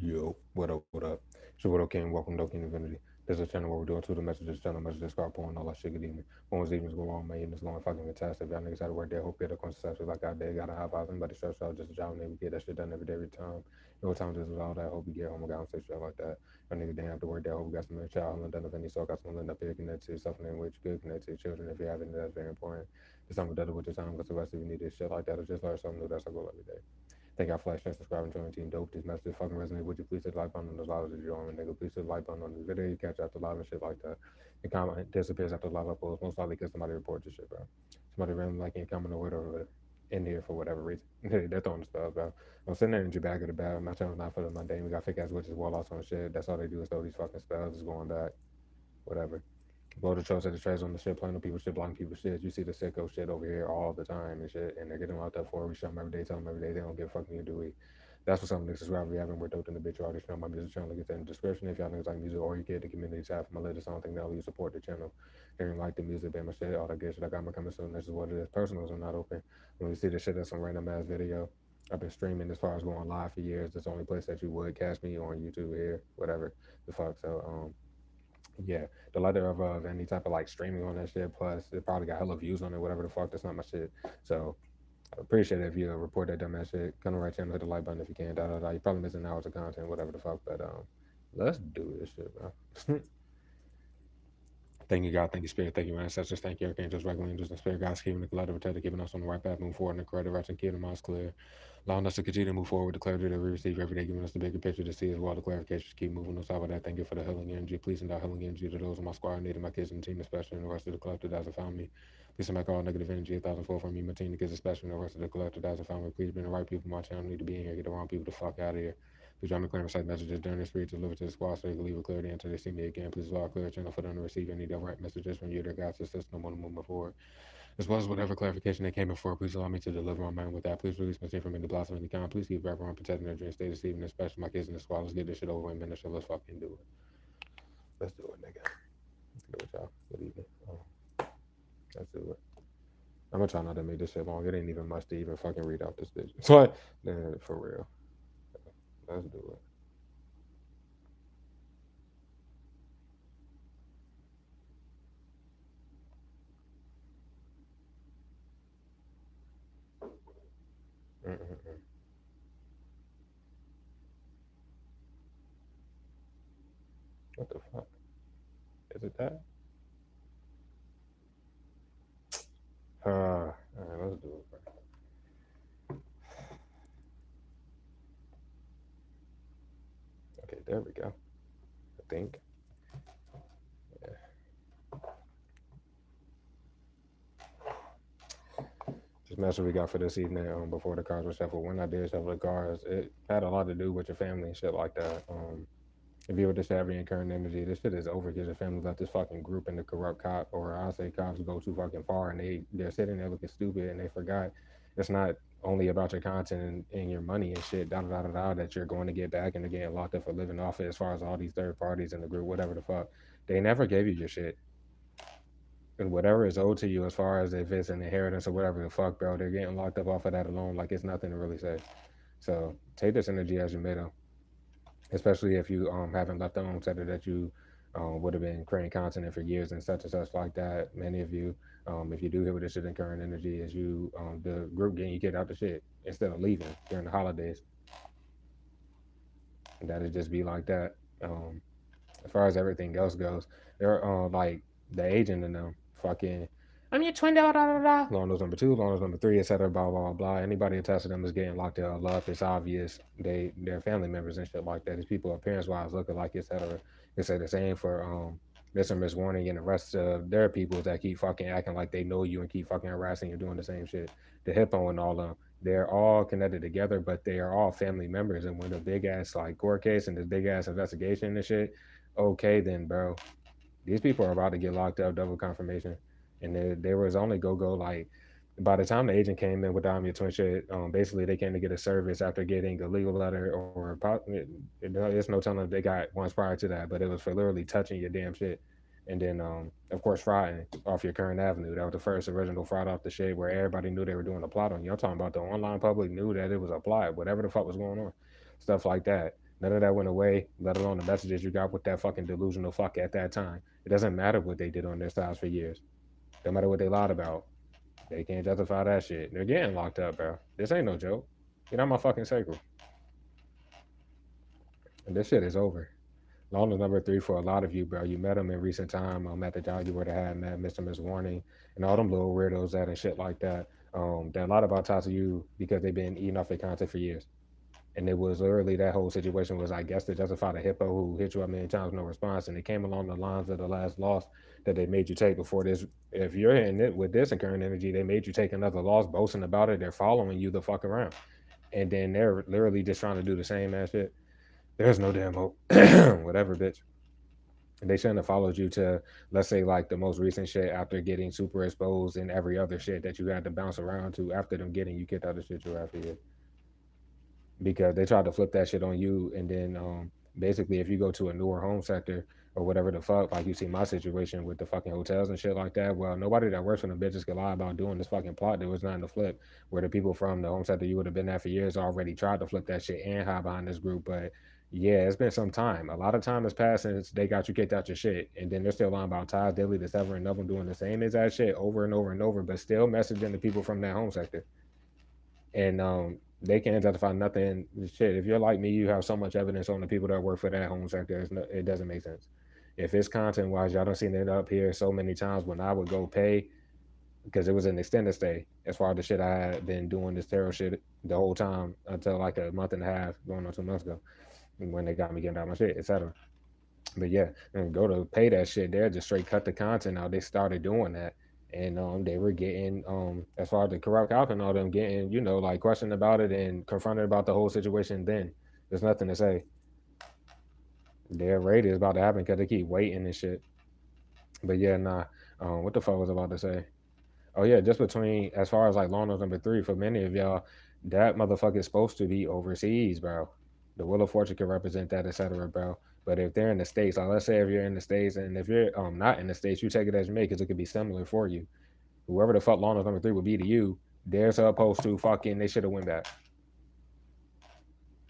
Yo, what up, what up? So what up, King? Welcome to King Infinity. This is a channel where we're doing two the messages, channel messages, start pouring all that shit good evening. One's evenings go on, my evenings going fucking fantastic. Y'all niggas had to work there, hope you had a contraceptive like I did. Got a high five, anybody stressed out, just a job, nigga, get that shit done every day, every time. You know what time it is with all that, hope you get home and got home safe, shit like that. Y'all niggas didn't have to work there, hope you got some inner child, healing done of any sort, got some healing up here, connect to yourself and in which good, connect to your children if you have any, that's very important. Just something better with your time, because the rest of you need this shit like that, or just learn something new, that's our goal every day. Thank y'all for like, sharing, subscribing, joining Team Dope. This message fucking resonate with you. Please hit the like button on those lives that you're on, nigga. Please hit the like button on this video. You catch after live and shit like that. And comment disappears after live uploads. Most likely because somebody reported this shit, bro. Somebody randomly like ain't coming or whatever in here for whatever reason. They're throwing spells, bro. I'm sitting there in your back of the bag. My channel's not for the mundane. We got fake ass witches, warlocks on shit. That's all they do is throw these fucking spells. It's going back. Whatever. Blow the trolls at the trays on the shit, playing on people's shit, blocking people's shit. You see the sicko shit over here all the time and shit, and they're getting locked up for it. We show them every day, tell them every day they don't give a fuck you do we. That's what some niggas subscribe. We haven't. We're dope in the bitch already. Show my music channel. Get that in the description. If y'all niggas like music or you get the community tab for my latest song, think that'll you support the channel. Hearing like the music, band, my shit, all that good shit. I got my coming soon. This is what it is. Personals are not open. When you see this shit, that's some random ass video. I've been streaming as far as going live for years. It's the only place that you would catch me on YouTube here, whatever the fuck. So yeah, the letter of any type of like streaming on that shit. Plus, it probably got hella views on it. Whatever the fuck, that's not my shit. So I appreciate it if you report that dumb ass shit. Come to the right channel, hit the like button if you can. Da da da. You're probably missing hours of content, whatever the fuck. But let's do this shit, bro. Thank you, God. Thank you, Spirit. Thank you, ancestors. Thank you, archangels, regular angels, and spirit guys, keeping the collective protected, keeping us on the right path, moving forward in the correct direction, keeping the minds clear, allowing us to continue to move forward with the clarity that we receive every day, giving us the bigger picture to see as well, the clarifications, keep moving us out of that. Thank you for the healing energy. Please send out healing energy to those in my squad, needed my kids and team, especially in the rest of the collective that hasn't found me. Please send back all negative energy, 1,004 from me, my team, the kids, especially in the rest of the collective that hasn't found me. Please bring the right people in my channel, need to be in here, get the wrong people the fuck out of here. Please drop me clear recite messages during this read to deliver to the squad so they can leave with clarity until they see me again. Please allow a clear channel for them to receive any direct messages from you, their guides, to assist them on the movement forward. As well as whatever clarification they came before, please allow me to deliver my mind with that. Please release my sin from any blossom any kind. Please keep everyone protecting their dreams, stay this evening, especially my kids in the squad. Let's get this shit over and finish it. Let's fucking do it. Let's do it, nigga. Let's get with y'all. Good evening. Let's do it. I'm gonna try not to make this shit long. It ain't even much to even fucking read out this bitch. So, for real. Let's do it. Mm-mm-mm. What the fuck? Is it that? All right, let's do it, bro. Okay, there we go. I think. Yeah. Just message we got for this evening. Before the cards were shuffled. When I did shuffle the cards, it had a lot to do with your family and shit like that. If you were to have current energy, this shit is over because your family left this fucking group and the corrupt cop, or I say cops go too fucking far and they're sitting there looking stupid and they forgot it's not only about your content and your money and shit, da da da da that you're going to get back and again locked up for living off it as far as all these third parties in the group, whatever the fuck. They never gave you your shit. And whatever is owed to you as far as if it's an inheritance or whatever the fuck, bro, they're getting locked up off of that alone. Like it's nothing to really say. So take this energy as you may know, especially if you haven't left the home center that you would have been creating content in for years and such like that. Many of you, if you do hear what this shit in current energy, is you the group getting you get out the shit instead of leaving during the holidays. And that'll just be like that. As far as everything else goes, they're like the agent and them fucking. I'm your twin, da da da da. Law knows number two, law knows number three, etc. Blah blah blah blah. Anybody attached to them is getting locked up. It's obvious. They're family members and shit like that. These people appearance wise looking like etc. They say the same for Mr. Miss Warning and the rest of their people that keep fucking acting like they know you and keep fucking harassing you doing the same shit. The hippo and all of them. They're all connected together, but they are all family members. And when the big ass like court case and this big ass investigation and shit, okay then, bro. These people are about to get locked up, double confirmation. And there was only go like by the time the agent came in with the I'm your twin shit, basically they came to get a service after getting a legal letter or there's no telling if they got ones prior to that, but it was for literally touching your damn shit. And then, of course, frauding off your current avenue. That was the first original fraud off the shit where everybody knew they were doing a plot on you. I'm talking about the online public knew that it was a plot, whatever the fuck was going on, stuff like that. None of that went away, let alone the messages you got with that fucking delusional fuck at that time. It doesn't matter what they did on their sides for years. No matter what they lied about. They can't justify that shit. They're getting locked up, bro. This ain't no joke. Get out my fucking circle. And this shit is over. Long as number three for a lot of you, bro. You met him in recent time. At the job you were to have met Mr. Miss Warning and all them little weirdos that and shit like that. That a lot about talk to you because they've been eating off their content for years. And it was literally that whole situation was, I guess, to justify the hippo who hit you up many times, no response. And it came along the lines of the last loss that they made you take before this. If you're hitting it with this and current energy, they made you take another loss, boasting about it. They're following you the fuck around. And then they're literally just trying to do the same ass shit. There's no damn hope. Whatever, bitch. They shouldn't have followed you to, let's say, like the most recent shit after getting super exposed and every other shit that you had to bounce around to after them getting you kicked out of shit you after you, because they tried to flip that shit on you. And then basically, if you go to a newer home sector or whatever the fuck, like you see my situation with the fucking hotels and shit like that, well, nobody that works for them bitches could lie about doing this fucking plot. There was nothing to flip, where the people from the home sector you would have been at for years already tried to flip that shit and hide behind this group. But yeah, it's been some time. A lot of time has passed since they got you kicked out your shit, and then they're still lying about Ties Daily, the severing of them doing the same exact shit over and over and over, but still messaging the people from that home sector. And they can't identify nothing. Shit, if you're like me, you have so much evidence on the people that work for that home sector. It doesn't make sense. If it's content wise, y'all don't seen it up here so many times when I would go pay because it was an extended stay. As far as the shit I had been doing this tarot shit the whole time until like a month and a half, going on 2 months ago, when they got me getting out my shit, etc. But yeah, and go to pay that shit, they're just straight cut the content out. They started doing that. And they were getting as far as the corrupt cop and all them getting, like questioned about it and confronted about the whole situation. Then there's nothing to say. Their raid is about to happen because they keep waiting and shit. But yeah, nah. What the fuck was I about to say? Oh yeah, just between as far as like law note number three for many of y'all, that motherfucker is supposed to be overseas, bro. The Wheel of Fortune can represent that, etc., bro. But if they're in the states, like let's say if you're in the states, and if you're not in the states, you take it as you may, because it could be similar for you. Whoever the fuck law note number three would be to you, they're supposed to fucking, they should have went back.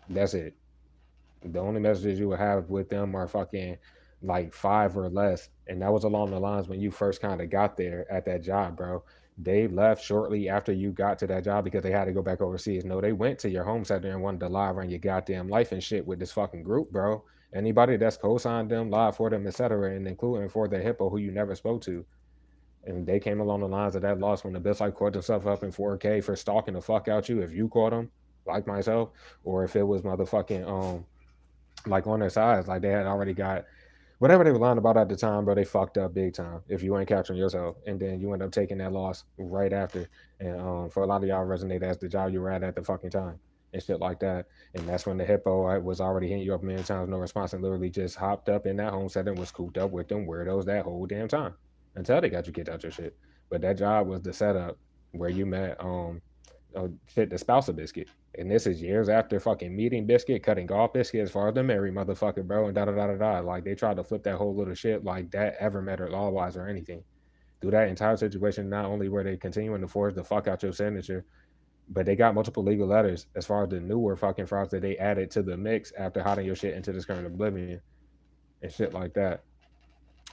That's it. The only messages you would have with them are fucking like five or less. And that was along the lines when you first kind of got there at that job, bro. They left shortly after you got to that job because they had to go back overseas. No, they went to your home center and wanted to lie around your goddamn life and shit with this fucking group, bro. Anybody that's co-signed them, lied for them, etc., and including for the hippo who you never spoke to. And they came along the lines of that loss when the bitch like caught themselves up in 4K for stalking the fuck out you if you caught them, like myself, or if it was motherfucking like on their sides, like they had already got whatever they were lying about at the time, bro. They fucked up big time if you ain't capturing yourself, and then you end up taking that loss right after. And for a lot of y'all, resonate as the job you were at the fucking time and shit like that. And that's when the hippo was already hitting you up many times, no response, and literally just hopped up in that home setting, was cooped up with them weirdos that whole damn time until they got you kicked out your shit. But that job was the setup where you met shit, the spouse of Biscuit. And this is years after fucking meeting Biscuit, cutting off Biscuit as far as the married motherfucker, bro, and da da da da da. Like they tried to flip that whole little shit like that ever mattered law wise or anything. Through that entire situation, not only were they continuing to force the fuck out your signature, but they got multiple legal letters as far as the newer fucking frauds that they added to the mix after hiding your shit into this current oblivion and shit like that.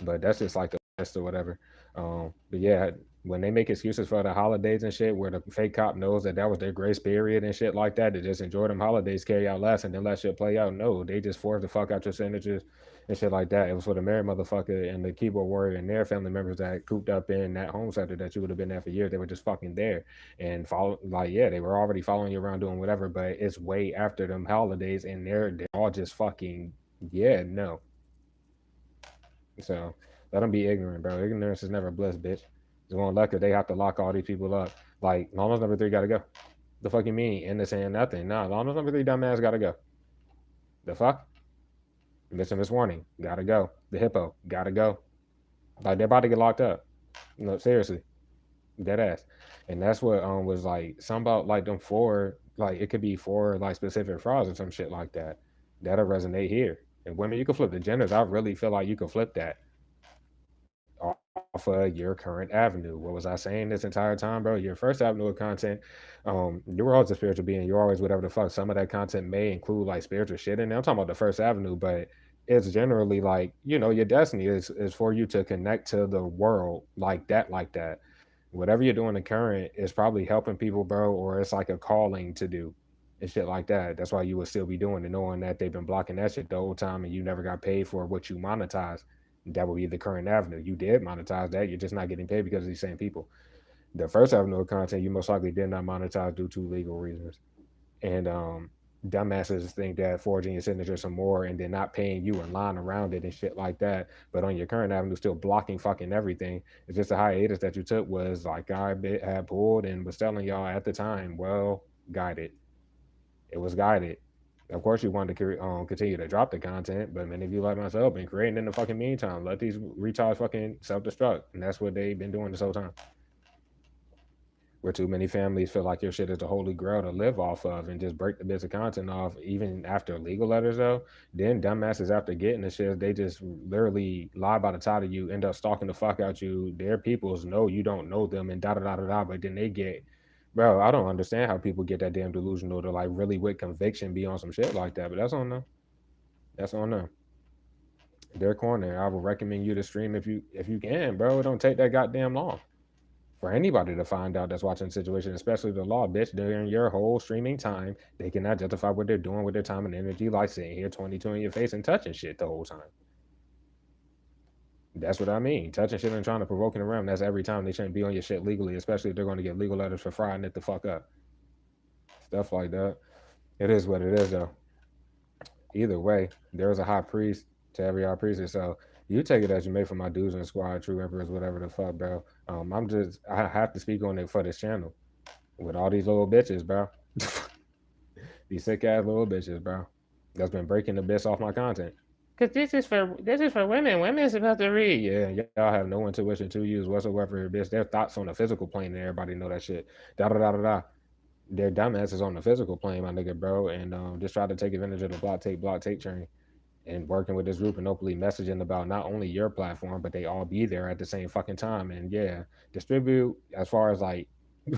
But that's just like the list or whatever. But yeah, when they make excuses for the holidays and shit, where the fake cop knows that that was their grace period and shit like that, to just enjoy them holidays, carry out less, and then let shit play out. No, they just forced the fuck out your signatures and shit like that. It was for the married motherfucker and the keyboard warrior and their family members that cooped up in that home center that you would have been there for years. They were just fucking there and follow, like, yeah, they were already following you around doing whatever, but it's way after them holidays and they're all just fucking, yeah, no. So let them be ignorant, bro. Ignorance is never bliss, bitch. It's going luck they have to lock all these people up. Like, Lawless number three gotta go. The fuck you mean? And they're saying nothing. Nah, Lawless number three dumbass gotta go. The fuck? Missing this warning. Gotta go. The hippo. Gotta go. Like, they're about to get locked up. No, seriously. Dead ass. And that's what was like, some about like them four, like it could be four like specific frauds or some shit like that. That'll resonate here. And women, you can flip the genders. I really feel like you can flip that off off of your current avenue. What was I saying this entire time, bro? Your first avenue of content, you're always a spiritual being. You're always whatever the fuck. Some of that content may include like spiritual shit in there. I'm talking about the first avenue, but it's generally like, your destiny is for you to connect to the world like that, like that. Whatever you're doing the current is probably helping people, bro, or it's like a calling to do and shit like that. That's why you would still be doing it, knowing that they've been blocking that shit the whole time and you never got paid for what you monetized. That would be the current avenue. You did monetize that, you're just not getting paid because of these same people. The first avenue of content you most likely did not monetize due to legal reasons. And dumbasses think that forging your signature some more and then not paying you and lying around it and shit like that. But on your current avenue, still blocking fucking everything. It's just a hiatus that you took was like had pulled and was telling y'all at the time, well, guided. It was guided. Of course, you wanted to continue to drop the content, but many of you like myself been creating in the fucking meantime. Let these retards fucking self destruct, and that's what they've been doing this whole time. Where too many families feel like your shit is the holy grail to live off of and just break the bits of content off, even after legal letters, though. Then dumbasses, after getting the shit, they just literally lie by the side of you, end up stalking the fuck out you. Their peoples know you don't know them and da da da da da, but then they get, bro, I don't understand how people get that damn delusional to like really with conviction be on some shit like that, but that's on them. That's on them. Their corner. I would recommend you to stream if you can, bro. It don't take that goddamn long for anybody to find out that's watching the situation, especially the law, bitch. During your whole streaming time, they cannot justify what they're doing with their time and energy, like sitting here 22 in your face and touching shit the whole time. That's what I mean. Touching shit and trying to provoke in around. That's every time they shouldn't be on your shit legally, especially if they're going to get legal letters for frying it the fuck up. Stuff like that. It is what it is, though. Either way, there's a high priest to every high priest. So you take it as you may for my dudes and squad, true emperors, whatever the fuck, bro. I have to speak on it for this channel with all these little bitches, bro. These sick ass little bitches, bro. That's been breaking the bits off my content. Cause this is for women. Women is supposed to read. Yeah, y'all have no intuition to use whatsoever, bitch. Their thoughts on the physical plane, and everybody know that shit. Da da da da da. Their dumbasses on the physical plane, my nigga, bro, and just try to take advantage of the block take train and working with this group and openly messaging about not only your platform, but they all be there at the same fucking time. And yeah, distribute as far as like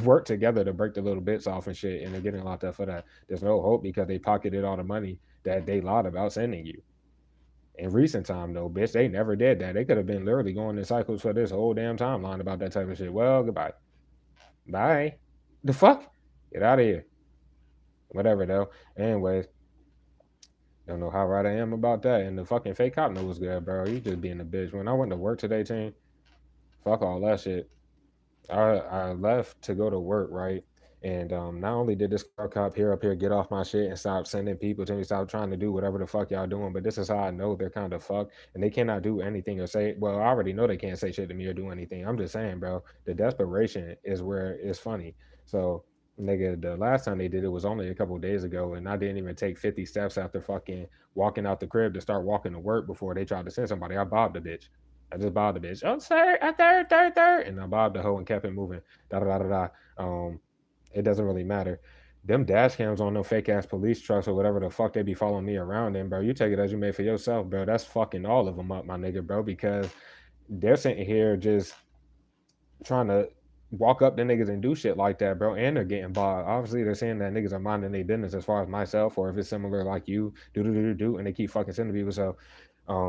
work together to break the little bits off and shit, and they're getting locked up for that. There's no hope because they pocketed all the money that they lied about sending you. In recent time, though, bitch, they never did that. They could have been literally going in cycles for this whole damn timeline about that type of shit. Well, goodbye. Bye. The fuck? Get out of here. Whatever, though. Anyways, don't know how right I am about that. And the fucking fake cop knows good, bro. You just being a bitch. When I went to work today, team, fuck all that shit. I left to go to work, right? And not only did this car cop here up here get off my shit and stop sending people to me, stop trying to do whatever the fuck y'all doing, but this is how I know they're kind of fucked and they cannot do anything or say. Well, I already know they can't say shit to me or do anything. I'm just saying, bro. The desperation is where it's funny. So, nigga, the last time they did it was only a couple days ago, and I didn't even take 50 steps after fucking walking out the crib to start walking to work before they tried to send somebody. I bobbed the bitch. I just bobbed the bitch. Oh, sir, a third. And I bobbed the hoe and kept it moving. Da da da da da. It doesn't really matter. Them dash cams on them fake ass police trucks or whatever the fuck they be following me around in, bro. You take it as you may for yourself, bro. That's fucking all of them up, my nigga, bro, because they're sitting here just trying to walk up to niggas and do shit like that, bro. And they're getting bought. Obviously, they're saying that niggas are minding their business as far as myself, or if it's similar like you, do, and they keep fucking sending people. So,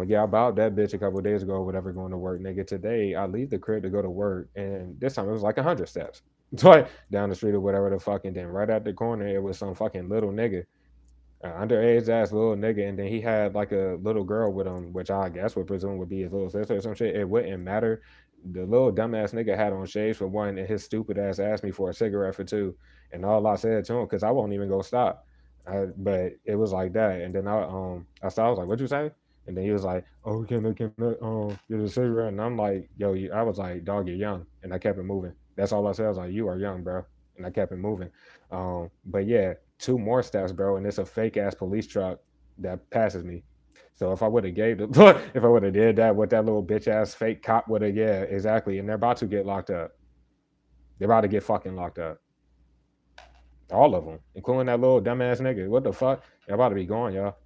yeah, I bought that bitch a couple of days ago, or whatever, going to work, nigga. Today, I leave the crib to go to work, and this time it was like 100 steps. So down the street or whatever the fuck, and then right at the corner, it was some fucking little nigga, underage ass little nigga, and then he had like a little girl with him, which I guess would presume would be his little sister or some shit. It wouldn't matter. The little dumbass nigga had on shades for one, and his stupid ass asked me for a cigarette for two, and all I said to him, because I won't even go stop, but it was like that, and then I stopped. I was like, "What you say?" And then he was like, "Oh, can I get a cigarette?" And I'm like, "Yo," I was like, "Dog, you're young," and I kept it moving. That's all I said. I was like, "You are young, bro," and I kept it moving. But yeah, two more steps, bro, and it's a fake ass police truck that passes me. So if I would have gave the if I would have did that, what that little bitch ass fake cop would have, yeah, exactly. And they're about to get locked up. They're about to get fucking locked up. All of them, including that little dumbass nigga. What the fuck? Y'all about to be gone, y'all.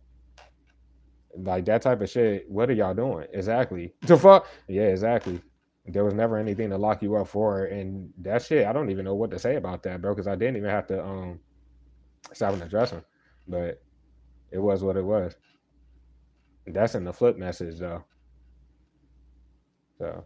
Like that type of shit. What are y'all doing? Exactly. The fuck? Yeah, exactly. There was never anything to lock you up for, and that shit, I don't even know what to say about that, bro, because I didn't even have to stop and address him. But it was what it was. That's in the flip message though. So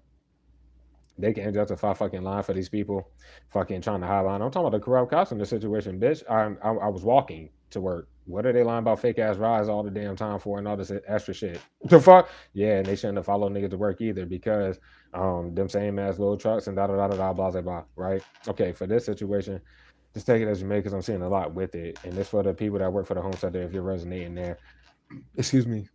they can't justify fucking lying for these people, fucking trying to highline. I'm talking about the corrupt cops in the situation, bitch. I was walking to work. What are they lying about fake ass rides all the damn time for and all this extra shit? The fuck? Yeah, and they shouldn't have followed niggas to work either because them same ass little trucks and da da da da da blah blah blah. Right? Okay, for this situation, just take it as you may because I'm seeing a lot with it, and it's for the people that work for the home center. If you're resonating there, excuse me,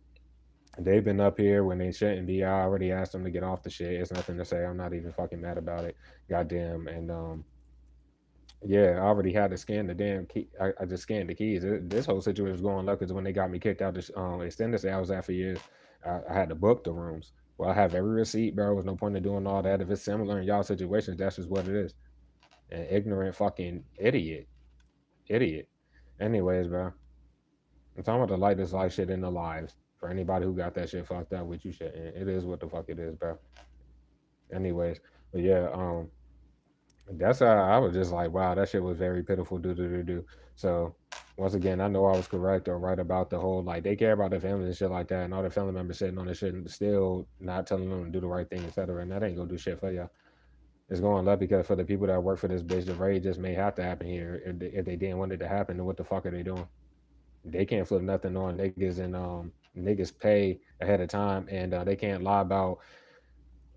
they've been up here when they shouldn't be. I already asked them to get off the shit. It's nothing to say. I'm not even fucking mad about it. Goddamn. And yeah, I already had to scan the damn key. I just scanned the keys. This whole situation was going up because when they got me kicked out this extended stay I was at for years, I had to book the rooms. Well, I have every receipt, bro. There's no point in doing all that. If it's similar in y'all situations, that's just what it is. An ignorant fucking idiot. Idiot. Anyways, bro. I'm talking about the light this life shit in the lives. For anybody who got that shit fucked up with you shit. It is what the fuck it is, bro. Anyways. But yeah, that's how I was just like, wow, that shit was very pitiful. Do. So once again, I know I was correct or right about the whole like they care about their families and shit like that, and all their family members sitting on this shit and still not telling them to do the right thing, etc. And that ain't gonna do shit for y'all. It's going left because for the people that work for this bitch, the raid just may have to happen here. If they didn't want it to happen, then what the fuck are they doing? They can't flip nothing on niggas and niggas pay ahead of time and they can't lie about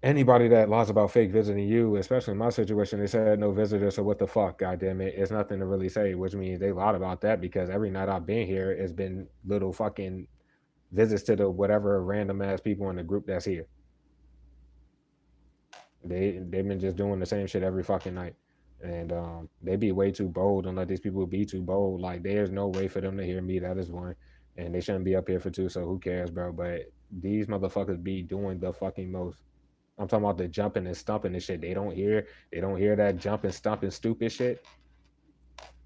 anybody that lies about fake visiting you, especially in my situation. They said no visitors, so what the fuck? God damn it, it's nothing to really say, which means they lied about that because every night I've been here, it's been little fucking visits to the whatever random ass people in the group that's here. They've been just doing the same shit every fucking night. And they be way too bold and let these people be too bold. Like there's no way for them to hear me. That is one. And they shouldn't be up here for two, so who cares, bro? But these motherfuckers be doing the fucking most. I'm talking about the jumping and stumping and shit. They don't hear that jumping, stumping, stupid shit.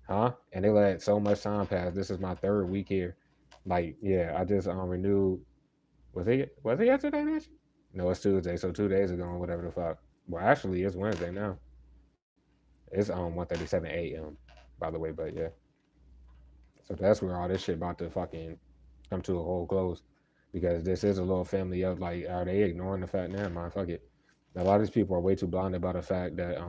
Huh? And they let so much time pass. This is my third week here. Like, yeah, I just renewed. Was it yesterday, bitch? No, it's Tuesday, so 2 days ago or whatever the fuck. Well, actually, it's Wednesday now. It's 1:37 a.m. by the way, but yeah. So that's where all this shit about to fucking come to a whole close, because this is a little family of like, are they ignoring the fact? Never mind, fuck it. A lot of these people are way too blinded by the fact that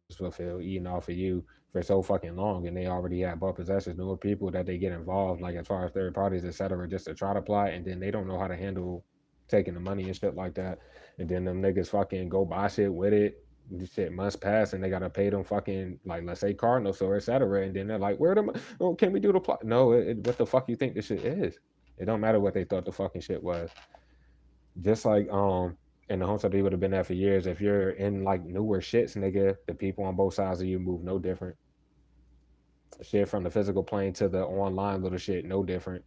this fulfill eating off of you for so fucking long, and they already have bought possessions. Newer people that they get involved, like as far as third parties, etc., just to try to plot, and then they don't know how to handle taking the money and shit like that, and then them niggas fucking go buy shit with it. This shit must pass, and they gotta pay them fucking like let's say Cardinals or etc. And then they're like, "Where the oh, can we do the plot?" No, what the fuck you think this shit is? It don't matter what they thought the fucking shit was. Just like in the home study would have been there for years. If you're in like newer shits, nigga, the people on both sides of you move no different. Shit from the physical plane to the online little shit, no different.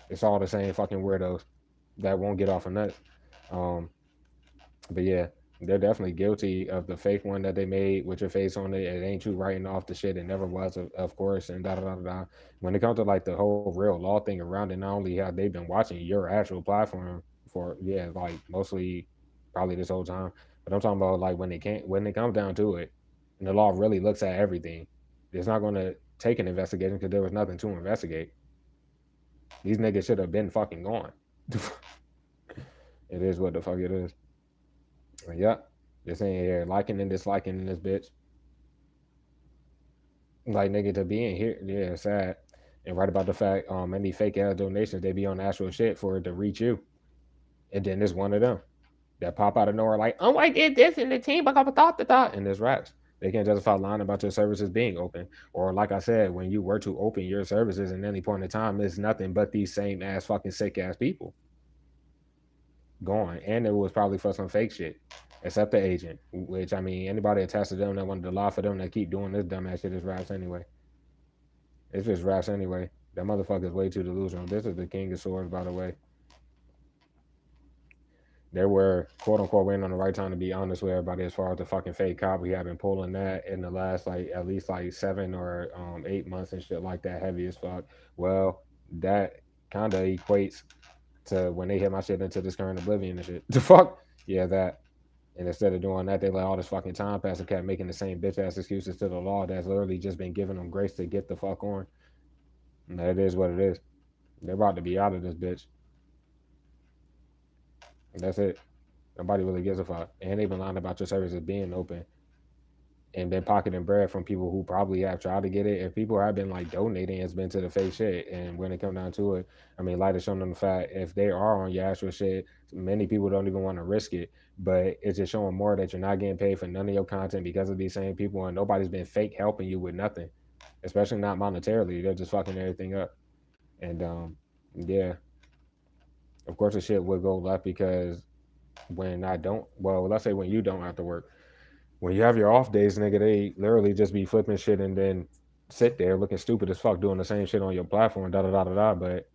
It's all the same fucking weirdos that won't get off of nuts. Um, but yeah, they're definitely guilty of the fake one that they made with your face on it. It ain't you writing off the shit. It never was, of course, and da da da da. When it comes to like the whole real law thing around it, not only have they been watching your actual platform for yeah, like mostly probably this whole time, but I'm talking about like when it comes down to it, and the law really looks at everything. It's not going to take an investigation because there was nothing to investigate. These niggas should have been fucking gone. It is what the fuck it is. Yep. This ain't here liking and disliking in this bitch. Like nigga to be in here, yeah, it's sad. And right about the fact, any fake ass donations, they be on actual shit for it to reach you. And then there's one of them that pop out of nowhere like, oh, I did this in the team, but I thought the thought, and there's raps. They can't justify lying about your services being open. Or like I said, when you were to open your services at any point in time, it's nothing but these same ass fucking sick ass people going. And it was probably for some fake shit. Except the agent, which I mean, anybody attached to them that wanted to lie for them that keep doing this dumbass shit is raps anyway. It's just raps anyway. That motherfucker's way too delusional. This is the king of swords, by the way. They were quote unquote waiting on the right time to be honest with everybody as far as the fucking fake cop. We have been pulling that in the last like at least like 7 or 8 months and shit like that, heavy as fuck. Well, that kind of equates to when they hit my shit into this current oblivion and shit. The fuck? Yeah, that. And instead of doing that, they let all this fucking time pass and kept making the same bitch ass excuses to the law that's literally just been giving them grace to get the fuck on. And that is what it is. They're about to be out of this bitch. And that's it. Nobody really gives a fuck. And they've been lying about your services being open and been pocketing bread from people who probably have tried to get it. If people have been like donating, it's been to the fake shit. And when it comes down to it, I mean, light is shown on the fact if they are on your actual shit, many people don't even want to risk it. But it's just showing more that you're not getting paid for none of your content because of these same people, and nobody's been fake helping you with nothing, especially not monetarily. They're just fucking everything up. And yeah, of course the shit would go left because when I don't, well, let's say when you don't have to work, when you have your off days, nigga, they literally just be flipping shit and then sit there looking stupid as fuck doing the same shit on your platform, da da da da da. But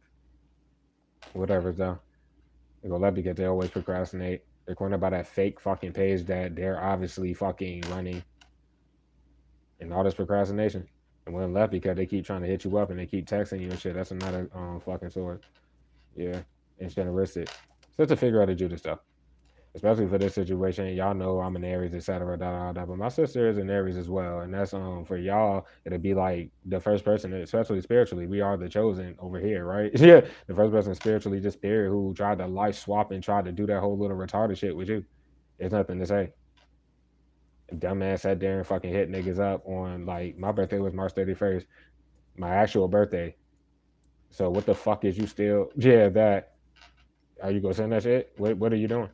whatever, though. They go left because they always procrastinate. They're cornered by that fake fucking page that they're obviously fucking running, and all this procrastination. And went left because they keep trying to hit you up and they keep texting you and shit. That's another fucking sword. Yeah, and shouldn't risk it. So it's a figure out to do this stuff. Especially for this situation. Y'all know I'm an Aries, etc. Da, da, da, but my sister is an Aries as well, and that's for y'all. It'll be like the first person, especially spiritually. We are the chosen over here, right? Yeah, the first person spiritually, just spirit, who tried to life swap and tried to do that whole little retarded shit with you. There's nothing to say. Dumbass sat there and fucking hit niggas up on like my birthday was March 31st, my actual birthday. So what the fuck is you still? Yeah, that. Are you gonna send that shit? What are you doing?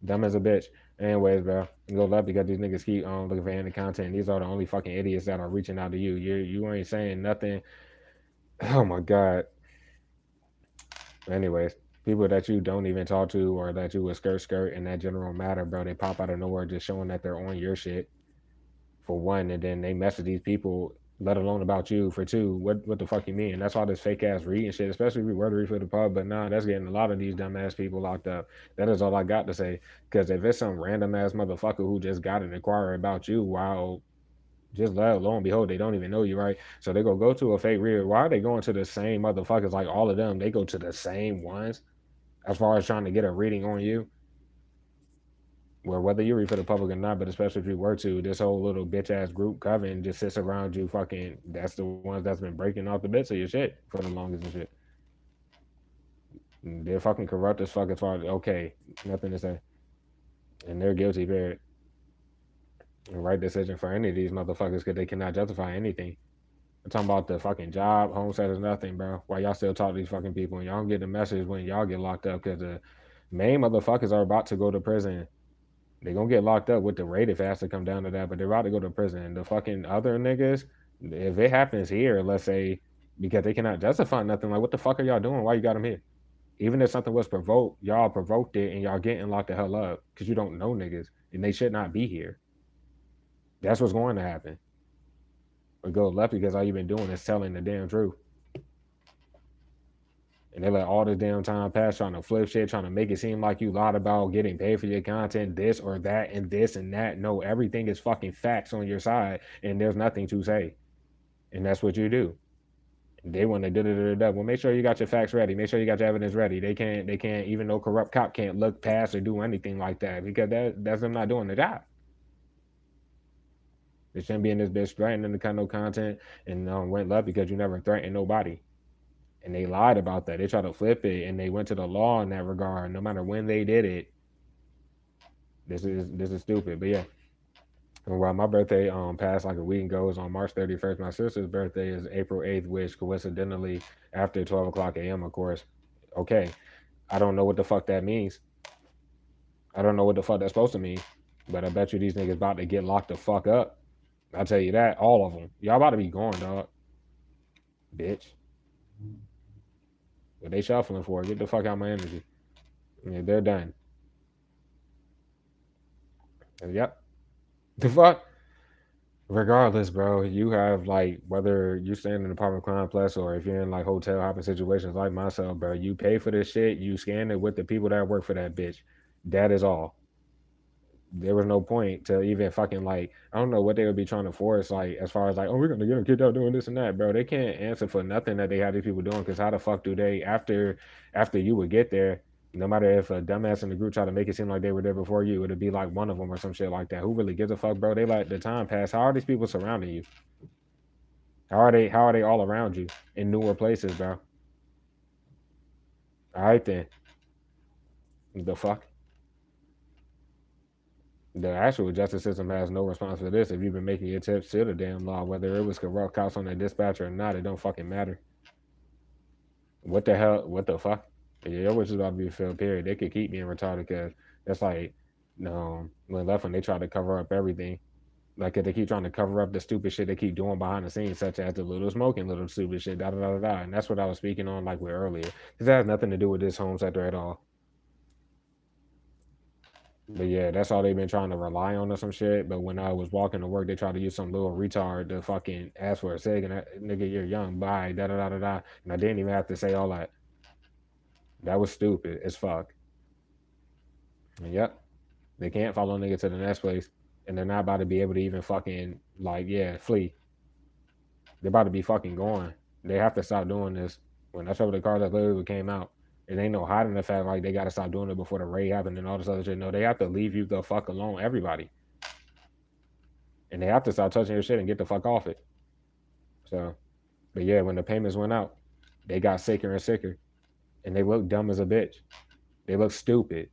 Dumb as a bitch. Anyways, bro, you go left because these niggas keep looking for any content. These are the only fucking idiots that are reaching out to you. You ain't saying nothing. Oh my god. Anyways, people that you don't even talk to or that you would skirt in that general matter, bro, they pop out of nowhere just showing that they're on your shit for one, and then they message these people, let alone about you for two. What the fuck you mean? That's all this fake ass reading shit, especially if we were to read for the pub. But nah, that's getting a lot of these dumbass people locked up. That is all I got to say. Because if it's some random ass motherfucker who just got an inquiry about you, while just lo and behold, they don't even know you, right? So they go to a fake reader. Why are they going to the same motherfuckers? Like all of them, they go to the same ones as far as trying to get a reading on you. Where whether you read for the public or not, but especially if you were to, this whole little bitch ass group coven just sits around you fucking. That's the ones that's been breaking off the bits of your shit for the longest and shit. And they're fucking corrupt as fuck as far as okay, nothing to say. And they're guilty, period. And right decision for any of these motherfuckers because they cannot justify anything. I'm talking about the fucking job, home status, nothing, bro. Why y'all still talk to these fucking people and y'all don't get the message when y'all get locked up because the main motherfuckers are about to go to prison. They gonna get locked up with the rate if it has to come down to that, but they're about to go to prison. The fucking other niggas, if it happens here, let's say, because they cannot justify nothing, like what the fuck are y'all doing? Why you got them here? Even if something was provoked, y'all provoked it and y'all getting locked the hell up because you don't know niggas and they should not be here. That's what's going to happen. But go left because all you've been doing is telling the damn truth. And they let all this damn time pass trying to flip shit, trying to make it seem like you lied about getting paid for your content, this or that, and this and that. No, everything is fucking facts on your side, and there's nothing to say. And that's what you do. And they want to da. Well, make sure you got your facts ready. Make sure you got your evidence ready. They can't, even no corrupt cop can't look past or do anything like that because that's them not doing the job. They shouldn't be in this bitch threatening to cut no content and went left because you never threatened nobody. And they lied about that. They tried to flip it, and they went to the law in that regard. No matter when they did it, this is stupid. But yeah, and while my birthday passed like a week ago, is on March 31st. My sister's birthday is April 8th, which coincidentally after 12 o'clock a.m. Of course. Okay, I don't know what the fuck that means. I don't know what the fuck that's supposed to mean. But I bet you these niggas about to get locked the fuck up. I'll tell you that, all of them. Y'all about to be gone, dog. Bitch. What they shuffling for? Get the fuck out of my energy. Yeah, they're done. And yep. The fuck? Regardless, bro, you have like whether you stay in an apartment complex or if you're in like hotel hopping situations like myself, bro, you pay for this shit, you scan it with the people that work for that bitch. That is all. There was no point to even fucking like I don't know what they would be trying to force like as far as like, oh, we're gonna get them kicked out doing this and that, bro. They can't answer for nothing that they have these people doing because how the fuck do they after you would get there, No matter if a dumbass in the group try to make it seem like they were there before you, it'd be like one of them or some shit like that. Who really gives a fuck, bro? They let the time pass. How are these people surrounding you? How are they? How are they all around you in newer places, bro? All right then. The fuck. The actual justice system has no response for this. If you've been making your tips to the damn law, whether it was corrupt cops on that dispatcher or not, it don't fucking matter. What the hell? What the fuck? Yeah, your wish is about to be filled. Period. They could keep being retarded because that's like, when left when they try to cover up everything. Like if they keep trying to cover up the stupid shit they keep doing behind the scenes, such as the little smoking, little stupid shit, da da da da da. And that's what I was speaking on like with earlier. This has nothing to do with this home sector at all. But yeah, that's all they've been trying to rely on or some shit. But when I was walking to work, they tried to use some little retard to fucking ask for a cig, and nigga, you're young, bye, da da da da da. And I didn't even have to say all that. That was stupid as fuck. And yep, they can't follow nigga to the next place, and they're not about to be able to even fucking like flee. They're about to be fucking going. They have to stop doing this. When I showed the car that literally came out, it ain't no hiding the fact like they gotta stop doing it before the raid happened and all this other shit. No, they have to leave you the fuck alone, everybody. And they have to stop touching your shit and get the fuck off it. So, but yeah, when the payments went out, they got sicker and sicker, and they look dumb as a bitch. They look stupid.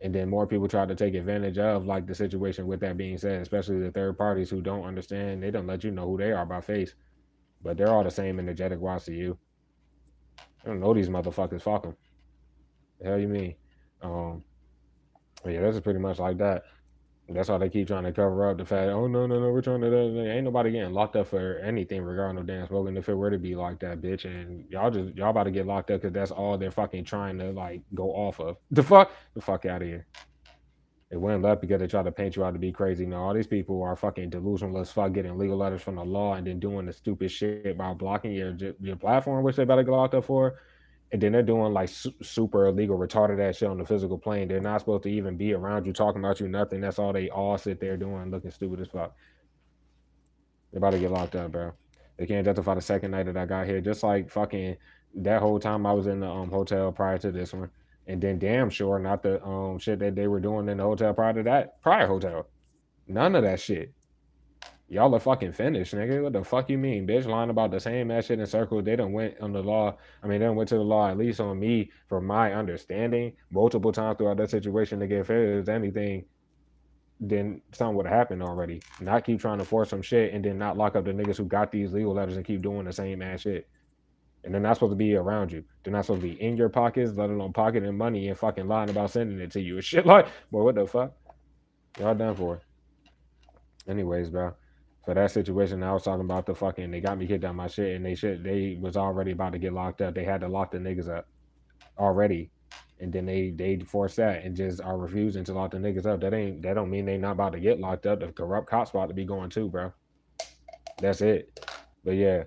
And then more people try to take advantage of like the situation. With that being said, especially the third parties who don't understand, they don't let you know who they are by face, but they're all the same energetic wise to you. I don't know these motherfuckers. Fuck them. The hell you mean? Um, yeah, that's pretty much like that. That's how they keep trying to cover up the fact. Oh no, no, no, we're trying to. Ain't nobody getting locked up for anything regarding no damn smoking. If it were to be like that, bitch, and y'all about to get locked up because that's all they're fucking trying to like go off of. The fuck out of here. It went left because they tried to paint you out to be crazy. No, all these people are fucking delusional as fuck, getting legal letters from the law and then doing the stupid shit by blocking your platform, which they better get locked up for. And then they're doing like super illegal, retarded ass shit on the physical plane. They're not supposed to even be around you, talking about you, nothing. That's all they all sit there doing, looking stupid as fuck. They're about to get locked up, bro. They can't justify the second night that I got here. Just like fucking that whole time I was in the hotel prior to this one. And then damn sure not the shit that they were doing in the hotel prior to that prior hotel. None of that shit. Y'all are fucking finished, nigga. What the fuck you mean, bitch? Lying about the same ass shit in circles. They done went on the law. I mean, they done went to the law, at least on me, from my understanding, multiple times throughout that situation to get fair as anything, then something would have happened already. Not keep trying to force some shit and then not lock up the niggas who got these legal letters and keep doing the same ass shit. And they're not supposed to be around you. They're not supposed to be in your pockets, let alone pocketing money and fucking lying about sending it to you and shit like, boy, what the fuck? Y'all done for. Anyways, bro. For that situation, I was talking about the fucking. They got me kicked out my shit, and they was already about to get locked up. They had to lock the niggas up already, and then they forced that and just are refusing to lock the niggas up. That don't mean they not about to get locked up. The corrupt cops about to be going too, bro. That's it. But yeah,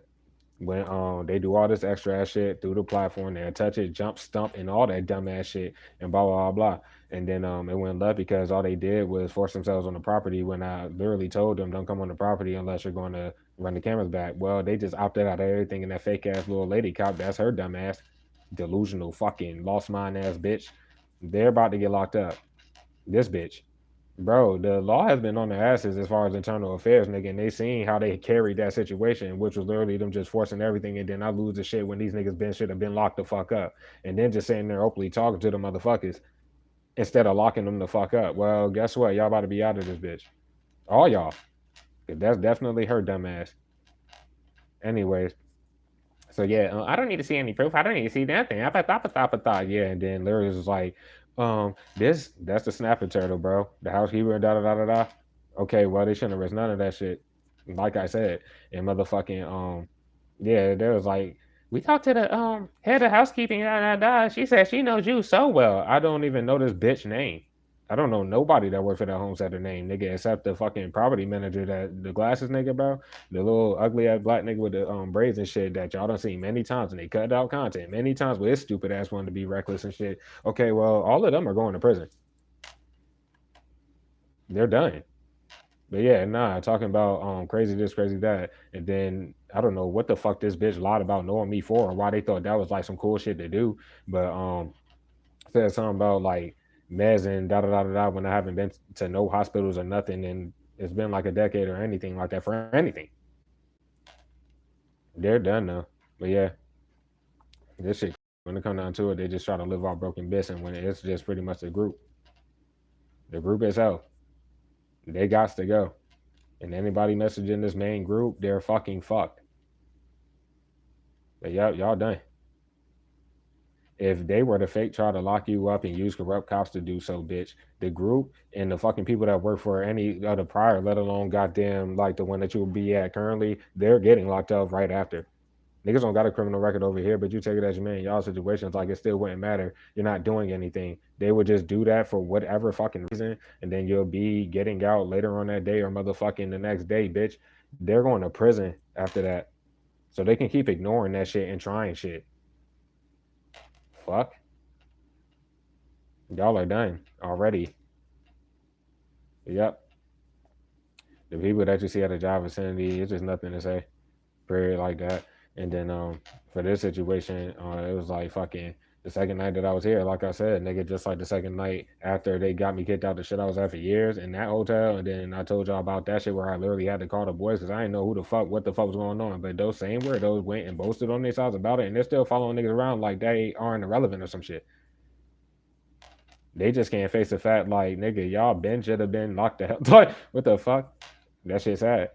when they do all this extra ass shit through the platform, they touch it, jump, stump, and all that dumb ass shit, and blah blah blah blah. And then it went left because all they did was force themselves on the property when I literally told them don't come on the property unless you're going to run the cameras back. Well, they just opted out of everything, and that fake ass little lady cop, that's her dumb ass, delusional fucking lost mind ass bitch. They're about to get locked up. This bitch. Bro, the law has been on their asses as far as internal affairs, nigga, and they seen how they carried that situation, which was literally them just forcing everything, and then I lose the shit when these niggas should have been locked the fuck up, and then just sitting there openly talking to the motherfuckers instead of locking them the fuck up. Well, guess what? Y'all about to be out of this bitch, all y'all. That's definitely her dumb ass. Anyways, so yeah, I don't need to see any proof. I don't need to see nothing. Yeah, and then Larry was like, that's the snapping turtle, bro. The housekeeper, da da da da da. Okay, well they shouldn't have risked none of that shit. Like I said, and motherfucking yeah, there was like we talked to the head of housekeeping, da da da. She said she knows you so well. I don't even know this bitch name. I don't know nobody that worked for that home center name, nigga, except the fucking property manager, that the glasses nigga, bro. The little ugly ass black nigga with the braids and shit that y'all done seen many times, and they cut out content many times with his stupid ass wanting to be reckless and shit. Okay, well, all of them are going to prison. They're done. But yeah, nah, talking about crazy this, crazy that, and then I don't know what the fuck this bitch lied about knowing me for, or why they thought that was like some cool shit to do. But said something about like meds and da da da da da when I haven't been to no hospitals or nothing, and it's been like a decade or anything like that for anything. They're done now. But yeah, this shit when it come down to it, they just try to live off broken bits, and when it's just pretty much the group itself, they got to go. And anybody messaging this main group, they're fucking fucked. But y'all done. If they were to fake try to lock you up and use corrupt cops to do so, bitch, the group and the fucking people that work for any other prior, let alone goddamn like the one that you will be at currently, they're getting locked up right after. Niggas don't got a criminal record over here, but you take it as you mean. Y'all situations like it still wouldn't matter. You're not doing anything. They would just do that for whatever fucking reason, and then you'll be getting out later on that day or motherfucking the next day, bitch. They're going to prison after that. So they can keep ignoring that shit and trying shit. Fuck. Y'all are done already. Yep. The people that you see at the job vicinity, it's just nothing to say. Period, like that. And then for this situation, it was like fucking the second night that I was here, like I said, nigga, just like the second night after they got me kicked out the shit I was at for years in that hotel. And then I told y'all about that shit where I literally had to call the boys because I didn't know what the fuck was going on. But those same weirdos went and boasted on their sides about it, and they're still following niggas around like they aren't irrelevant or some shit. They just can't face the fact like, nigga, y'all been should have been locked the hell. Like, what the fuck? That shit's sad.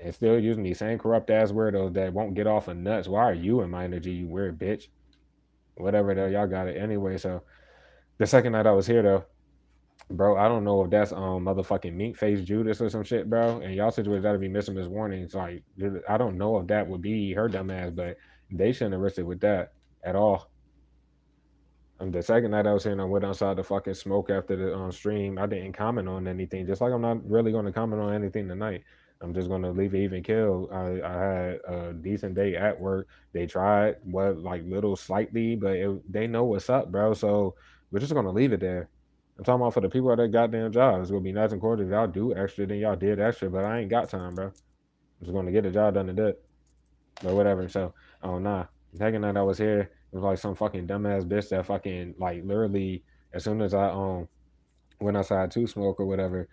And still using these same corrupt ass weirdos that won't get off of nuts. Why are you in my energy, you weird bitch? Whatever though, y'all got it anyway. So the second night I was here though, bro, I don't know if that's motherfucking meat face Judas or some shit, bro. And y'all situated that'd be missing Miss Warnings. Like, I don't know if that would be her dumb ass, but they shouldn't have risked it with that at all. The second night I was here and I went outside to fucking smoke after the stream. I didn't comment on anything, just like I'm not really going to comment on anything tonight. I'm just going to leave it even kill. I had a decent day at work. They tried what like little slightly, but they know what's up, bro. So we're just going to leave it there. I'm talking about for the people at that goddamn job. It's going to be nice and cordial if y'all do extra, then y'all did extra, but I ain't got time, bro. I'm just going to get the job done and do it. But whatever. So, oh, nah. The second night I was here, it was like some fucking dumbass bitch that fucking like literally as soon as I went outside to smoke or whatever,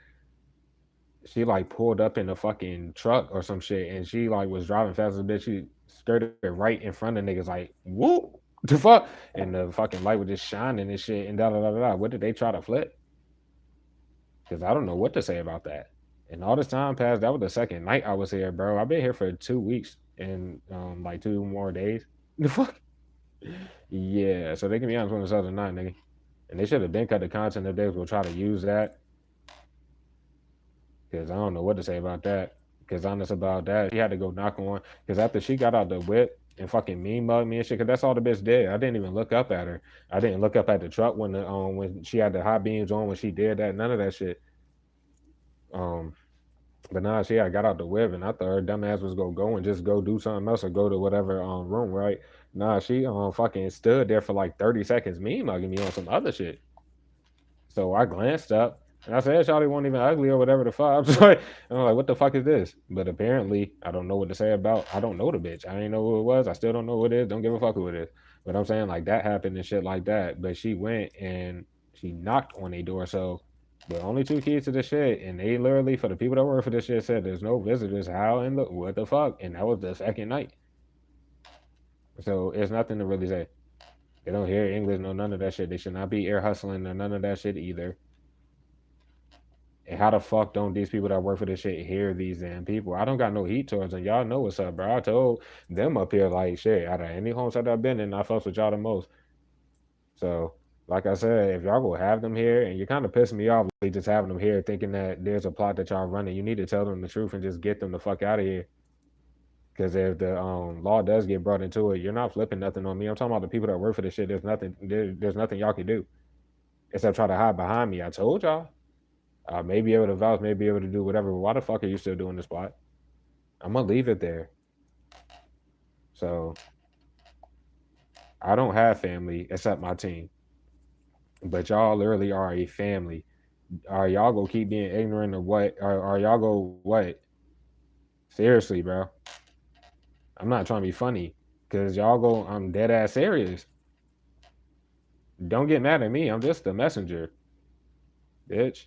she like pulled up in a fucking truck or some shit and she like was driving fast as a bitch. She skirted right in front of niggas like whoop the fuck, and the fucking light was just shining and shit and da da da da. What did they try to flip? Because I don't know what to say about that. And all this time passed. That was the second night I was here, bro. I've been here for 2 weeks and like 2 more days. The fuck? Yeah, so they can be honest with this other night, nigga. And they should have been cut the content if they was gonna try to use that. Because I don't know what to say about that. Because honest about that, she had to go knock on. Because after she got out the whip and fucking mean mug me and shit, because that's all the bitch did. I didn't even look up at her. I didn't look up at the truck when she had the high beams on when she did that. None of that shit. But nah, she had got out the whip, and I thought her dumb ass was gonna go and just go do something else or go to whatever room, right? Nah, she fucking stood there for like 30 seconds, me mugging me on some other shit. So I glanced up and I said, Shawty wasn't even ugly or whatever the fuck. I'm like, what the fuck is this? But apparently, I don't know what to say about. I don't know the bitch. I ain't know who it was. I still don't know who it is. Don't give a fuck who it is. But I'm saying like that happened and shit like that. But she went and she knocked on a door. So the only two keys to the shit, and they literally for the people that work for this shit said there's no visitors. How in the what the fuck? And that was the second night. So it's nothing to really say. They don't hear English, no none of that shit. They should not be ear hustling or none of that shit either. And how the fuck don't these people that work for this shit hear these damn people? I don't got no heat towards them. Y'all know what's up, bro. I told them up here like shit. Out of any homes that I've been in, I fucks with y'all the most. So, like I said, if y'all go have them here, and you're kind of pissing me off, just having them here, thinking that there's a plot that y'all running, you need to tell them the truth and just get them the fuck out of here. Because if the law does get brought into it, you're not flipping nothing on me. I'm talking about the people that work for this shit. There's nothing. There's nothing y'all can do except try to hide behind me. I told y'all. I may be able to vouch, may be able to do whatever. But why the fuck are you still doing this plot? I'm gonna leave it there. So I don't have family except my team. But y'all literally are a family. Are y'all gonna keep being ignorant or what? Are y'all go what? Seriously, bro. I'm not trying to be funny, cause y'all go. I'm dead ass serious. Don't get mad at me. I'm just the messenger, bitch.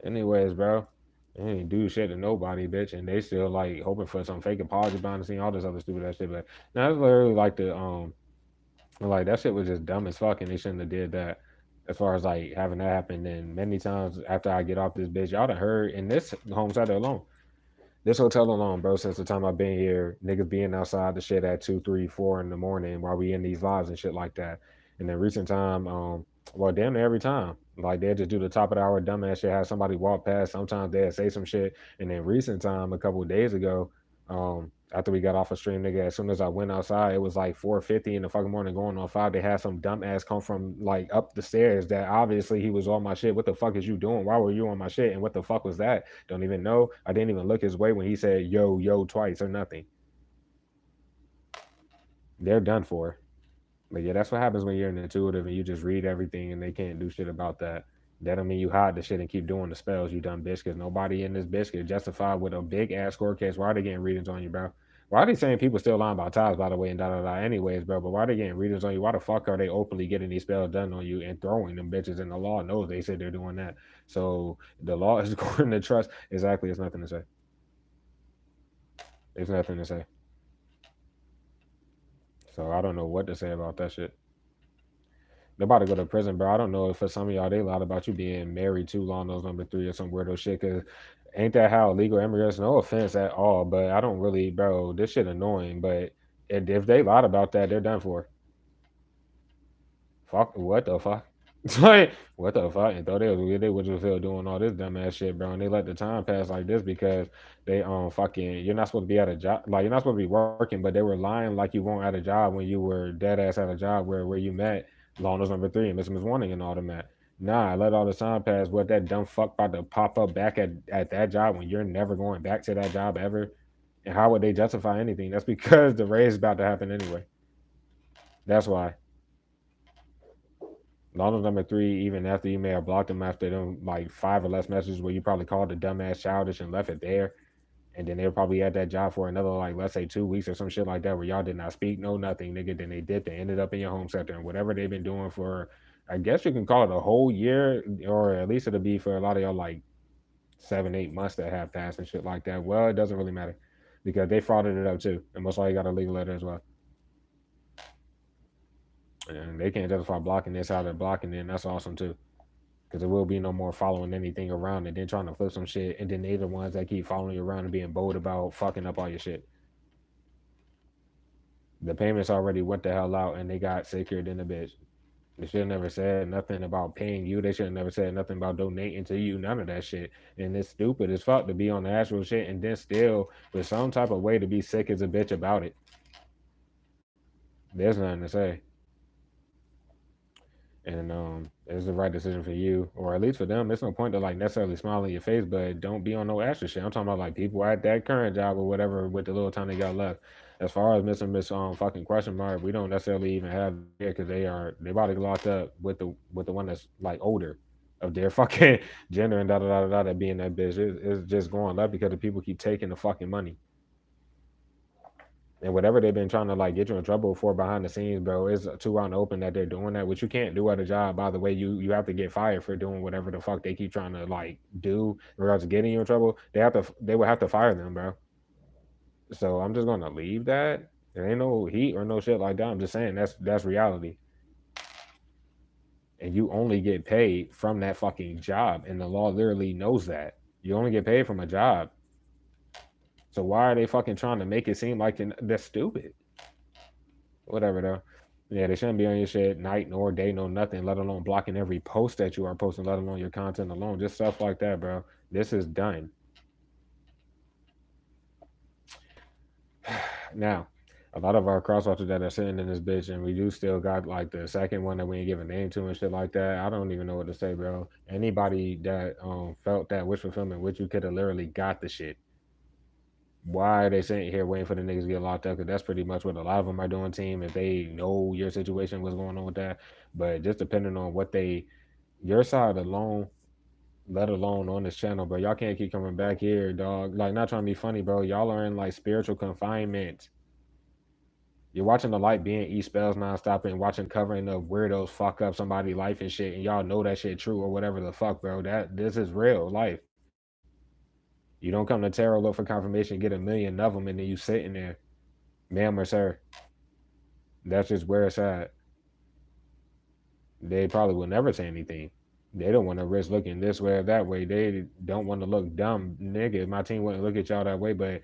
Anyways, bro, they ain't do shit to nobody, bitch, and they still like hoping for some fake apology behind the scene, all this other stupid ass shit. But now that's literally like like that shit was just dumb as fuck, and they shouldn't have did that. As far as like having that happen, and many times after I get off this bitch, y'all done heard in this home side alone, this hotel alone, bro, since the time I've been here, niggas being outside the shit at 2, 3, 4 in the morning while we in these lives and shit like that. And then recent time, well, damn near every time. Like they'll just do the top of the hour dumbass shit, have somebody walk past. Sometimes they'll say some shit. And then recent time, a couple of days ago, after we got off a stream, nigga, as soon as I went outside, it was like 4:50 in the fucking morning going on 5. They had some dumbass come from like up the stairs that obviously he was on my shit. What the fuck is you doing? Why were you on my shit? And what the fuck was that? Don't even know. I didn't even look his way when he said yo, yo twice or nothing. They're done for. But yeah, that's what happens when you're an intuitive and you just read everything and they can't do shit about that. That don't mean you hide the shit and keep doing the spells, you dumb bitch, because nobody in this bitch can justify with a big ass court case. Why are they getting readings on you, bro? Why are they saying people still lying about ties, by the way, and da da da anyways, bro? But why are they getting readings on you? Why the fuck are they openly getting these spells done on you and throwing them bitches? And the law knows they said they're doing that. So the law is going to trust. Exactly, it's nothing to say. It's nothing to say. So I don't know what to say about that shit. They're about to go to prison, bro. I don't know if for some of y'all they lied about you being married too long, those number three or some weirdo shit. Cause ain't that how illegal immigrants? No offense at all, but I don't really, bro. This shit annoying. But if they lied about that, they're done for. Fuck, what the fuck? Like, what the fuck? And thought they would just feel doing all this dumbass shit, bro. And they let the time pass like this because they fucking you're not supposed to be at a job, like you're not supposed to be working, but they were lying like you weren't at a job when you were dead ass at a job where you met Londo's number three and Miss Warning and all them at. Nah, I let all the time pass. What that dumb fuck about to pop up back at that job when you're never going back to that job ever? And how would they justify anything? That's because the raise is about to happen anyway. That's why. Lotto number three, even after you may have blocked them after them like 5 or less messages where you probably called the dumbass childish and left it there. And then they were probably at that job for another like let's say 2 weeks or some shit like that where y'all did not speak, no nothing, nigga. Then they dipped and ended up in your home sector and whatever they've been doing for I guess you can call it a whole year, or at least it'll be for a lot of y'all like 7, 8 months that have passed and shit like that. Well, it doesn't really matter because they frauded it up too. And most likely got a legal letter as well. And they can't justify blocking this how they're blocking it, and that's awesome too. Because there will be no more following anything around and then trying to flip some shit, and then they're the ones that keep following you around and being bold about fucking up all your shit. The payments already went the hell out and they got secured in the bitch. They should have never said nothing about paying you. They should have never said nothing about donating to you. None of that shit. And it's stupid as fuck to be on the actual shit and then still with some type of way to be sick as a bitch about it. There's nothing to say. And it's the right decision for you, or at least for them. There's no point to like necessarily smile in your face, but don't be on no extra shit. I'm talking about like people at that current job or whatever with the little time they got left. As far as missing Miss fucking question mark, we don't necessarily even have here because they about to get locked up with the one that's like older of their fucking gender and da da da da that being that bitch. It's just going left because the people keep taking the fucking money. And whatever they've been trying to like get you in trouble for behind the scenes, bro, is too out in the open that they're doing that, which you can't do at a job. By the way, you have to get fired for doing whatever the fuck they keep trying to like do in regards to getting you in trouble. They would have to fire them, bro. So I'm just gonna leave that. There ain't no heat or no shit like that. I'm just saying that's reality. And you only get paid from that fucking job, and the law literally knows that. You only get paid from a job. So why are they fucking trying to make it seem like they're stupid? Whatever though. Yeah, they shouldn't be on your shit night nor day, no nothing, let alone blocking every post that you are posting, let alone your content alone. Just stuff like that, bro. This is done. Now, a lot of our crosswatchers that are sitting in this bitch, and we do still got like the second one that we ain't give a name to and shit like that. I don't even know what to say, bro. Anybody that felt that wish fulfillment, which you could have literally got the shit. Why are they sitting here waiting for the niggas to get locked up? Because that's pretty much what a lot of them are doing, team. If they know your situation, what's going on with that. But just depending on what your side alone, let alone on this channel, bro. Y'all can't keep coming back here, dog. Like, not trying to be funny, bro. Y'all are in like spiritual confinement. You're watching the light being eat spells nonstop and watching covering of weirdos fuck up somebody's life and shit, and y'all know that shit true or whatever the fuck, bro. That this is real life. You don't come to tarot look for confirmation, get a million of them, and then you sitting there, ma'am or sir. That's just where it's at. They probably will never say anything. They don't want to risk looking this way or that way. They don't want to look dumb, nigga. My team wouldn't look at y'all that way, but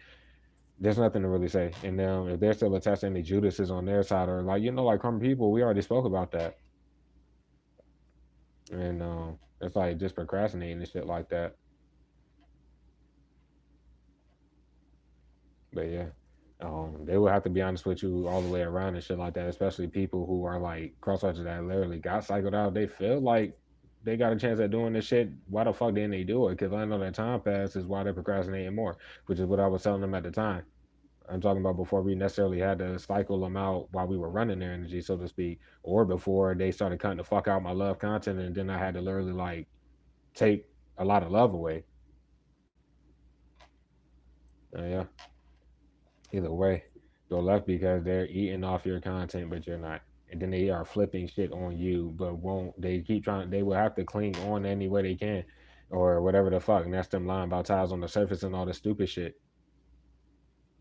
there's nothing to really say. And if they're still attached to any Judases on their side, or like like crummy people, we already spoke about that. And it's like just procrastinating and shit like that. But yeah, they will have to be honest with you all the way around and shit like that. Especially people who are like crosswatchers that literally got cycled out. They feel like they got a chance at doing this shit. Why the fuck didn't they do it? Because I know that time pass is why they're procrastinating more, which is what I was telling them at the time. I'm talking about before we necessarily had to cycle them out while we were running their energy, so to speak, or before they started cutting the fuck out my love content, and then I had to literally like take a lot of love away. Yeah, either way, go left because they're eating off your content, but you're not. And then they are flipping shit on you, but won't. They keep trying. They will have to cling on any way they can, or whatever the fuck. And that's them lying about tiles on the surface and all this stupid shit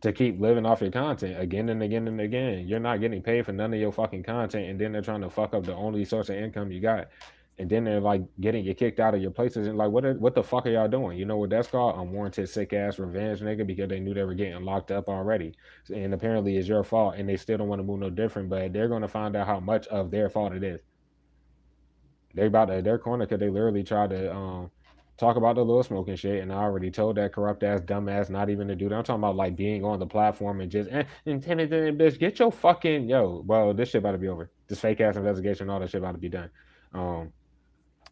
to keep living off your content again and again and again. You're not getting paid for none of your fucking content, and then they're trying to fuck up the only source of income you got. And then they're like getting you kicked out of your places and like what the fuck are y'all doing? You know what that's called? Unwarranted sick ass revenge, nigga, because they knew they were getting locked up already. And apparently it's your fault and they still don't want to move no different, but they're gonna find out how much of their fault it is. They about to their corner because they literally tried to talk about the little smoking shit, and I already told that corrupt ass, dumb ass, not even to do that. I'm talking about like being on the platform and just intimidating, bitch. Get your fucking Well, this shit about to be over. This fake ass investigation, all that shit about to be done. Um,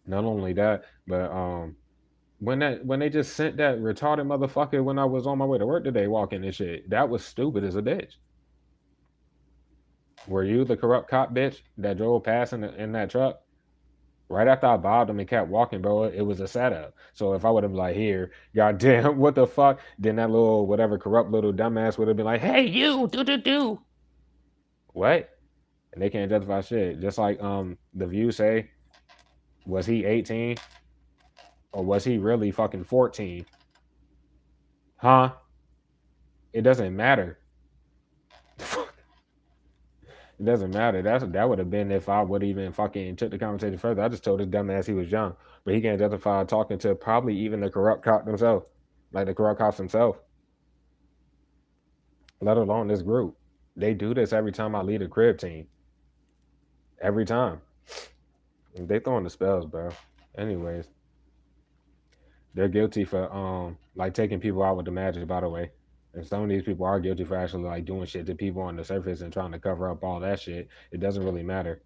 Not only that, but when they just sent that retarded motherfucker when I was on my way to work today, walking and shit, that was stupid as a bitch. Were you the corrupt cop bitch that drove past in that truck? Right after I bobbed him and kept walking, bro, it was a setup. So if I would have been like, here, goddamn, what the fuck? Then that little whatever corrupt little dumbass would have been like, hey, you, do. What? And they can't justify shit. Just like the view say, was he 18 or was he really fucking 14? Huh? It doesn't matter. It doesn't matter. That would have been if I would even fucking took the conversation further. I just told this dumbass he was young, but he can't justify talking to probably even the corrupt cop themselves, like the corrupt cops themselves, let alone this group. They do this every time I lead a crib team. Every time they throwing the spells, bro. Anyways, they're guilty for like taking people out with the magic. By the way, and some of these people are guilty for actually like doing shit to people on the surface and trying to cover up all that shit. It doesn't really matter.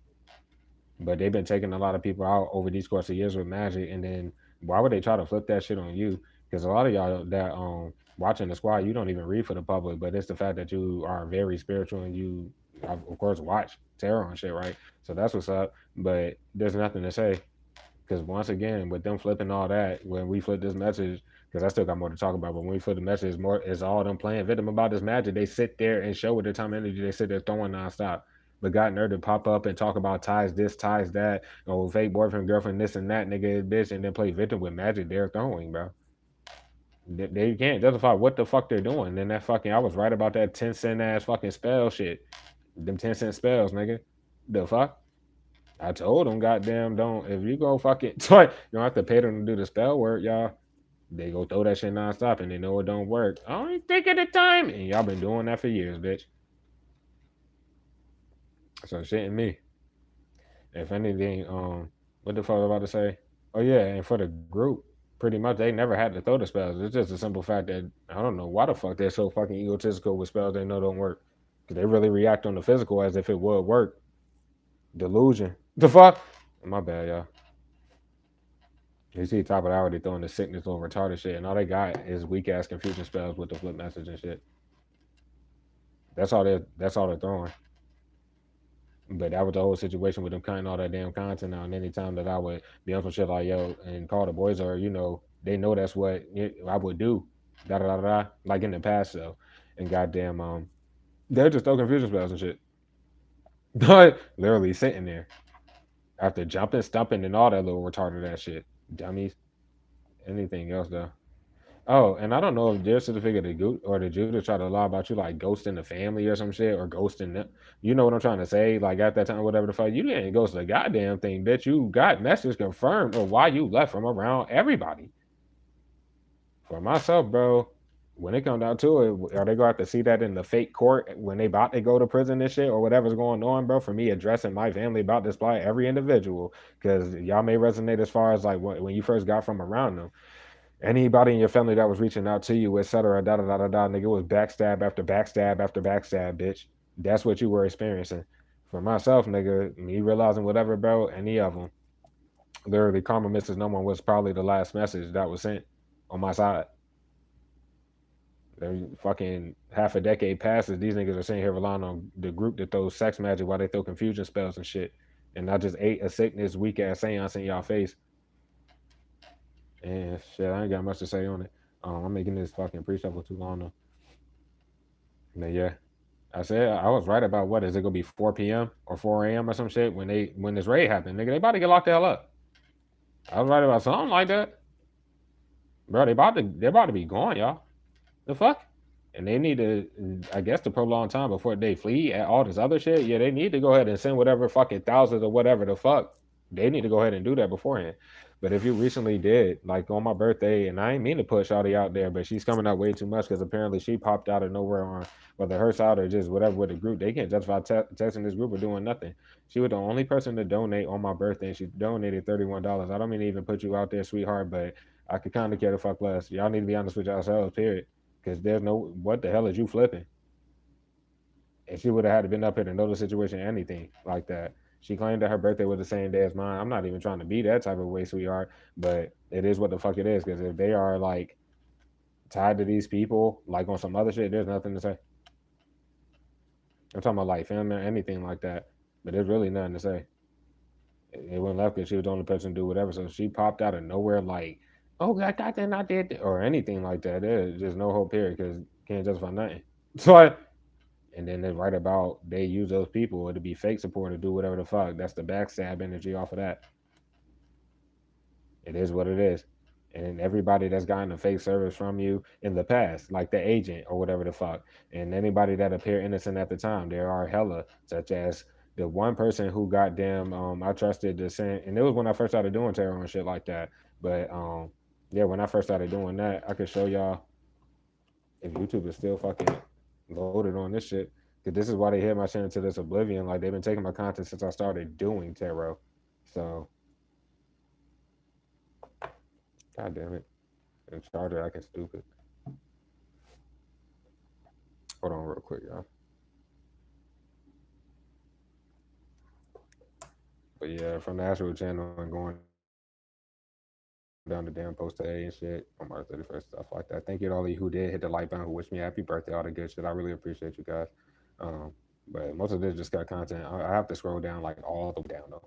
But they've been taking a lot of people out over these course of years with magic, and then why would they try to flip that shit on you? Because a lot of y'all that watching the squad, you don't even read for the public, but it's the fact that you are very spiritual and you, of course, watch tarot and shit, right? So that's what's up. But there's nothing to say because once again, with them flipping all that, when we flip this message, because I still got more to talk about, but when we flip the message, it's all them playing victim about this magic. They sit there and show with their time and energy. They sit there throwing nonstop. But got nerd to pop up and talk about ties this, ties that, or fake boyfriend, girlfriend, this and that, nigga, bitch, and then play victim with magic they're throwing, bro. They can't justify what the fuck they're doing. Then that fucking, I was right about that 10 cent ass fucking spell shit. Them 10 cent spells, nigga. The fuck? I told them, goddamn, don't, if you go fucking, you don't have to pay them to do the spell work, y'all. They go throw that shit nonstop and they know it don't work. Only think at a time. And y'all been doing that for years, bitch. So shit in me. If anything, what the fuck I was about to say? Oh yeah, and for the group, pretty much they never had to throw the spells. It's just a simple fact that I don't know why the fuck they're so fucking egotistical with spells they know don't work. Cause they really react on the physical as if it would work. Delusion. The fuck? My bad, y'all. You see, top of the hour, they throwing the sickness little retarded shit, and all they got is weak ass confusion spells with the flip message and shit. That's all they. That's all they're throwing. But that was the whole situation with them cutting all that damn content out. And anytime that I would be on some shit like yo and call the boys, or they know that's what I would do, da da da da, like in the past though. And goddamn, They're just throw confusion spells and shit. But literally sitting there after jumping, stumping, and all that little retarded ass shit. Dummies. Anything else though? Oh, and I don't know if their certificate the goot or the Judah try to lie about you like ghosting the family or some shit or ghosting them. You know what I'm trying to say? Like at that time, whatever the fuck, you didn't ghost the goddamn thing, bitch. You got message confirmed or why you left from around everybody. For myself, bro, when it come down to it, are they gonna have to see that in the fake court when they about to go to prison and shit or whatever's going on, bro? For me, addressing my family about this by every individual, because y'all may resonate as far as like when you first got from around them. Anybody in your family that was reaching out to you, etc., da da da da da, nigga, it was backstab after backstab after backstab, bitch. That's what you were experiencing. For myself, nigga, me realizing whatever, bro, any of them, literally, karma misses no one was probably the last message that was sent on my side. Fucking half a decade passes, these niggas are sitting here relying on the group that throws sex magic while they throw confusion spells and shit. And I just ate a sickness weak ass seance in y'all face. And shit, I ain't got much to say on it. I'm making this fucking pre-shuffle too long though. But yeah, I said I was right about what is it gonna be 4 p.m. or 4 a.m. or some shit when this raid happened, nigga. They about to get locked the hell up. I was right about something like that, bro. They about to be gone, y'all. The fuck? And they need to, I guess, to prolong time before they flee and all this other shit. Yeah, they need to go ahead and send whatever fucking thousands or whatever the fuck. They need to go ahead and do that beforehand. But if you recently did, like on my birthday, and I ain't mean to put Shawty out there, but she's coming out way too much because apparently she popped out of nowhere on whether her side or just whatever with the group. They can't justify texting this group or doing nothing. She was the only person to donate on my birthday, and she donated $31. I don't mean to even put you out there, sweetheart, but I could kind of care the fuck less. Y'all need to be honest with yourselves, period. Because there's no what the hell is you flipping? And she would have had to been up here to know the situation, anything like that. She claimed that her birthday was the same day as mine. I'm not even trying to be that type of way, sweetheart, but it is what the fuck it is. Because if they are like tied to these people, like on some other shit, there's nothing to say. I'm talking about like family or anything like that, but there's really nothing to say. It went left because she was the only person to do whatever. So she popped out of nowhere, like, "Oh, I got that, I did," or anything like that. There's just no hope here because can't justify nothing. So and then they write about they use those people to be fake support to do whatever the fuck. That's the backstab energy off of that. It is what it is. And everybody that's gotten a fake service from you in the past, like the agent or whatever the fuck, and anybody that appeared innocent at the time, there are hella, such as the one person who got them, I trusted to send, and it was when I first started doing tarot and shit like that. But yeah, when I first started doing that, I could show y'all if YouTube is still fucking loaded on this shit. Cause this is why they hit my shit into this oblivion. Like they've been taking my content since I started doing tarot. So, god damn it. And charger acting stupid. Hold on real quick, y'all. But yeah, from the actual channel and going down the damn post today and shit on March 31st, stuff like that. Thank you to all of you who did hit the like button, who wished me happy birthday, all the good shit. I really appreciate you guys. Um, but most of this just got content. I have to scroll down like all the way down though.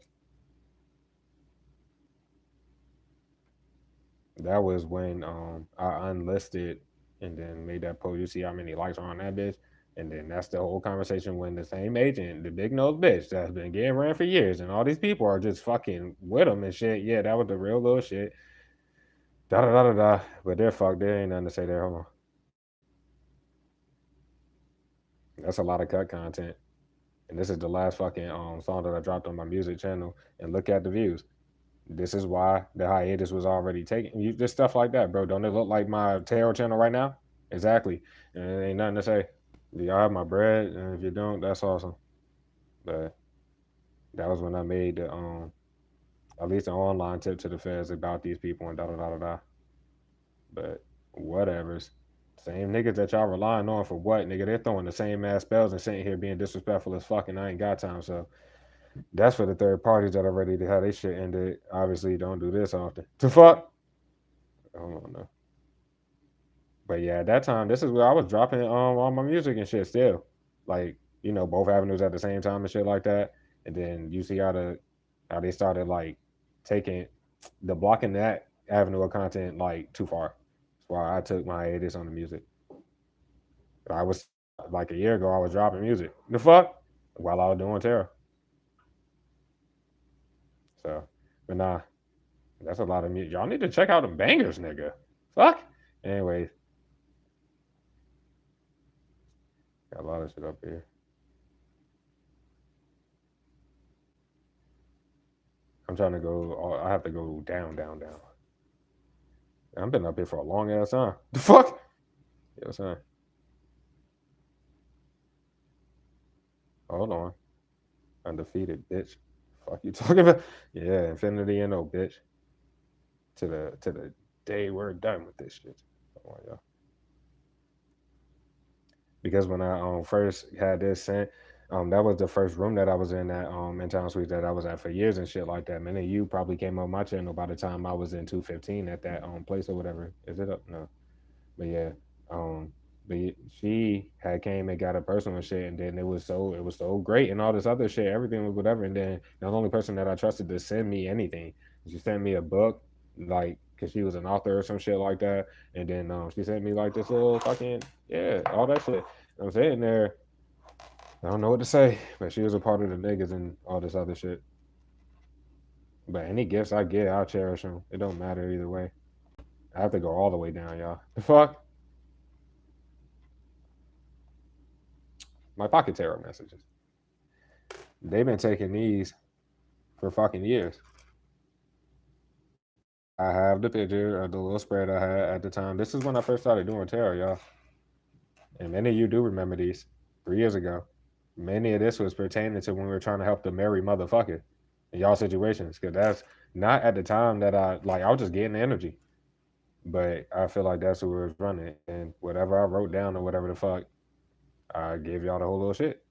That was when I unlisted and then made that post. You see how many likes are on that bitch? And then that's the whole conversation when the same agent, the big nose bitch that's been getting ran for years, and all these people are just fucking with him and shit. Yeah, that was the real little shit. Da da da da da. But they're fucked. There ain't nothing to say there. Hold on. That's a lot of cut content. And this is the last fucking song that I dropped on my music channel. And look at the views. This is why the hiatus was already taken. Just stuff like that, bro. Don't it look like my tarot channel right now? Exactly. And it ain't nothing to say. Y'all have my bread, and if you don't, that's awesome. But that was when I made the at least an online tip to the feds about these people and da da da da da. But whatever's. Same niggas that y'all relying on for what, nigga? They're throwing the same ass spells and sitting here being disrespectful as fucking. I ain't got time, so that's for the third parties that are ready to have their shit ended. Obviously, don't do this often. To fuck. I don't know. But yeah, at that time, this is where I was dropping all my music and shit still. Like, both avenues at the same time and shit like that. And then you see how they started like taking the blocking that avenue of content like too far. That's why I took my hiatus on the music. I was Like a year ago, I was dropping music. The fuck? While I was doing tarot. So, but nah, that's a lot of music. Y'all need to check out the bangers, nigga. Fuck. Anyways, got a lot of shit up here. I'm trying to go. I have to go down, down, down. I've been up here for a long ass time. The fuck? Yeah, son. Hold on. Undefeated, bitch. Fuck you talking about? Yeah, infinity and no bitch. To the day we're done with this shit. Come on, y'all. Because when I first had this sent, that was the first room that I was in at in Town Suite that I was at for years and shit like that. Many of you probably came on my channel by the time I was in 215 at that place or whatever. Is it up? No. But yeah, um, she had came and got a personal shit, and then it was so great and all this other shit. Everything was whatever, and then the only person that I trusted to send me anything, she sent me a book, like because she was an author or some shit like that, and then she sent me like this little fucking yeah, all that shit. I'm sitting there, I don't know what to say, but she was a part of the niggas and all this other shit. But any gifts I get, I'll cherish them. It don't matter either way. I have to go all the way down, y'all. The fuck? My pocket tarot messages. They've been taking these for fucking years. I have the picture of the little spread I had at the time. This is when I first started doing tarot, y'all. And many of you do remember these 3 years ago. Many of this was pertaining to when we were trying to help the married motherfucker in y'all situations. Because that's not at the time that I was just getting the energy. But I feel like that's what we was running. And whatever I wrote down or whatever the fuck, I gave y'all the whole little shit.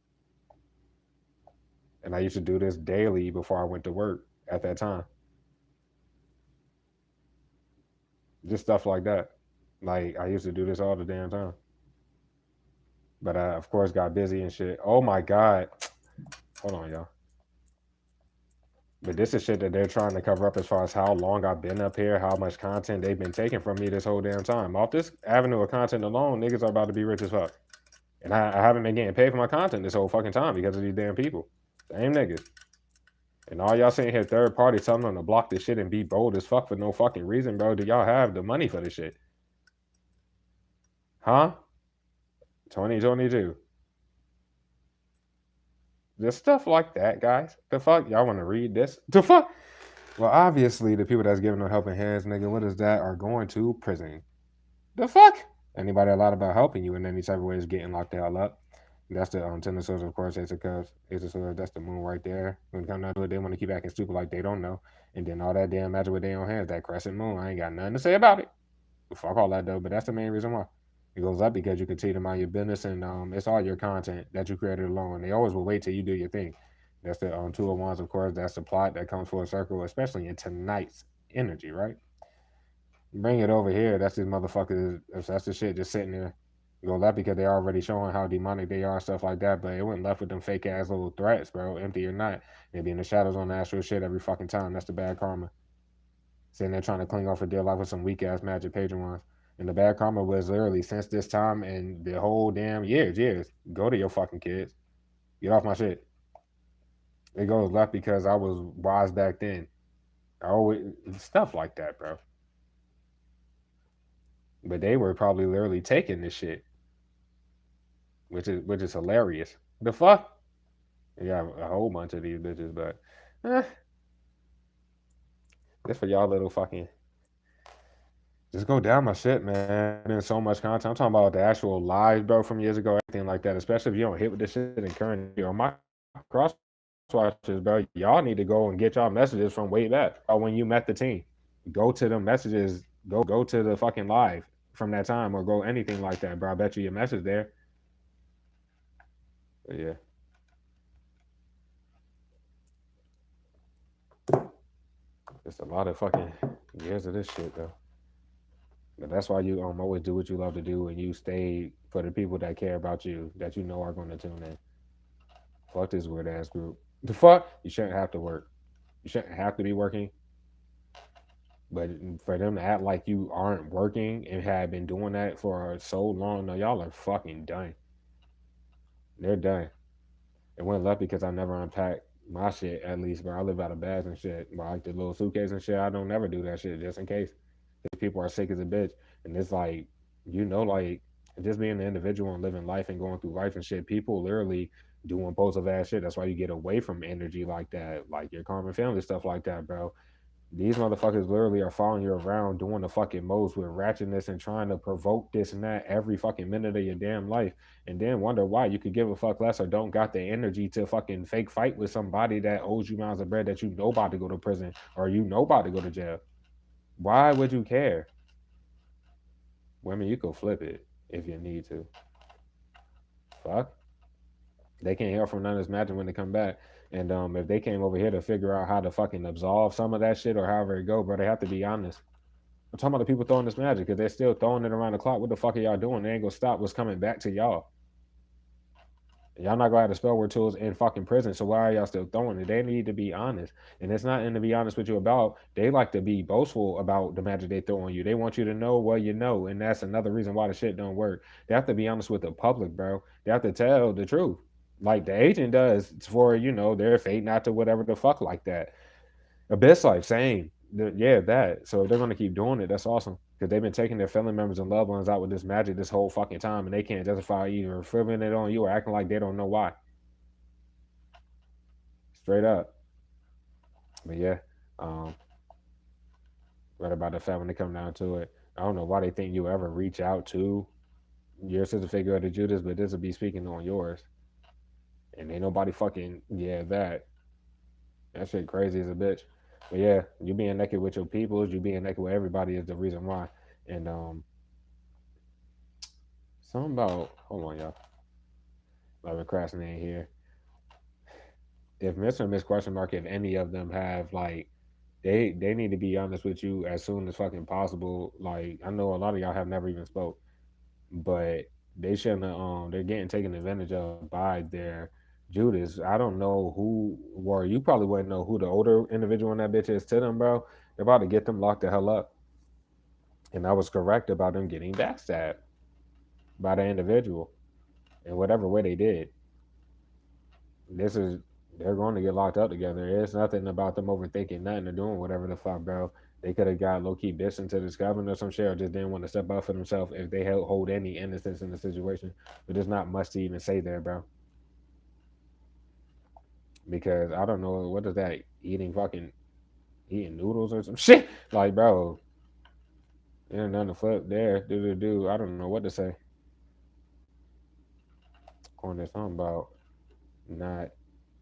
And I used to do this daily before I went to work at that time. Just stuff like that. Like I used to do this all the damn time. But I of course got busy and shit. Oh my god. Hold on, y'all. But this is shit that they're trying to cover up as far as how long I've been up here, how much content they've been taking from me this whole damn time. Off this avenue of content alone, niggas are about to be rich as fuck. And I haven't been getting paid for my content this whole fucking time because of these damn people. Same niggas. And all y'all sitting here third party telling them to block this shit and be bold as fuck for no fucking reason, bro. Do y'all have the money for this shit? Huh? 2022. Just stuff like that, guys. The fuck? Y'all want to read this? The fuck? Well, obviously, the people that's giving them helping hands, nigga, what is that, are going to prison. The fuck? Anybody a lot about helping you in any type of way is getting locked the hell up. That's the Ten of Swords, of course, Ace of Cups, Ace of Swords, that's the moon right there. When it comes down to it, they want to keep acting stupid like they don't know. And then all that damn magic with their own hands, that crescent moon, I ain't got nothing to say about it. Fuck all that though, but that's the main reason why. It goes up because you continue to mind your business and it's all your content that you created alone. They always will wait till you do your thing. That's the Two of Wands, of course. That's the plot that comes full circle, especially in tonight's energy, right? Bring it over here. That's this motherfucker. That's the shit just sitting there. Go left because they're already showing how demonic they are and stuff like that. But it went left with them fake ass little threats, bro. Empty or not. They be in the shadows on the actual shit every fucking time. That's the bad karma. Sitting there trying to cling on for dear life with some weak ass magic patron ones. And the bad karma was literally since this time and the whole damn years. Go to your fucking kids. Get off my shit. It goes left because I was wise back then. I always stuff like that, bro. But they were probably literally taking this shit, which is hilarious. The fuck? Yeah, a whole bunch of these bitches, but eh, this for y'all little fucking. Just go down my shit, man. Been so much content. I'm talking about the actual lives, bro, from years ago, everything like that. Especially if you don't hit with this shit in current. My cross watches, bro. Y'all need to go and get y'all messages from way back or when you met the team. Go to the messages. Go to the fucking live from that time or go anything like that, bro. I bet you your message there. But yeah. It's a lot of fucking years of this shit though. But that's why you always do what you love to do and you stay for the people that care about you, that you know are going to tune in. Fuck this weird ass group. The fuck? You shouldn't have to work. You shouldn't have to be working. But for them to act like you aren't working and have been doing that for so long, no, y'all are fucking done. They're done. It went left because I never unpacked my shit, at least, bro. I live out of bags and shit. But like the little suitcase and shit, I don't never do that shit just in case. Because people are sick as a bitch. And it's like, like just being an individual and living life and going through life and shit, people literally do impulsive ass shit. That's why you get away from energy like that, like your common family stuff like that, bro. These motherfuckers literally are following you around doing the fucking most with ratchetness and trying to provoke this and that every fucking minute of your damn life. And then wonder why you could give a fuck less or don't got the energy to fucking fake fight with somebody that owes you miles of bread that you know about to go to prison or you know about to go to jail. Why would you care? Women, you could flip it if you need to. Fuck. They can't hear from none of this magic when they come back. And if they came over here to figure out how to fucking absolve some of that shit or however it go, bro, they have to be honest. I'm talking about the people throwing this magic because they're still throwing it around the clock. What the fuck are y'all doing? They ain't gonna stop what's coming back to y'all. Y'all not gonna have the spell word tools in fucking prison. So why are y'all still throwing it? They need to be honest. And it's not in to be honest with you about. They like to be boastful about the magic they throw on you. They want you to know what you know. And that's another reason why the shit don't work. They have to be honest with the public, bro. They have to tell the truth. Like the agent does for, their fate not to whatever the fuck like that. Abyss Life, same. Yeah, that. So if they're gonna keep doing it, that's awesome. Because they've been taking their family members and loved ones out with this magic this whole fucking time, and they can't justify either filming it on you or acting like they don't know why. Straight up. But yeah, um, right about the fact when they come down to it, I don't know why they think you ever reach out to your sister figure of the Judas, but this will be speaking on yours, and ain't nobody fucking that shit crazy as a bitch. But yeah, you being naked with your peoples, you being naked with everybody is the reason why. And something about hold on, y'all. I've been procrastinating here. If Mr. and Miss Question Mark, if any of them have like they need to be honest with you as soon as fucking possible. Like I know a lot of y'all have never even spoke, but they shouldn't they're getting taken advantage of by their Judas. I don't know who or you probably wouldn't know who the older individual in that bitch is to them, bro. They're about to get them locked the hell up. And I was correct about them getting backstabbed by the individual in whatever way they did. This is they're going to get locked up together. It's nothing about them overthinking nothing or doing whatever the fuck, bro. They could have got low key distance to this governor or some shit, or just didn't want to step up for themselves if they hold any innocence in the situation. But there's not much to even say there, bro. Because I don't know what is that eating noodles or some shit. Like, bro, there's nothing to flip there. Do. I don't know what to say on this. Something about not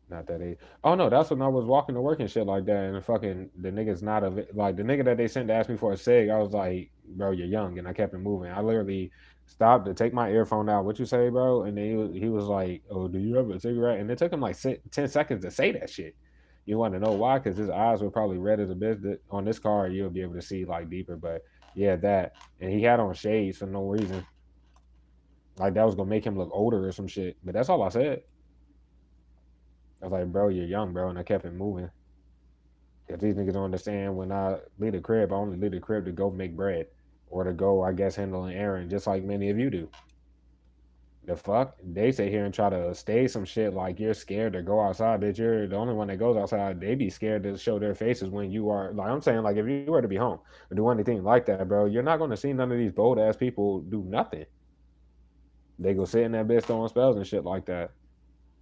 Not that age. Oh no, that's when I was walking to work and shit like that, and the nigga's not of it. Like the nigga that they sent to ask me for a cig, I was like, bro, you're young, and I kept it moving. I literally stopped to take my earphone out. What you say, bro? And then he was like, oh, do you have a cigarette? And it took him like 10 seconds to say that shit. You want to know why? Because his eyes were probably red as a bitch. On this car, you'll be able to see like deeper, but yeah, that. And he had on shades for no reason. Like that was gonna make him look older or some shit. But that's all I said. I was like, bro, you're young, bro, and I kept it moving. If these niggas don't understand, when I leave the crib, I only leave the crib to go make bread or to go, I guess, handle an errand, just like many of you do. The fuck? They sit here and try to stay some shit like you're scared to go outside, bitch. You're the only one that goes outside. They be scared to show their faces when you are, like, I'm saying, like, if you were to be home or do anything like that, bro, you're not going to see none of these bold ass people do nothing. They go sit in that bitch throwing spells and shit like that.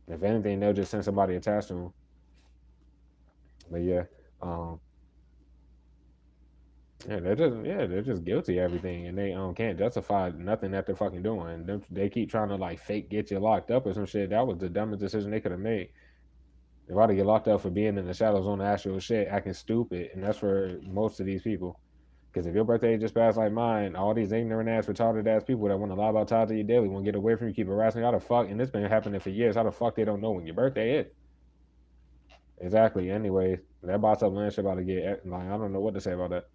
If anything, they'll just send somebody attached to them. But yeah, um, they're just guilty of everything, and they can't justify nothing that they're fucking doing. They keep trying to like fake get you locked up or some shit. That was the dumbest decision they could have made. They ought to get locked up for being in the shadows on the actual shit, acting stupid, and that's for most of these people. Because if your birthday just passed like mine, all these ignorant ass, retarded ass people that want to lie about times of your daily want to get away from you, keep harassing you. How the fuck? And this been happening for years. How the fuck they don't know when your birthday is? Exactly. Anyways, that boss up land shit about to get like I don't know what to say about that.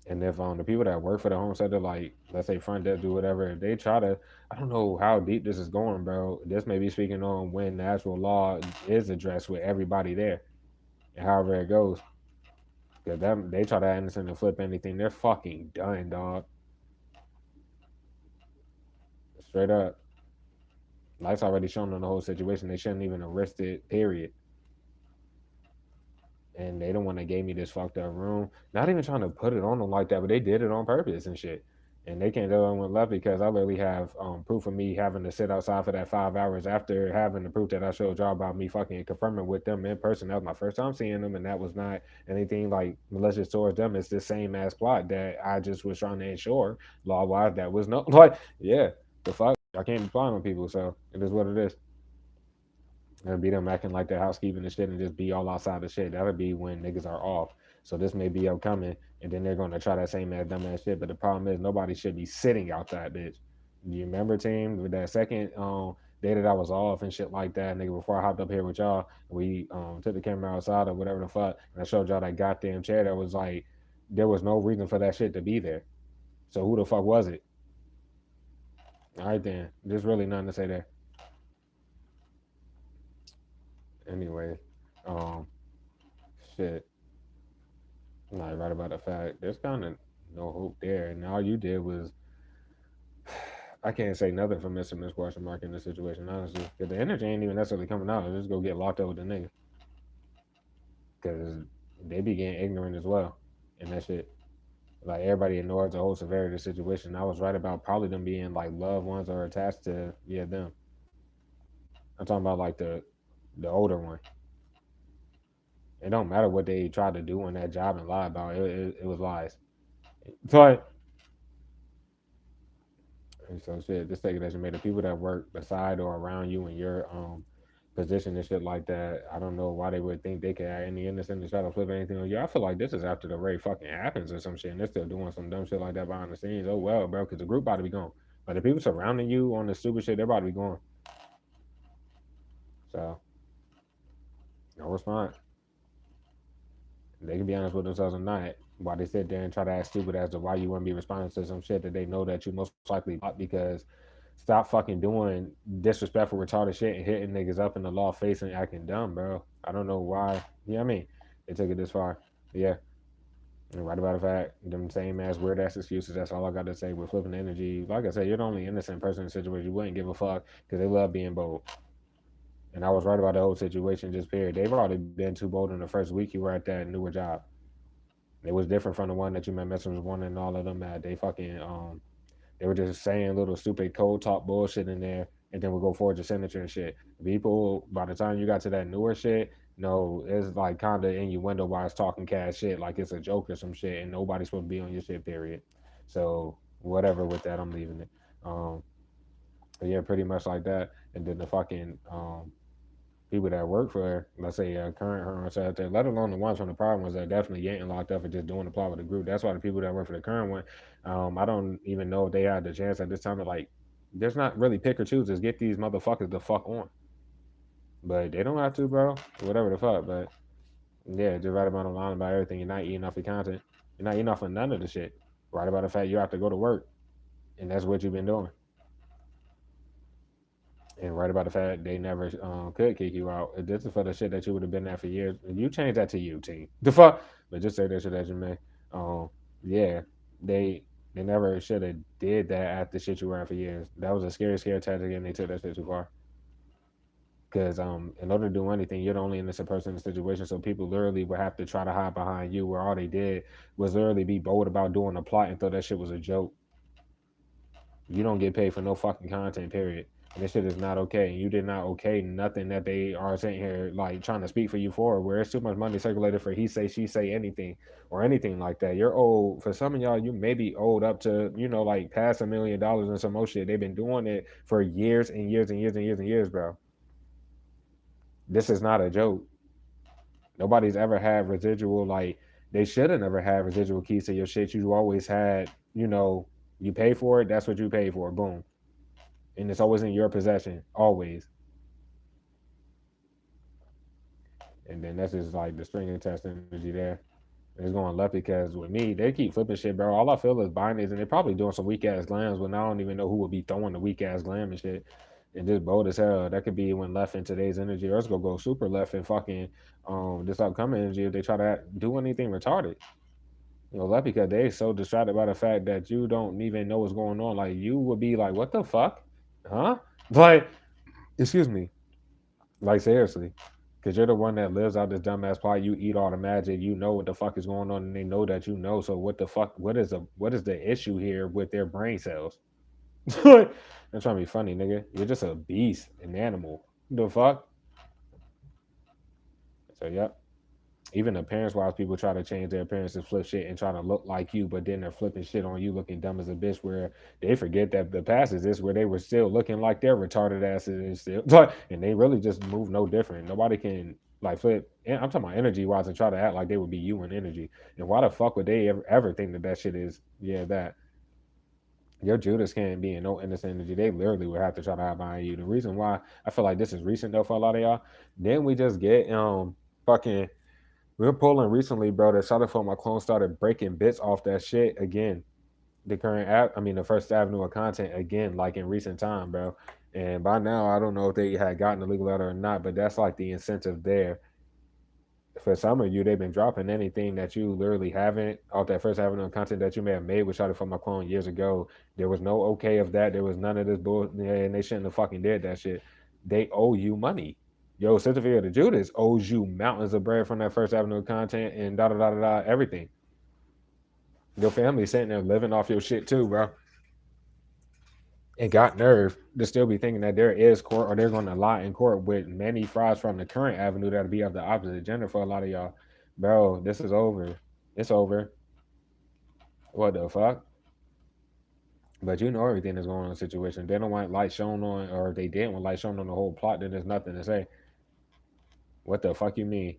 And if the people that work for the home center, like let's say front desk, do whatever, if they try to, I don't know how deep this is going, bro. This may be speaking on when the actual law is addressed with everybody there, and however it goes. Because them they try to innocent and flip anything, they're fucking done, dog. Straight up. Life's already shown them the whole situation. They shouldn't even arrest it, period. And they don't want to gave me this fucked up room. Not even trying to put it on them like that, but they did it on purpose and shit. And they can't do it with love because I literally have proof of me having to sit outside for that 5 hours after having the proof that I showed y'all about me fucking confirming with them in person. That was my first time seeing them, and that was not anything like malicious towards them. It's the same ass plot that I just was trying to ensure law wise that was no like yeah the fuck I can't be flying on people, so it is what it is. It'll be them acting like they're housekeeping and shit and just be all outside the shit. That'll be when niggas are off. So this may be upcoming, and then they're gonna try that same ass dumb ass shit. But the problem is nobody should be sitting out that bitch. Do you remember, team, with that second day that I was off and shit like that, nigga? Before I hopped up here with y'all, we took the camera outside or whatever the fuck, and I showed y'all that goddamn chair that was like there was no reason for that shit to be there. So who the fuck was it? All right then, there's really nothing to say there. Anyway, um, shit. Like right about the fact, there's kind of no hope there, and all you did was I can't say nothing for Mr. Miss question mark in this situation, honestly, because the energy ain't even necessarily coming out. Just go get locked up with the nigga, because they be getting ignorant as well, and that shit. Like everybody ignores the whole severity of the situation. I was right about probably them being like loved ones or attached to them. I'm talking about like the older one. It don't matter what they tried to do on that job and lie about. It was lies. So like, and so shit, just take it as you may. The people that work beside or around you in your position and shit like that, I don't know why they would think they could have any innocent to try to flip anything on you. I feel like this is after the rape fucking happens or some shit, and they're still doing some dumb shit like that behind the scenes. Oh well, bro, because the group about to be gone. But the people surrounding you on the stupid shit, they're about to be gone. So no response. They can be honest with themselves or not. Why they sit there and try to act stupid as to why you wouldn't be responding to some shit that they know that you most likely bought because stop fucking doing disrespectful, retarded shit and hitting niggas up in the law face and acting dumb, bro. I don't know why. You know what I mean? They took it this far. But yeah. And right about the fact, them same ass weird ass excuses. That's all I got to say with flipping the energy. Like I said, you're the only innocent person in the situation. You wouldn't give a fuck because they love being bold. And I was right about the whole situation, just period. They've already been too bold in the first week you were at that newer job. It was different from the one that you met Messrs. One and all of them that they fucking they were just saying little stupid cold talk bullshit in there and then we go forward your signature and shit. People by the time you got to that newer shit, no, it's like kinda innuendo while it's talking cash shit, like it's a joke or some shit and nobody's supposed to be on your shit, period. So whatever with that, I'm leaving it. But yeah, pretty much like that. And then the fucking people that work for, let's say, current her out there, let alone the ones from the prior ones that are definitely getting locked up and just doing the plot with the group. That's why the people that work for the current one, I don't even know if they had the chance at this time to like. There's not really pick or choose. Just get these motherfuckers the fuck on. But they don't have to, bro. Whatever the fuck. But yeah, just right about the line about everything. You're not eating off the content. You're not eating off of none of the shit. Right about the fact you have to go to work, and that's what you've been doing. And right about the fact they never could kick you out. This is for the shit that you would have been at for years. You change that to you, team. The fuck. But just say that shit as you may. Yeah, they they never should have did that after shit you were at for years. That was a scare tactic, and they took that shit too far. Because in order to do anything, you're the only innocent person in the situation. So people literally would have to try to hide behind you, where all they did was literally be bold about doing a plot and thought that shit was a joke. You don't get paid for no fucking content, period. And this shit is not okay. And you did not okay nothing that they are sitting here like trying to speak for you for, where it's too much money circulated for he say, she say anything or anything like that. You're old. For some of y'all, you may be old up to, like past $1 million and some more shit. They've been doing it for years and years and years and years and years, bro. This is not a joke. Nobody's ever had residual, like, they should have never had residual keys to your shit. You always had, you pay for it, that's what you pay for. Boom. And it's always in your possession, always. And then that's just like the string test energy there. It's going left because with me, they keep flipping shit, bro. All I feel is binaries, and they're probably doing some weak ass glams, but I don't even know who would be throwing the weak ass glam and shit. And just bold as hell. That could be when left in today's energy, or it's gonna go super left in fucking this upcoming energy if they try to do anything retarded. Left because they so distracted by the fact that you don't even know what's going on. Like you would be like, what the fuck? Huh? Like Excuse me. Like seriously. Cause you're the one that lives out this dumbass plot. You eat all the magic. You know what the fuck is going on, and they know that you know. So what the fuck? What is the issue here with their brain cells? I'm trying to be funny, nigga. You're just a beast, an animal. The fuck? So yep. Even appearance wise, people try to change their appearance and flip shit and try to look like you, but then they're flipping shit on you looking dumb as a bitch where they forget that the past is this where they were still looking like their retarded asses and still and they really just move no different. Nobody can like flip and I'm talking about energy wise and try to act like they would be you in energy. And why the fuck would they ever think that shit is that your Judas can't be in no innocent energy. They literally would have to try to hide behind you. The reason why I feel like this is recent though for a lot of y'all, then we just get fucking we were pulling recently, bro. That shot for my clone started breaking bits off that shit again. The current app, I mean, the first avenue of content again, like in recent time, bro. And by now, I don't know if they had gotten the legal letter or not, but that's like the incentive there. For some of you, they've been dropping anything that you literally haven't off that first avenue of content that you may have made with Shot for my clone years ago. There was no okay of that. There was none of this bull, and they shouldn't have fucking did that shit. They owe you money. Yo, Certificate of Judas owes you mountains of bread from that first avenue of content and da da da da da everything. Your family's sitting there living off your shit too, bro. And got nerve to still be thinking that there is court or they're going to lie in court with many frauds from the current avenue that'll be of the opposite gender for a lot of y'all. Bro, this is over. It's over. What the fuck? But you know everything that's going on in the situation. They don't want light shown on, or if they didn't want light shown on the whole plot, then there's nothing to say. What the fuck you mean?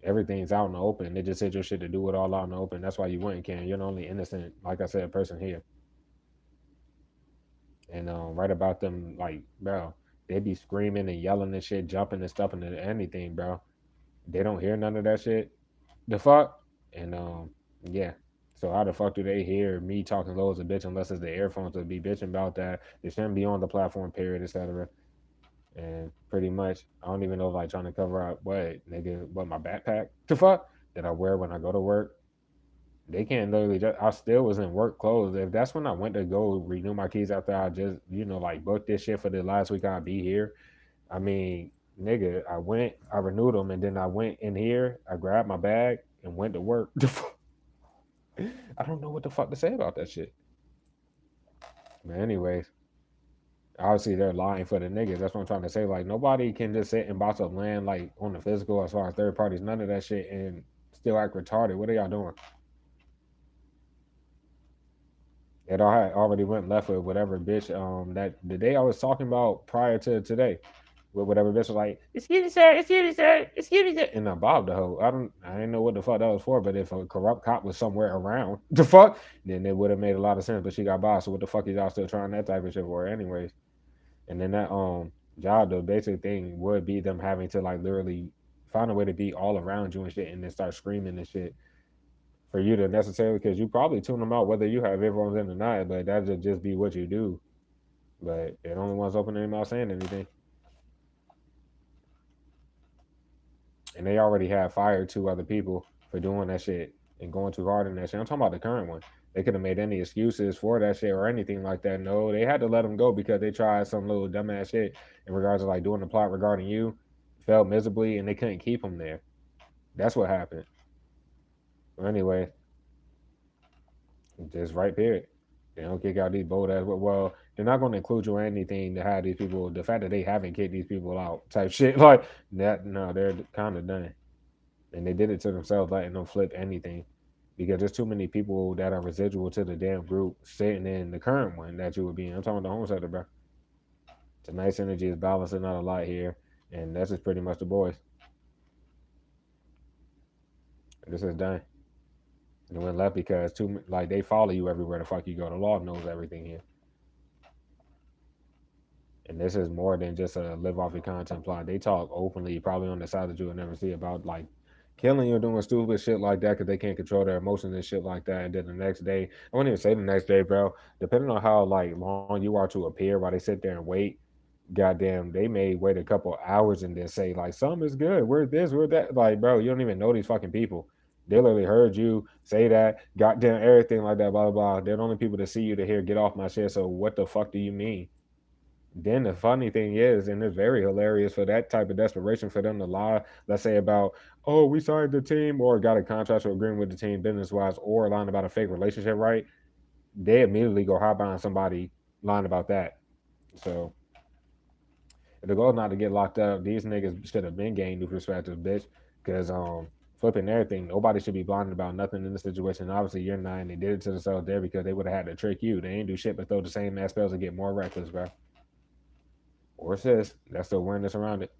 Everything's out in the open. They just said your shit to do it all out in the open. That's why you wouldn't can. You're the only innocent, like I said, person here. And right about them, like, bro, they be screaming and yelling and shit, jumping and stuff and anything, bro. They don't hear none of that shit. The fuck? And yeah. So how the fuck do they hear me talking loads of bitch unless it's the earphones to be bitching about that? They shouldn't be on the platform, period, etc. And pretty much, I don't even know if like trying to cover up what nigga, what my backpack, the fuck that I wear when I go to work. They can't literally just. I still was in work clothes. If that's when I went to go renew my keys after I just like booked this shit for the last week I'd be here. I mean, nigga, I went, I renewed them, and then I went in here. I grabbed my bag and went to work. I don't know what the fuck to say about that shit. But anyways, obviously they're lying for the niggas. That's what I'm trying to say. Like nobody can just sit and box up land like on the physical as far as third parties. None of that shit and still act retarded. What are y'all doing? It all had already went left with whatever bitch that the day I was talking about prior to today. With whatever bitch was like, excuse me, sir, excuse me, sir, excuse me, sir. And I bobbed the hoe. I didn't know what the fuck that was for, but if a corrupt cop was somewhere around the fuck, then it would have made a lot of sense. But she got bobbed, so what the fuck is y'all still trying that type of shit for anyways? And then that job, the basic thing would be them having to like literally find a way to be all around you and shit and then start screaming and shit for you to necessarily because you probably tune them out whether you have everyone's in or not, but that would just be what you do. But they're the only ones opening their mouth saying anything. And they already had fired two other people for doing that shit and going too hard in that shit. I'm talking about the current one. They could have made any excuses for that shit or anything like that. No, they had to let them go because they tried some little dumbass shit in regards to like doing the plot regarding you, failed miserably, and they couldn't keep them there. That's what happened. Well, anyway, just right period. They don't kick out these bold ass. Well, they're not going to include you in anything to have these people. The fact that they haven't kicked these people out, type shit like that. No, they're kind of done, and they did it to themselves, letting them flip anything because there's too many people that are residual to the damn group sitting in the current one that you would be in. I'm talking about the home sector, bro. Tonight's energy is balancing out a lot here, and that's just pretty much the boys. This is done. And it went left because too like they follow you everywhere the fuck you go. The law knows everything here. And this is more than just a live off your content plot. They talk openly, probably on the side that you would never see about like killing you or doing stupid shit like that because they can't control their emotions and shit like that. And then the next day, I wouldn't even say the next day, bro. Depending on how like long you are to appear while they sit there and wait, goddamn, they may wait a couple hours and then say like something is good. We're this, we're that. Like, bro, you don't even know these fucking people. They literally heard you say that, goddamn everything like that, blah blah blah. They're the only people to see you to hear get off my shit. So what the fuck do you mean? Then the funny thing is, and it's very hilarious for that type of desperation for them to lie, let's say about, oh, we signed the team or got a contractual agreement with the team business wise, or lying about a fake relationship, right? They immediately go hop on somebody lying about that. So if the goal is not to get locked up, these niggas should have been gained new perspectives, bitch. Because flipping everything, nobody should be blinded about nothing in the situation. Obviously, you're not, and they did it to themselves there because they would have had to trick you. They ain't do shit but throw the same ass spells and get more reckless, bro. Or sis, that's the awareness around it,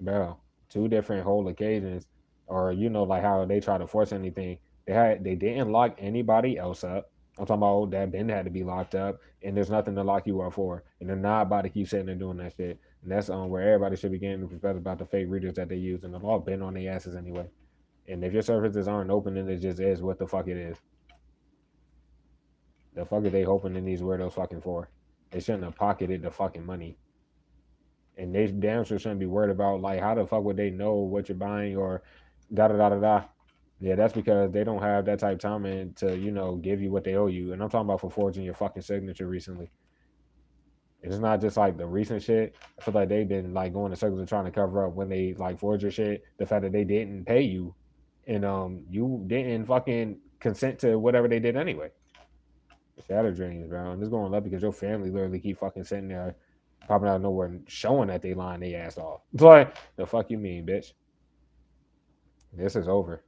bro. Two different whole occasions, or like how they try to force anything. They didn't lock anybody else up. I'm talking about that Ben had to be locked up, and there's nothing to lock you up for, and they're not about to keep sitting there doing that shit. And that's where everybody should be getting the perspective about the fake readers that they use, and they've all been on their asses anyway. And if your services aren't open, then it just is what the fuck it is. The fuck are they hoping in these weirdos fucking for? They shouldn't have pocketed the fucking money. And they damn sure shouldn't be worried about like how the fuck would they know what you're buying or da da da da da. Yeah, that's because they don't have that type of time and to give you what they owe you. And I'm talking about for forging your fucking signature recently. It's not just like the recent shit. I feel like they've been like going in circles of trying to cover up when they like forge your shit. The fact that they didn't pay you, and you didn't fucking consent to whatever they did anyway. Shatter dreams, bro. And it's going up because your family literally keep fucking sitting there, popping out of nowhere and showing that they lying their ass off. It's like the fuck you mean, bitch? This is over.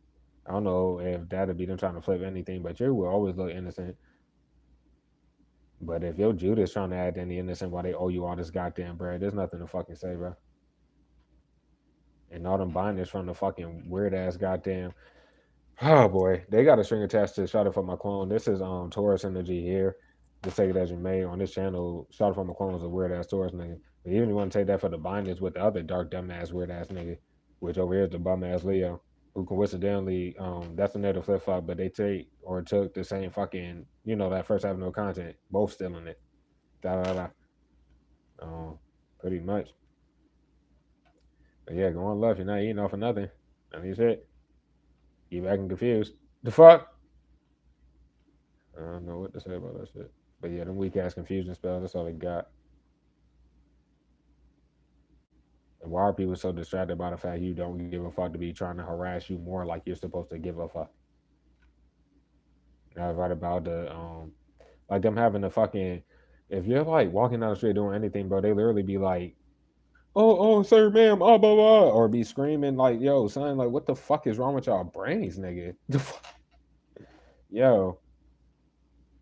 I don't know if that'd be them trying to flip anything, but you will always look innocent. But if your Judas trying to act any innocent while they owe you all this goddamn bread, there's nothing to fucking say, bro. And all them binders from the fucking weird ass goddamn. Oh boy, they got a string attached to Shot It For My Clone. This is Taurus energy here. Just take it as you may. On this channel, Shot It For My Clone is a weird ass Taurus nigga. But even if you want to take that for the binders with the other dark dumb ass weird ass nigga, which over here is the bum ass Leo, who coincidentally, that's another flip flop, but they take or took the same fucking, that first avenue content, both stealing it. Da da da. Um, Pretty much. But yeah, going left, you're not eating off of nothing. I mean shit. You acting confused. The fuck? I don't know what to say about that shit. But yeah, them weak ass confusion spells, that's all they got. And why are people so distracted by the fact you don't give a fuck to be trying to harass you more like you're supposed to give a fuck? I was right about the like them having the fucking if you're like walking down the street doing anything, bro, they literally be like, oh, sir, ma'am, blah, blah, or be screaming like, yo, son, like, what the fuck is wrong with y'all brains, nigga? Yo,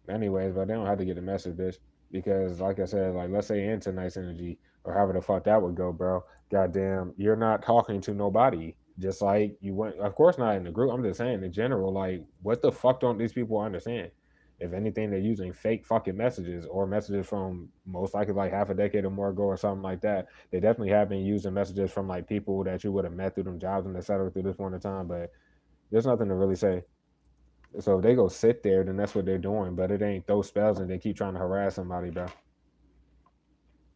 anyways, but they don't have to get the message, bitch. Because, like I said, like, let's say into nice energy or however the fuck that would go, bro. Goddamn, you're not talking to nobody. Just like you went, of course, not in the group. I'm just saying in general, like, what the fuck don't these people understand? If anything, they're using fake fucking messages or messages from most likely like half a decade or more ago or something like that. They definitely have been using messages from like people that you would have met through them jobs and etc. through this point in time, but there's nothing to really say. So if they go sit there, then that's what they're doing. But it ain't those spells and they keep trying to harass somebody, bro.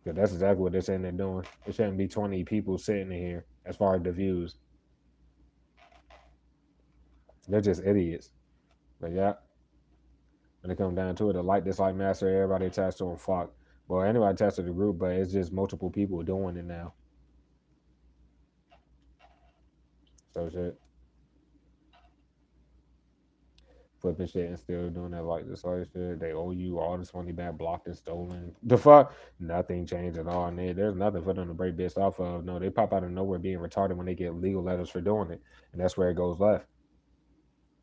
Because that's exactly what they're saying they're doing. It shouldn't be 20 people sitting in here as far as the views. They're just idiots. But yeah, when it comes down to it, the like dislike master, everybody attached to them, fuck. Well, anybody attached to the group, but it's just multiple people doing it now. So shit. Flipping shit and still doing that like dislike shit. They owe you all this money back, blocked and stolen. The fuck? Nothing changed at all. And there's nothing for them to break bits off of. No, they pop out of nowhere being retarded when they get legal letters for doing it. And that's where it goes left.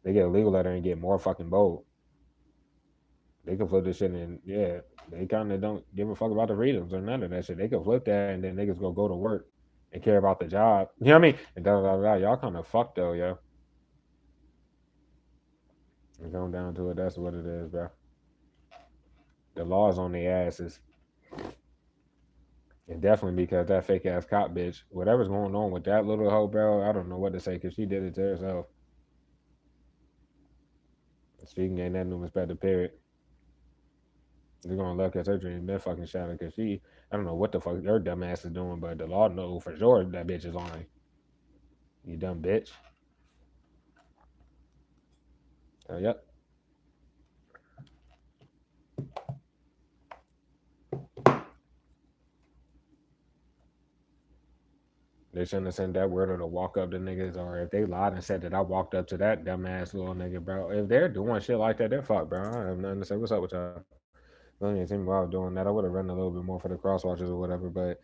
They get a legal letter and get more fucking bold. They can flip this shit and yeah, they kind of don't give a fuck about the freedoms or none of that shit. They can flip that and then niggas go to work and care about the job. You know what I mean? And da da da da. Y'all kind of fucked though, yo. And going down to it, that's what it is, bro. The law is on their asses. And definitely because that fake ass cop bitch, whatever's going on with that little hoe, bro, I don't know what to say because she did it to herself. She can gain that new perspective, period. They're gonna look at her dream been fucking shattered because I don't know what the fuck her dumb ass is doing, but the law know for sure that bitch is lying. You dumb bitch. Yep. They shouldn't have sent that word or to walk up to niggas, or if they lied and said that I walked up to that dumbass little nigga, bro. If they're doing shit like that, they're fucked, bro. I have nothing to say. What's up with y'all? Don't even think about doing that. I would have run a little bit more for the cross watches or whatever, but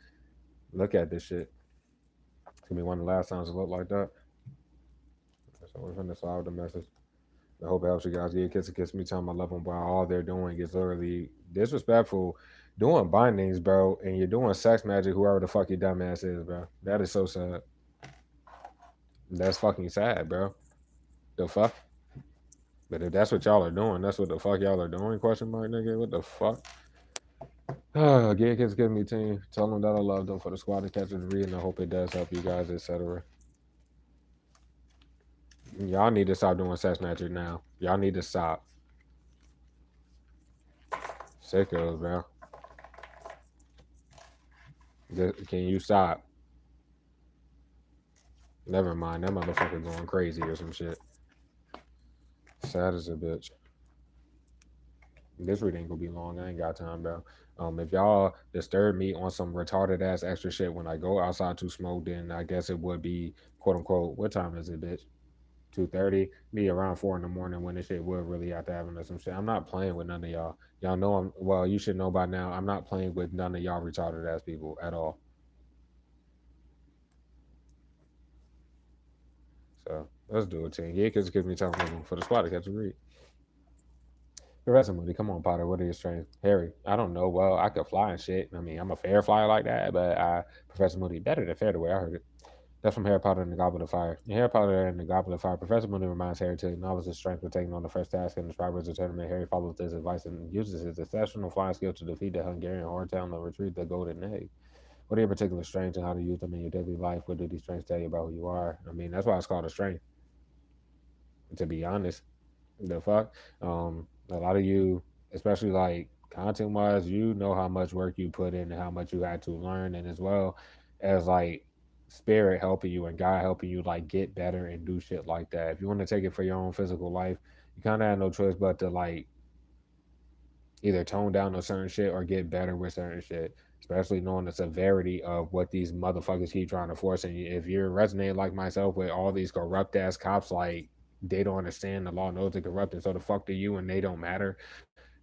look at this shit. It's gonna be one of the last times it looked like that. So we're gonna solve the message. I hope it helps you guys. Yeah, kiss me, telling my love them, but all they're doing is literally disrespectful, doing bindings, bro, and you're doing sex magic, whoever the fuck your dumbass is, bro. That is so sad. That's fucking sad, bro. The fuck? But if that's what y'all are doing, that's what the fuck y'all are doing, question mark, nigga. What the fuck? Yeah, give me team. Tell them that I love them for the squad to catch and read, and I hope it does help you guys, etc. Y'all need to stop doing sex magic now. Y'all need to stop. Sickos, bro. Can you stop? Never mind. That motherfucker going crazy or some shit. Sad as a bitch. This reading ain't gonna be long. I ain't got time, bro. If y'all disturb me on some retarded ass extra shit when I go outside to smoke, then I guess it would be quote unquote. What time is it, bitch? 2:30. Be around 4 in the morning when this shit would really have to happen or some shit. I'm not playing with none of y'all. Y'all know I'm. Well, you should know by now. I'm not playing with none of y'all retarded ass people at all. So let's do it, team. Yeah, because give me time for the squad to catch a read. Professor Moody, come on, Potter. What are your strengths? Harry, I don't know. Well, I could fly and shit. I mean, I'm a fair flyer like that, but Professor Moody, better than fair the way I heard it. That's from Harry Potter and the Goblet of Fire. In Harry Potter and the Goblet of Fire, Professor Moody reminds Harry to acknowledge his strength for taking on the first task in the Triwizard Tournament. Harry follows this advice and uses his exceptional flying skill to defeat the Hungarian Horntown and retrieve the golden egg. What are your particular strengths and how to use them in your daily life? What do these strengths tell you about who you are? I mean, that's why it's called a strength, to be honest. The fuck? A lot of you, especially like content wise, you know how much work you put in and how much you had to learn, and as well as like spirit helping you and God helping you like get better and do shit like that. If you want to take it for your own physical life, you kind of have no choice but to like either tone down on certain shit or get better with certain shit. Especially knowing the severity of what these motherfuckers keep trying to force. And if you're resonating like myself with all these corrupt ass cops, like they don't understand the law knows they're corrupt, and so the fuck do you, and they don't matter.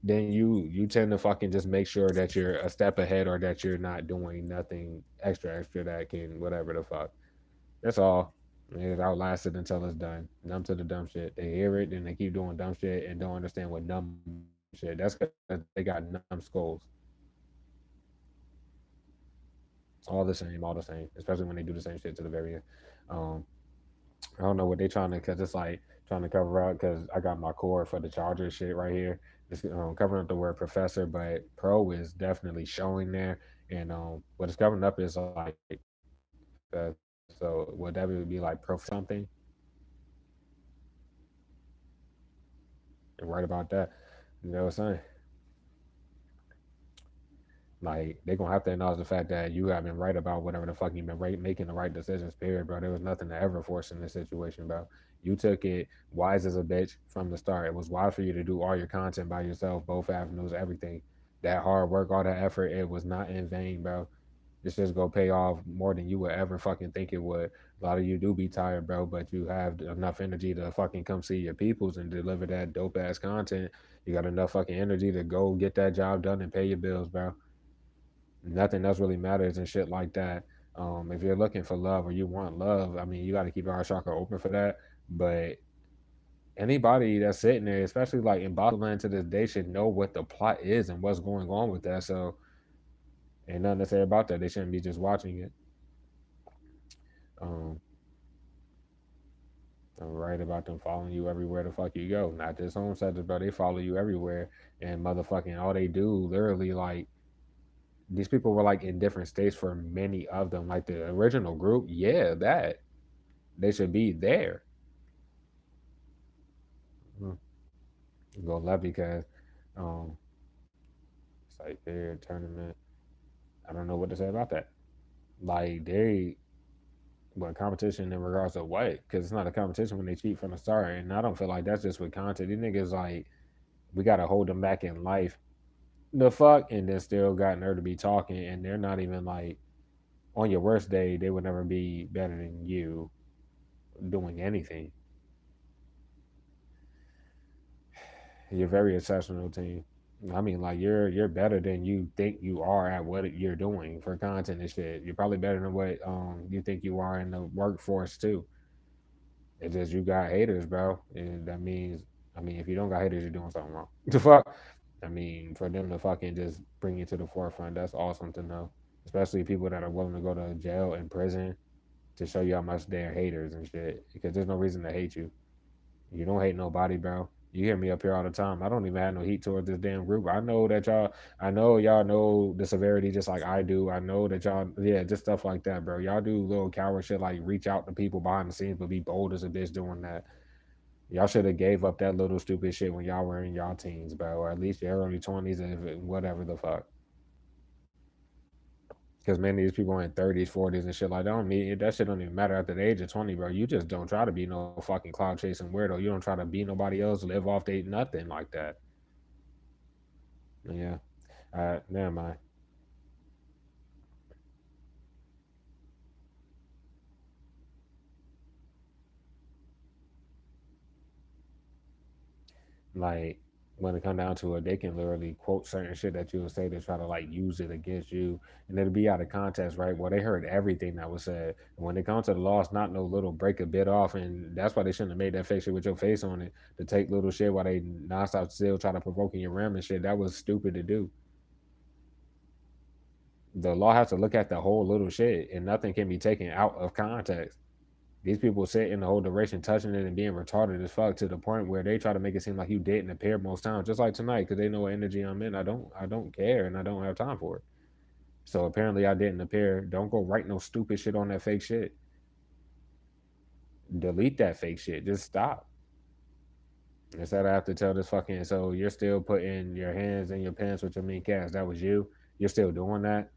Then you tend to fucking just make sure that you're a step ahead or that you're not doing nothing extra that can whatever the fuck. That's all. It outlasted until it's done. Numb to the dumb shit. They hear it and they keep doing dumb shit and don't understand what dumb shit. That's because they got numb skulls. All the same. Especially when they do the same shit to the very end. Um, I don't know what they trying to, cause it's like trying to cover up. Cause I got my cord for the charger shit right here. It's covering up the word professor, but pro is definitely showing there. And what it's covering up is like, so would that be like prof something? And right about that, you know what I'm saying? Like they gonna have to acknowledge the fact that you have been right about whatever the fuck you've been right, making the right decisions. Period, bro. There was nothing to ever force in this situation, bro. You took it wise as a bitch from the start. It was wise for you to do all your content by yourself, both avenues, everything. That hard work, all that effort, it was not in vain, bro. This just gonna pay off more than you would ever fucking think it would. A lot of you do be tired, bro, but you have enough energy to fucking come see your peoples and deliver that dope ass content. You got enough fucking energy to go get that job done and pay your bills, bro. Nothing else really matters and shit like that. If you're looking for love or you want love, I mean, you got to keep your heart chakra open for that. But anybody that's sitting there, especially like in Boston to this day, should know what the plot is and what's going on with that. So ain't nothing to say about that. They shouldn't be just watching it. Um, I'm right about them following you everywhere the fuck you go. Not this home sector, but they follow you everywhere. And motherfucking all they do, literally, like these people were like in different states for many of them. Like the original group, yeah, that they should be there. Mm. Go left because um, it's like their tournament. I don't know what to say about that. Like they, what competition in regards to what? Because it's not a competition when they cheat from the start, and I don't feel like that's just with content. These niggas like we gotta hold them back in life. The fuck, and then still got nerve to be talking, and they're not even like On your worst day, they would never be better than you doing anything. You're very exceptional team. I mean, like you're better than you think you are at what you're doing for content and shit. You're probably better than what you think you are in the workforce too. It's just you got haters, bro, and that means I mean if you don't got haters, you're doing something wrong. The fuck. I mean, for them to fucking just bring you to the forefront, that's awesome to know. Especially people that are willing to go to jail and prison to show you how much they're haters and shit. Because there's no reason to hate you. You don't hate nobody, bro. You hear me up here all the time. I don't even have no heat towards this damn group. I know that y'all, I know y'all know the severity just like I do. I know that y'all, yeah, just stuff like that, bro. Y'all do little coward shit like reach out to people behind the scenes, but be bold as a bitch doing that. Y'all should have gave up that little stupid shit when y'all were in y'all teens, bro, or at least your early 20s and whatever the fuck. Because many of these people are in 30s, 40s, and shit like that. Don't mean that shit don't even matter after the age of 20, bro. You just don't try to be no fucking cloud chasing weirdo. You don't try to be nobody else, live off they nothing like that. Yeah. Never mind. Like when it come down to it, they can literally quote certain shit that you would say to try to like use it against you, and it'll be out of context, right? Well, they heard everything that was said. And when it comes to the law, it's not no little break a bit off, and that's why they shouldn't have made that fake shit with your face on it to take little shit while they nonstop still try to provoke in your ram and shit. That was stupid to do. The law has to look at the whole little shit, and nothing can be taken out of context. These people sit in the whole duration touching it and being retarded as fuck to the point where they try to make it seem like you didn't appear most times, just like tonight, because they know what energy I'm in. I don't care, and I don't have time for it. So apparently, I didn't appear. Don't go write no stupid shit on that fake shit. Delete that fake shit. Just stop. Instead, I have to tell this fucking. So you're still putting your hands in your pants with your mean cats. That was you. You're still doing that.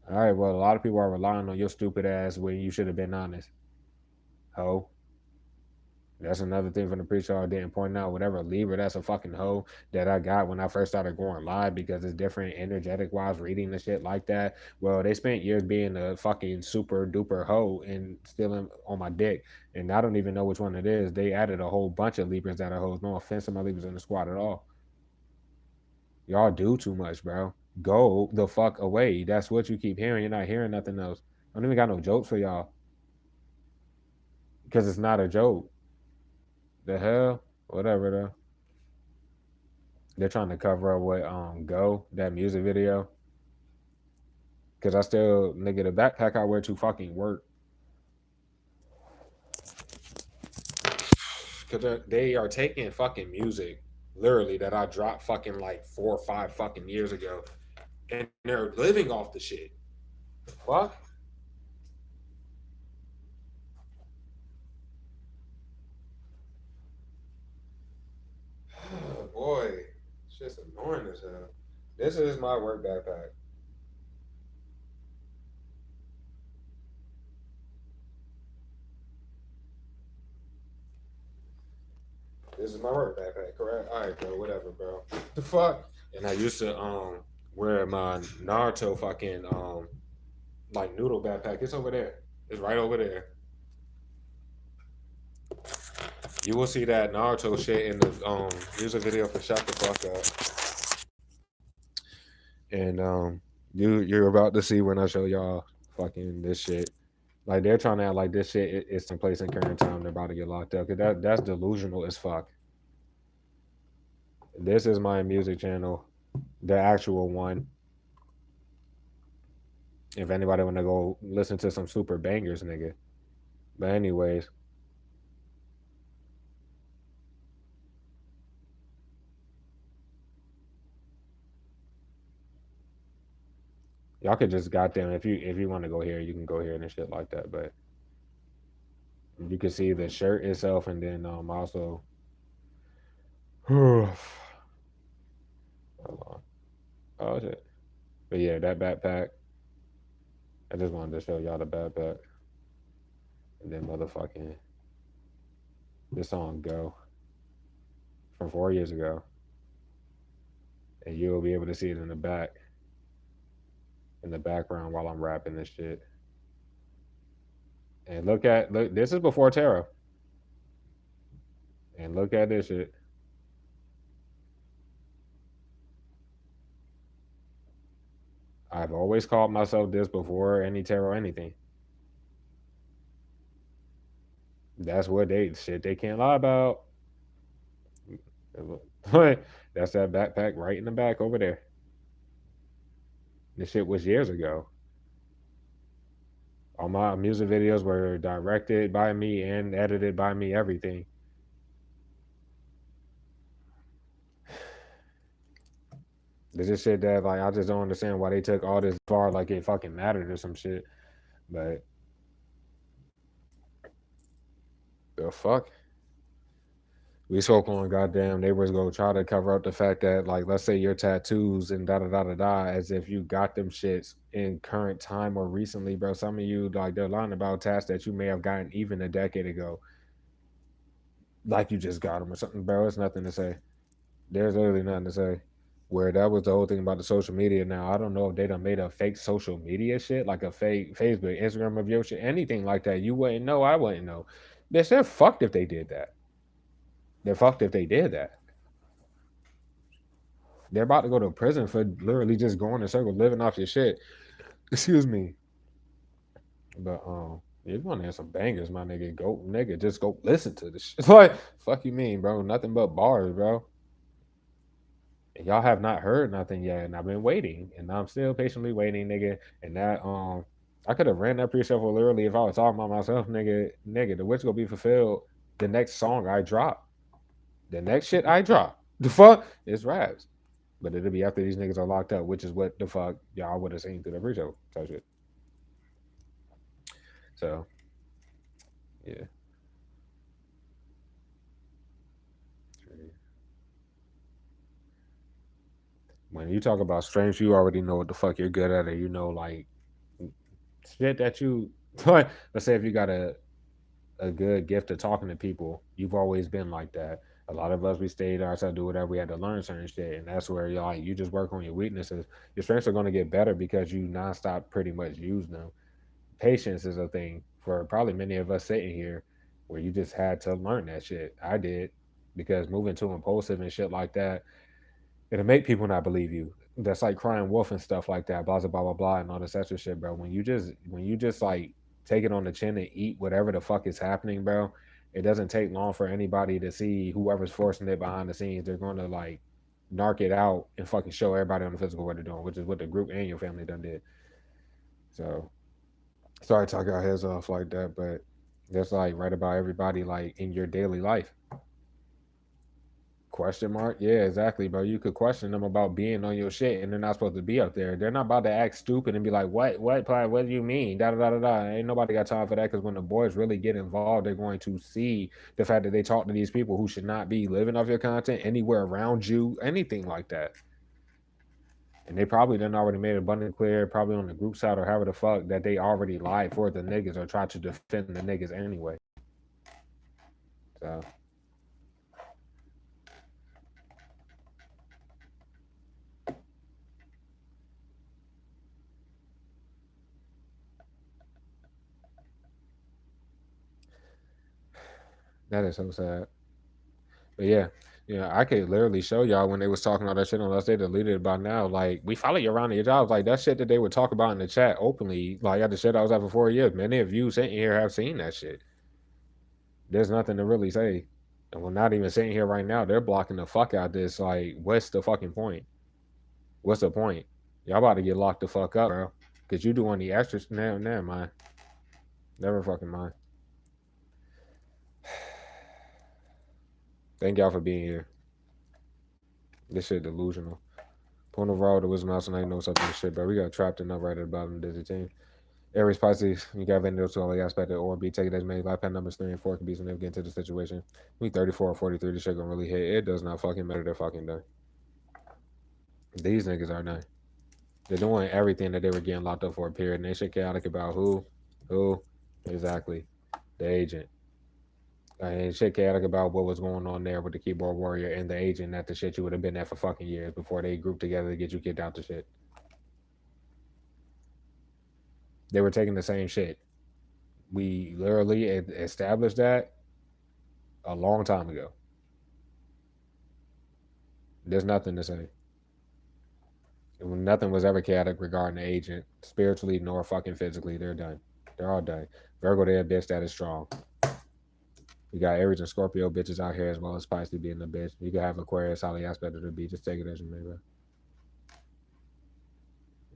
All right. Well, a lot of people are relying on your stupid ass when you should have been honest. Ho. That's another thing from the pre-show I didn't point out. Whatever Libra, that's a fucking hoe that I got when I first started going live because it's different energetic wise reading the shit like that. Well, they spent years being a fucking super duper hoe and stealing on my dick. And I don't even know which one it is. They added a whole bunch of Libras that are hoes. No offense to my Libras in the squad at all. Y'all do too much, bro. Go the fuck away. That's what you keep hearing. You're not hearing nothing else. I don't even got no jokes for y'all because it's not a joke. The hell? Whatever though. They're trying to cover up what Go, that music video. Cause I still nigga the backpack I wear to fucking work. Cause they are taking fucking music, literally that I dropped fucking like 4 or 5 fucking years ago, and they're living off the shit. Fuck, boy, it's just annoying as hell. This is my work backpack. This is my work backpack, correct? All right, bro. Whatever, bro. The fuck. And I used to wear my Naruto fucking like noodle backpack. It's over there. It's right over there. You will see that Naruto shit in the music video for Shut the Fuck Up. And you're about to see when I show y'all fucking this shit. Like they're trying to act like this shit is some place in current time they're about to get locked up. Cause that's delusional as fuck. This is my music channel, the actual one. If anybody wanna go listen to some super bangers, nigga. But anyways, y'all could just goddamn if you want to go here, you can go here and shit like that. But you can see the shirt itself, and then also, hold on, oh shit. But yeah, that backpack. I just wanted to show y'all the backpack, and then motherfucking this song "Go" from 4 years ago, and you'll be able to see it in the back. in the background while I'm rapping this shit. And look, this is before Terra. And look at this shit. I've always called myself this before any Terra or anything. That's what they shit they can't lie about. That's that backpack right in the back over there. This shit was years ago. All my music videos were directed by me and edited by me, everything. This is shit that like I just don't understand why they took all this far like it fucking mattered or some shit. But the fuck? We spoke on goddamn neighbors go try to cover up the fact that like let's say your tattoos and da da da da da as if you got them shits in current time or recently, bro. Some of you like they're lying about tats that you may have gotten even a decade ago, like you just got them or something, bro. It's nothing to say. There's literally nothing to say. Where that was the whole thing about the social media. Now I don't know if they done made a fake social media shit, like a fake Facebook, Instagram of your shit, anything like that. You wouldn't know. I wouldn't know. Bitch, they're fucked if they did that. They're fucked if they did that. They're about to go to prison for literally just going in circles, living off your shit. Excuse me. But you're gonna have some bangers, my nigga. Go nigga, just go listen to this shit. Like, fuck you mean, bro? Nothing but bars, bro. And y'all have not heard nothing yet, and I've been waiting, and I'm still patiently waiting, nigga. And that I could have ran that pre-shuffle literally if I was talking about myself, nigga. Nigga, the wish gonna be fulfilled. The next song I drop, the next shit I drop, the fuck is raps. But it'll be after these niggas are locked up, which is what the fuck y'all would have seen through the pre-show type shit. So yeah. When you talk about strengths, you already know what the fuck you're good at, or you know like shit that you let's say if you got a good gift of talking to people, you've always been like that. A lot of us we stayed ourselves do whatever we had to learn certain shit, and that's where you're like you just work on your weaknesses. Your strengths are going to get better because you nonstop pretty much use them. Patience is a thing for probably many of us sitting here, where you just had to learn that shit. I did because moving too impulsive and shit like that, it'll make people not believe you. That's like crying wolf and stuff like that, blah blah blah blah blah, and all this extra shit, bro. When you just like take it on the chin and eat whatever the fuck is happening, bro. It doesn't take long for anybody to see whoever's forcing it behind the scenes. They're going to like narc it out and fucking show everybody on the physical what they're doing, which is what the group and your family done did. So sorry to talk our heads off like that, but that's like right about everybody like in your daily life. Question mark? Yeah, exactly, bro. You could question them about being on your shit, and they're not supposed to be up there. They're not about to act stupid and be like, what do you mean? Da da da da da. Ain't nobody got time for that because when the boys really get involved, they're going to see the fact that they talk to these people who should not be living off your content anywhere around you, anything like that. And they probably done already made it abundantly clear, probably on the group side or however the fuck, that they already lied for the niggas or tried to defend the niggas anyway. So that is so sad. But yeah, I could literally show y'all when they was talking all that shit unless they deleted it by now. Like, we follow you around your jobs. Like, that shit that they would talk about in the chat openly, like, at the shit I was at for 4 years. Many of you sitting here have seen that shit. There's nothing to really say. And we're not even sitting here right now. They're blocking the fuck out this. Like, what's the fucking point? What's the point? Y'all about to get locked the fuck up, bro. Because you doing the extra. Never mind. Never fucking mind. Thank y'all for being here. This shit delusional. Point overall, the wisdom house and I know something shit, bro. We got trapped enough right at the bottom of the team. Aries Pisces, you got vendors to all the aspect of or be take it as many life path numbers 3 and 4 can be significant to the situation. We 34 or 43, this shit gonna really hit. It does not fucking matter, they're fucking done. These niggas are done. They're doing everything that they were getting locked up for a period, and they shit chaotic about who, exactly, the agent. And shit chaotic about what was going on there with the keyboard warrior and the agent that the shit you would have been at for fucking years before they grouped together to get you kicked out the shit. They were taking the same shit. We literally established that a long time ago. There's nothing to say. Nothing was ever chaotic regarding the agent, spiritually nor fucking physically. They're done. They're all done. Virgo, they're a bitch that is strong. You got Aries and Scorpio bitches out here as well as Pisces being a bitch. You can have Aquarius, highly aspect of the beat. Just take it as you may, bro.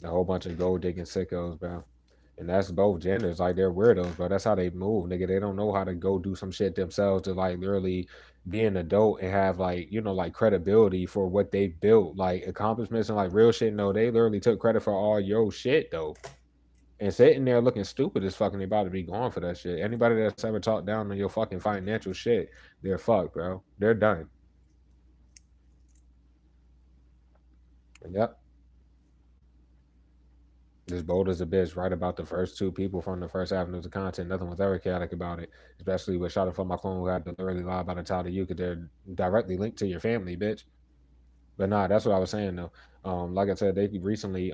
A whole bunch of gold digging sickos, bro. And that's both genders. Like they're weirdos, bro. That's how they move, nigga. They don't know how to go do some shit themselves to like literally be an adult and have like, like credibility for what they built, like accomplishments and like real shit. No, they literally took credit for all your shit though. And sitting there looking stupid as fucking they about to be gone for that shit. Anybody that's ever talked down on your fucking financial shit, they're fucked, bro. They're done. Yep. This bold as a bitch, right about the first two people from the first avenues of content. Nothing was ever chaotic about it. Especially with Shot for my clone who had to literally lie about a child to you because they're directly linked to your family, bitch. But nah, that's what I was saying though. Like I said, they recently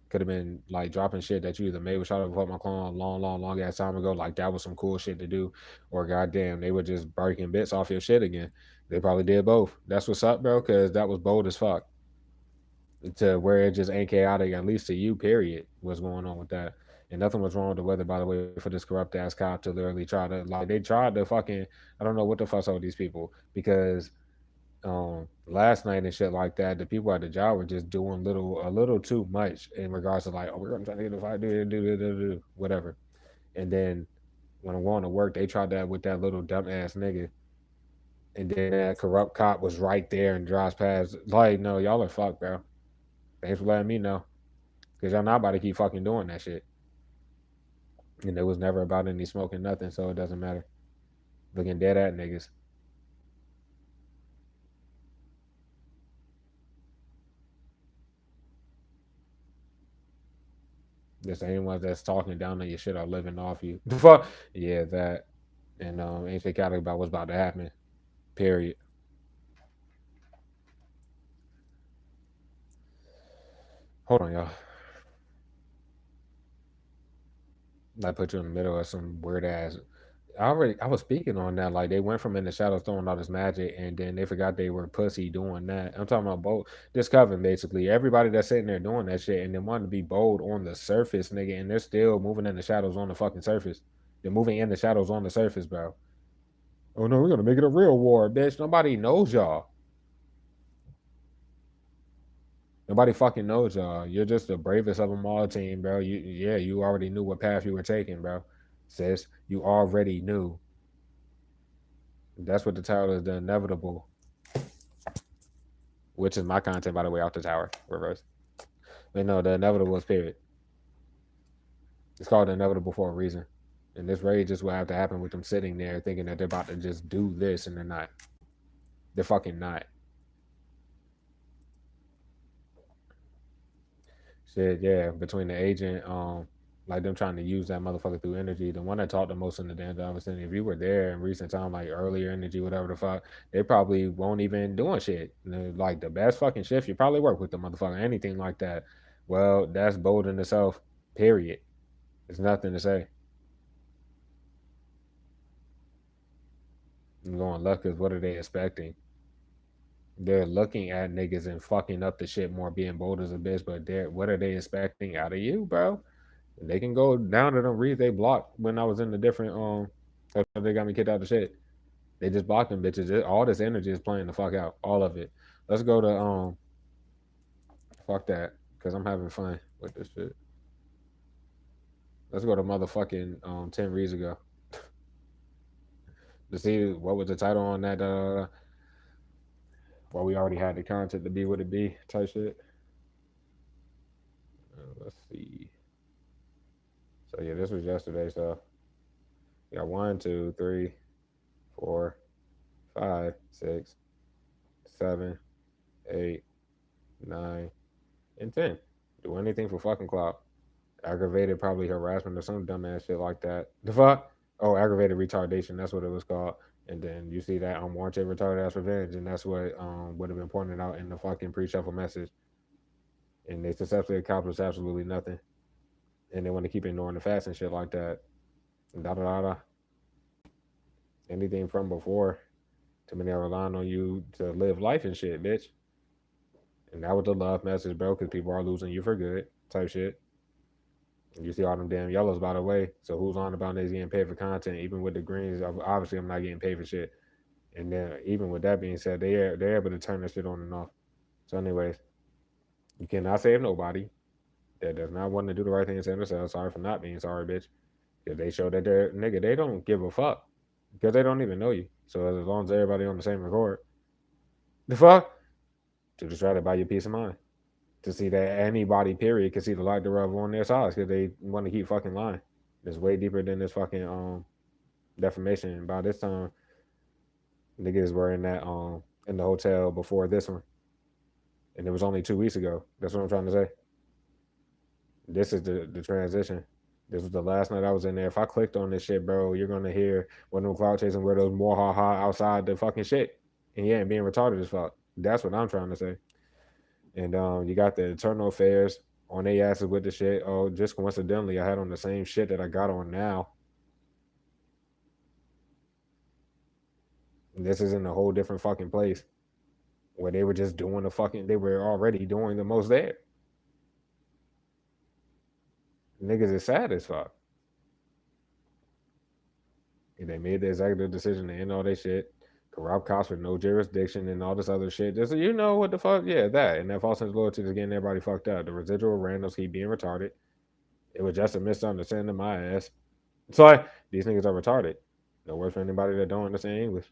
could have been like dropping shit that you either made with Shot for my clone a long ass time ago. Like that was some cool shit to do. Or goddamn, they were just breaking bits off your shit again. They probably did both. That's what's up, bro, because that was bold as fuck to where it just ain't chaotic, at least to you, period, what's going on with that. And nothing was wrong with the weather, by the way, for this corrupt ass cop to literally try to like they tried to fucking I don't know what the fuck's up with these people because last night and shit like that, the people at the job were just doing a little too much in regards to like, oh, we're gonna try to get a fight, do whatever. And then when I'm going to work, they tried that with that little dumbass nigga. And then that corrupt cop was right there and drives past. Like, no, y'all are fucked, bro. Thanks for letting me know. Because y'all not about to keep fucking doing that shit. And it was never about any smoking nothing, so it doesn't matter. Looking dead at niggas. The same ones that's talking down on your shit are living off you. The fuck? Yeah, that. And ain't they got about what's about to happen. Period. Hold on, y'all. I put you in the middle of some weird ass. I was speaking on that. Like they went from in the shadows throwing all this magic, and then they forgot they were pussy doing that. I'm talking about bold. This coven basically. Everybody that's sitting there doing that shit, and then wanting to be bold on the surface, nigga, and they're still moving in the shadows on the fucking surface. They're moving in the shadows on the surface, bro. Oh no, we're gonna make it a real war, bitch. Nobody knows y'all. Nobody fucking knows y'all. You're just the bravest of them all, team, bro. You already knew what path you were taking, bro. Sis, you already knew. That's what the title is, the inevitable, which is my content, by the way, off the tower. Reverse. But no, the inevitable is period. It's called the inevitable for a reason. And this rage is what have to happen with them sitting there thinking that they're about to just do this and they're not. They're fucking not. Shit, yeah. Between the agent, like them trying to use that motherfucker through energy. The one that talked the most in the damn job was saying if you were there in recent time, like earlier energy, whatever the fuck, they probably won't even doing shit. Like the best fucking shift, you probably work with the motherfucker, anything like that. Well, that's bold in itself. Period. There's nothing to say. I'm going luck because what are they expecting? They're looking at niggas and fucking up the shit more, being bold as a bitch. But they're what are they expecting out of you, bro? They can go down to them reads they blocked when I was in the different they got me kicked out of the shit. They just blocked them bitches. All this energy is playing the fuck out. All of it. Let's go to fuck that. Cause I'm having fun with this shit. Let's go to motherfucking 10 reads ago. To see what was the title on that well we already had the content to be what it be type shit. Let's see. So yeah, this was yesterday, so we got 1, 2, 3, 4, 5, 6, 7, 8, 9, and 10. Do anything for fucking clout. Aggravated probably harassment or some dumbass shit like that. The fuck? Oh, aggravated retardation. That's what it was called. And then you see that unwarranted retarded ass revenge, and that's what would have been pointed out in the fucking pre-shuffle message. And they successfully accomplished absolutely nothing. and they want to keep ignoring the facts and shit like that. Da da da da. Anything from before. Too many are relying on you to live life and shit, bitch. And that was the love message, bro, because people are losing you for good, type shit. And you see all them damn yellows, by the way. So who's on about niggas getting paid for content? Even with the greens, obviously I'm not getting paid for shit. And then even with that being said, they're able to turn that shit on and off. So, anyways, you cannot save nobody that does not want to do the right thing and save themselves. Sorry for not being sorry, bitch. Because they show that they're nigga, they don't give a fuck. Because they don't even know you. So as long as everybody on the same accord, the fuck? To just try to buy you peace of mind. To see that anybody, period, can see the light thereof on their sides because they want to keep fucking lying. It's way deeper than this fucking defamation. By this time, niggas were in the hotel before this one. And it was only 2 weeks ago. That's what I'm trying to say. This is the transition. This was the last night I was in there. If I clicked on this shit, bro, you're gonna hear one of them cloud chasing weirdos more ha ha outside the fucking shit. And yeah, being retarded as fuck. That's what I'm trying to say. And you got the internal affairs on their asses with the shit. Oh, just coincidentally, I had on the same shit that I got on now. And this is in a whole different fucking place where they were just doing they were already doing the most there. Niggas is sad as fuck. And they made the executive decision to end all their shit. Corrupt cops with no jurisdiction and all this other shit. Just you know what the fuck? Yeah, that. And that false sense of loyalty is getting everybody fucked up. The residual randoms keep being retarded. It was just a misunderstanding of my ass. It's like, these niggas are retarded. No words for anybody that don't understand English.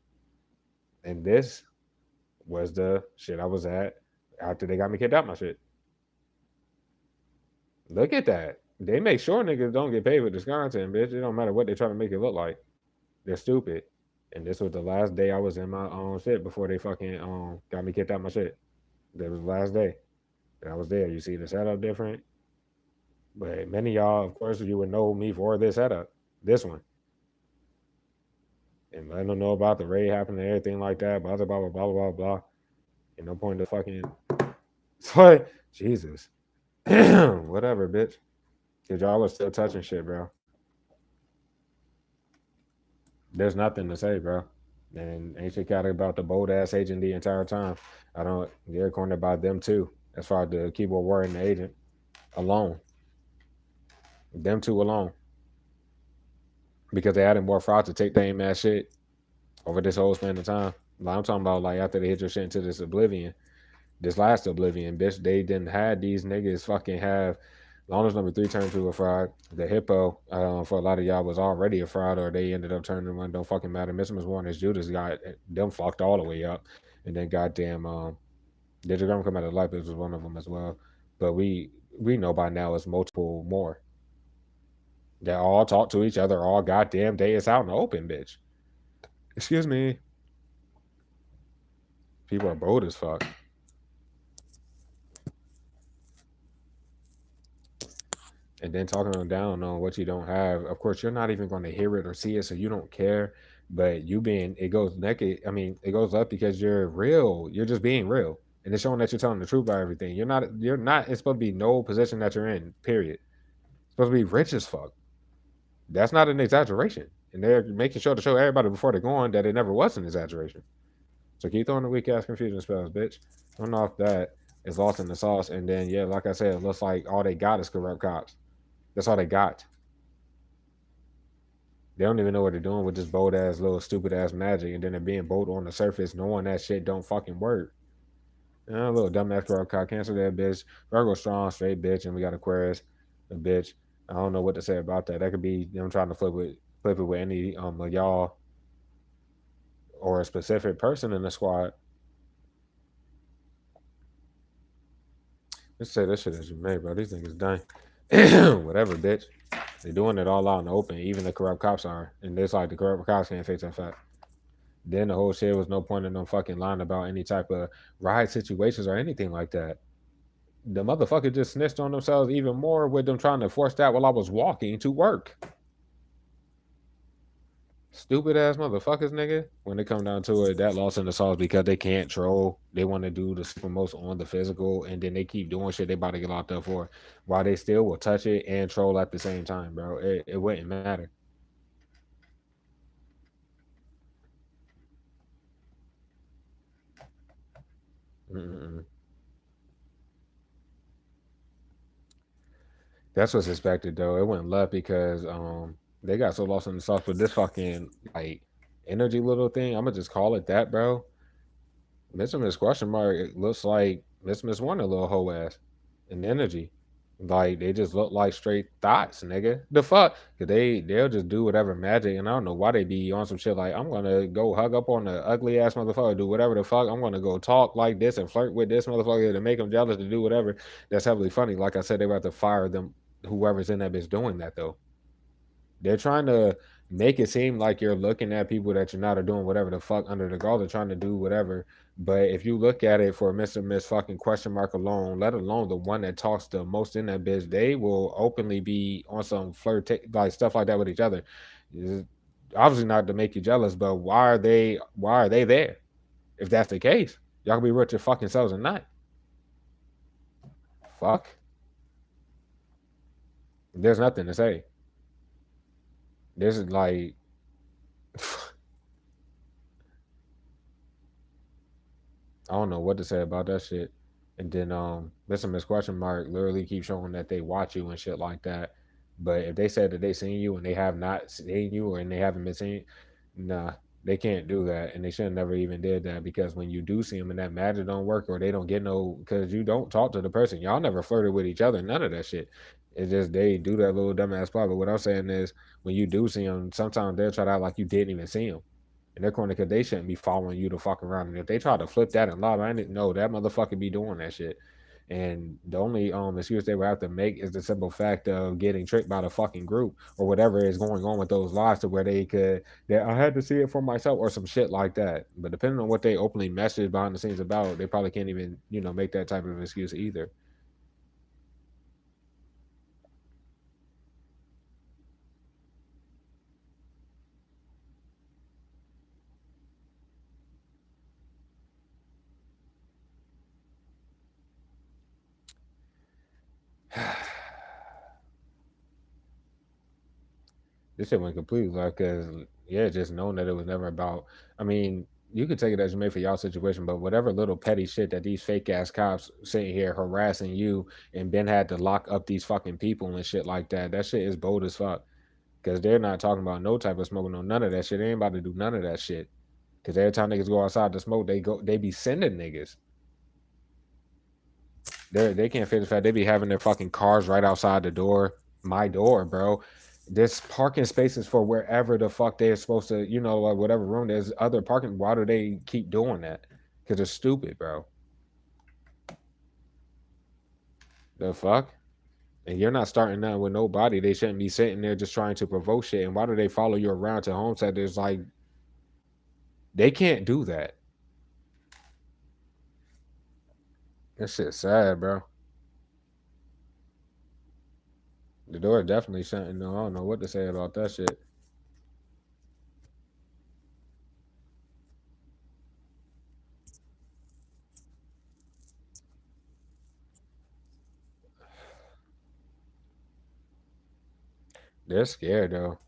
And this was the shit I was at after they got me kicked out my shit. Look at that. They make sure niggas don't get paid with this content, bitch. It don't matter what they try to make it look like. They're stupid. And this was the last day I was in my own shit before they fucking got me kicked out my shit. That was the last day that I was there. You see the setup different. But many of y'all, of course, you would know me for this setup. This one. And letting them know about the raid happening and everything like that. Blah, blah, blah, blah, blah, blah. And no point to fucking. It's like, Jesus. Whatever, bitch. Because y'all are still touching shit, bro. There's nothing to say, bro. And ain't shit got about the bold ass agent the entire time. I don't get cornered by them too. As far as the keyboard warrior and the agent alone. Them two alone. Because they added more fraud to take the aim ass shit over this whole span of time. Like I'm talking about like after they hit your shit into this oblivion. This last oblivion, bitch, they didn't have these niggas fucking have Lawless number 3 turned to a fraud. The Hippo, for a lot of y'all, was already a fraud, or they ended up turning one. Don't fucking matter. Miss Warner's Judas got them fucked all the way up. And then goddamn, Digigram come out of life, this was one of them as well. But we know by now it's multiple more. They all talk to each other all goddamn day. It's out in the open, bitch. Excuse me. People are bold as fuck. And then talking them down on what you don't have. Of course, you're not even going to hear it or see it, so you don't care. But it goes naked. I mean, it goes up because you're real. You're just being real, and it's showing that you're telling the truth about everything. You're not. It's supposed to be no position that you're in. Period. It's supposed to be rich as fuck. That's not an exaggeration, and they're making sure to show everybody before they're going that it never was an exaggeration. So keep throwing the weak ass confusion spells, bitch. Turn off that. It's lost in the sauce, and then yeah, like I said, it looks like all they got is corrupt cops. That's all they got. They don't even know what they're doing with this bold ass little stupid ass magic, and then they're being bold on the surface, knowing that shit don't fucking work. A little dumbass corrupt cop, cancel that bitch. Virgo strong, straight bitch, and we got Aquarius, a bitch. I don't know what to say about that. That could be them trying to flip it with any of y'all or a specific person in the squad. Let's say this shit is made, bro. These niggas done. Whatever, bitch. They're doing it all out in the open. Even the corrupt cops are. And it's like the corrupt cops can't fix that fact. Then the whole shit was no point in them fucking lying about any type of riot situations or anything like that. The motherfucker just snitched on themselves even more with them trying to force that while I was walking to work. Stupid ass motherfuckers, nigga. When it come down to it, that loss in the sauce because they can't troll. They want to do the super most on the physical, and then they keep doing shit they about to get locked up for, while they still will touch it and troll at the same time, bro. It wouldn't matter. Mm-mm. That's what's expected though. It went left because they got so lost in the sauce with this fucking like energy little thing. I'm gonna just call it that, bro. Mr. Miss question mark. It looks like Miss Warner little hoe ass and energy. Like they just look like straight thoughts, nigga. The fuck? Cause they'll just do whatever magic, and I don't know why they be on some shit like I'm gonna go hug up on the ugly ass motherfucker, do whatever the fuck. I'm gonna go talk like this and flirt with this motherfucker to make him jealous to do whatever. That's heavily funny. Like I said, they about to fire them. Whoever's in that bitch doing that though. They're trying to make it seem like you're looking at people that you're not are doing whatever the fuck under the guard. They're trying to do whatever. But if you look at it for Mr. Miss fucking question mark alone, let alone the one that talks the most in that bitch, they will openly be on some flirt like stuff like that with each other. It's obviously not to make you jealous, but why are they there? If that's the case, y'all can be with your fucking selves and not. Fuck. There's nothing to say. This is like I don't know what to say about that shit. And then Mr. Miss Question Mark literally keep showing that they watch you and shit like that. But if they said that they seen you and they have not seen you or and they haven't been seen, nah, they can't do that. And they should have never even did that because when you do see them and that magic don't work or they don't get no because you don't talk to the person. Y'all never flirted with each other, none of that shit. It's just they do that little dumbass part. But what I'm saying is when you do see them, sometimes they'll try to act like you didn't even see them in their corner because they shouldn't be following you to fuck around. And if they try to flip that and lie, I didn't know that motherfucker be doing that shit. And the only excuse they would have to make is the simple fact of getting tricked by the fucking group or whatever is going on with those lies to where they could that I had to see it for myself or some shit like that. But depending on what they openly message behind the scenes about, they probably can't even, make that type of excuse either. This shit went completely left because yeah, just knowing that it was never about. I mean, you could take it as you may for y'all situation, but whatever little petty shit that these fake ass cops sitting here harassing you and Ben had to lock up these fucking people and shit like that. That shit is bold as fuck because they're not talking about no type of smoking or none of that shit. They ain't about to do none of that shit because every time niggas go outside to smoke, they be sending niggas. They can't fit the fact they be having their fucking cars right outside the door, my door, bro. There's parking spaces for wherever the fuck they're supposed to, like whatever room. There's other parking. Why do they keep doing that? Because it's stupid, bro. The fuck? And you're not starting nothing with nobody. They shouldn't be sitting there just trying to provoke shit. And why do they follow you around to homestead? There's like they can't do that. That shit's sad, bro. The door definitely shutting. No, I don't know what to say about that shit. They're scared though.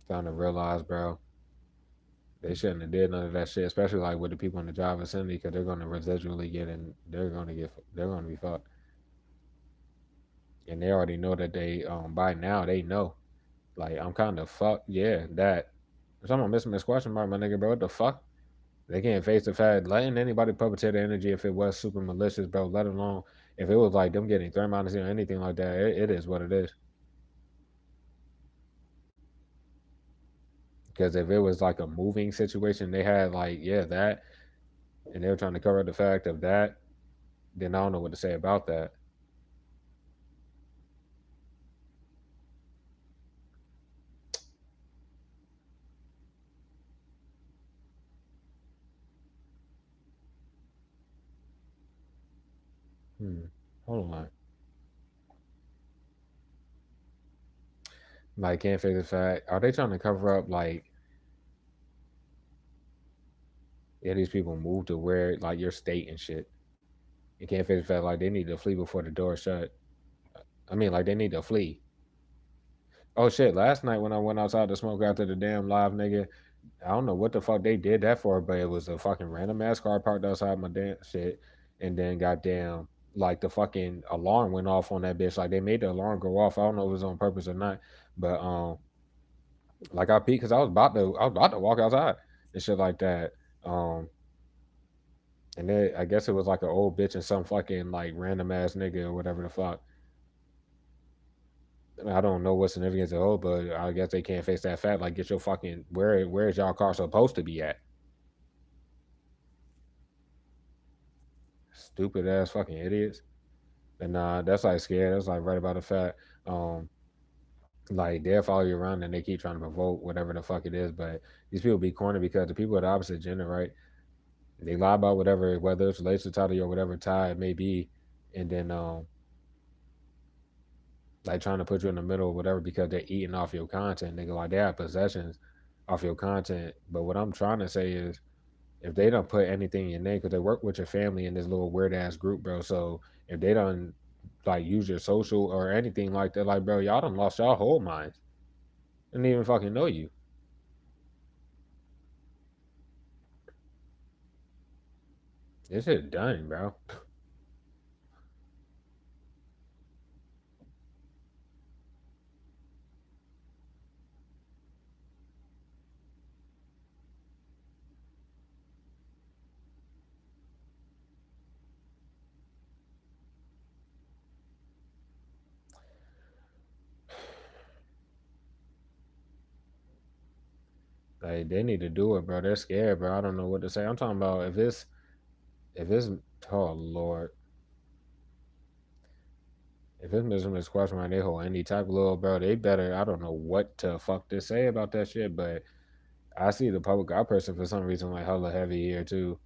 Starting to realize, bro. They shouldn't have did none of that shit, especially like with the people in the job vicinity, because they're going to residually get in. They're going to be fucked, and they already know that they by now they know. Like I'm kind of fucked. Yeah, that. Someone missing this question mark, my nigga, bro. What the fuck? They can't face the fact letting anybody puppeteer the energy if it was super malicious, bro. Let alone if it was like them getting thermite or anything like that. It is what it is. Because if it was like a moving situation, they had like that, and they were trying to cover up the fact of that. Then I don't know what to say about that. Hmm. Hold on. Like, can't face the fact. Are they trying to cover up, like, yeah, these people move to where, like, your state and shit? You can't face the fact, like, they need to flee before the door shut. I mean, like, they need to flee. Oh, shit. Last night when I went outside to smoke after the damn live nigga, I don't know what the fuck they did that for, but it was a fucking random ass car parked outside my damn shit. And then goddamn, like the fucking alarm went off on that bitch. Like they made the alarm go off. I don't know if it was on purpose or not. But like I peeked because I was about to walk outside and shit like that. Um and then I guess it was like an old bitch and some fucking like random ass nigga or whatever the fuck. I don't know what significance it holds, but I guess they can't face that fact. Like, get your fucking where's y'all car supposed to be at? Stupid ass fucking idiots. And that's like scared. That's like right about the fact. Um, like they'll follow you around and they keep trying to provoke whatever the fuck it is. But these people be corny because the people of the opposite gender, right? They lie about whatever, whether it's related to title or whatever tie it may be, and then like trying to put you in the middle or whatever because they're eating off your content. They go like they have possessions off your content. But what I'm trying to say is if they don't put anything in your name because they work with your family in this little weird ass group, bro. So if they don't like use your social or anything like that, like bro, y'all done lost y'all whole minds. Didn't even fucking know you. This shit done, bro. Like they need to do it, bro. They're scared, bro. I don't know what to say. I'm talking about if it's oh lord. If it's Mr. Question right, they hold any type of little bro, they better I don't know what to fuck to say about that shit, but I see the public eye person for some reason like hella heavy here too.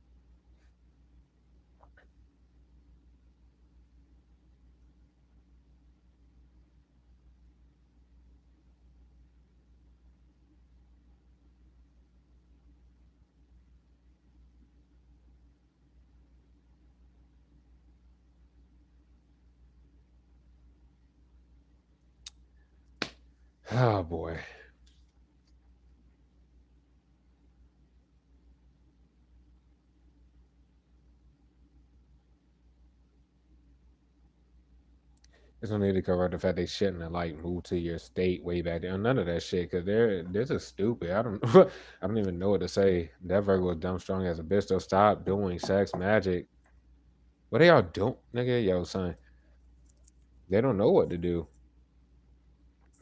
Oh boy. There's no need to cover up the fact they shouldn't have like moved to your state way back there. None of that shit, cause they're this is stupid. I don't I don't even know what to say. That Virgo was dumb strong as a bitch. So stop doing sex magic. What are y'all doing, nigga? Yo, son, they don't know what to do.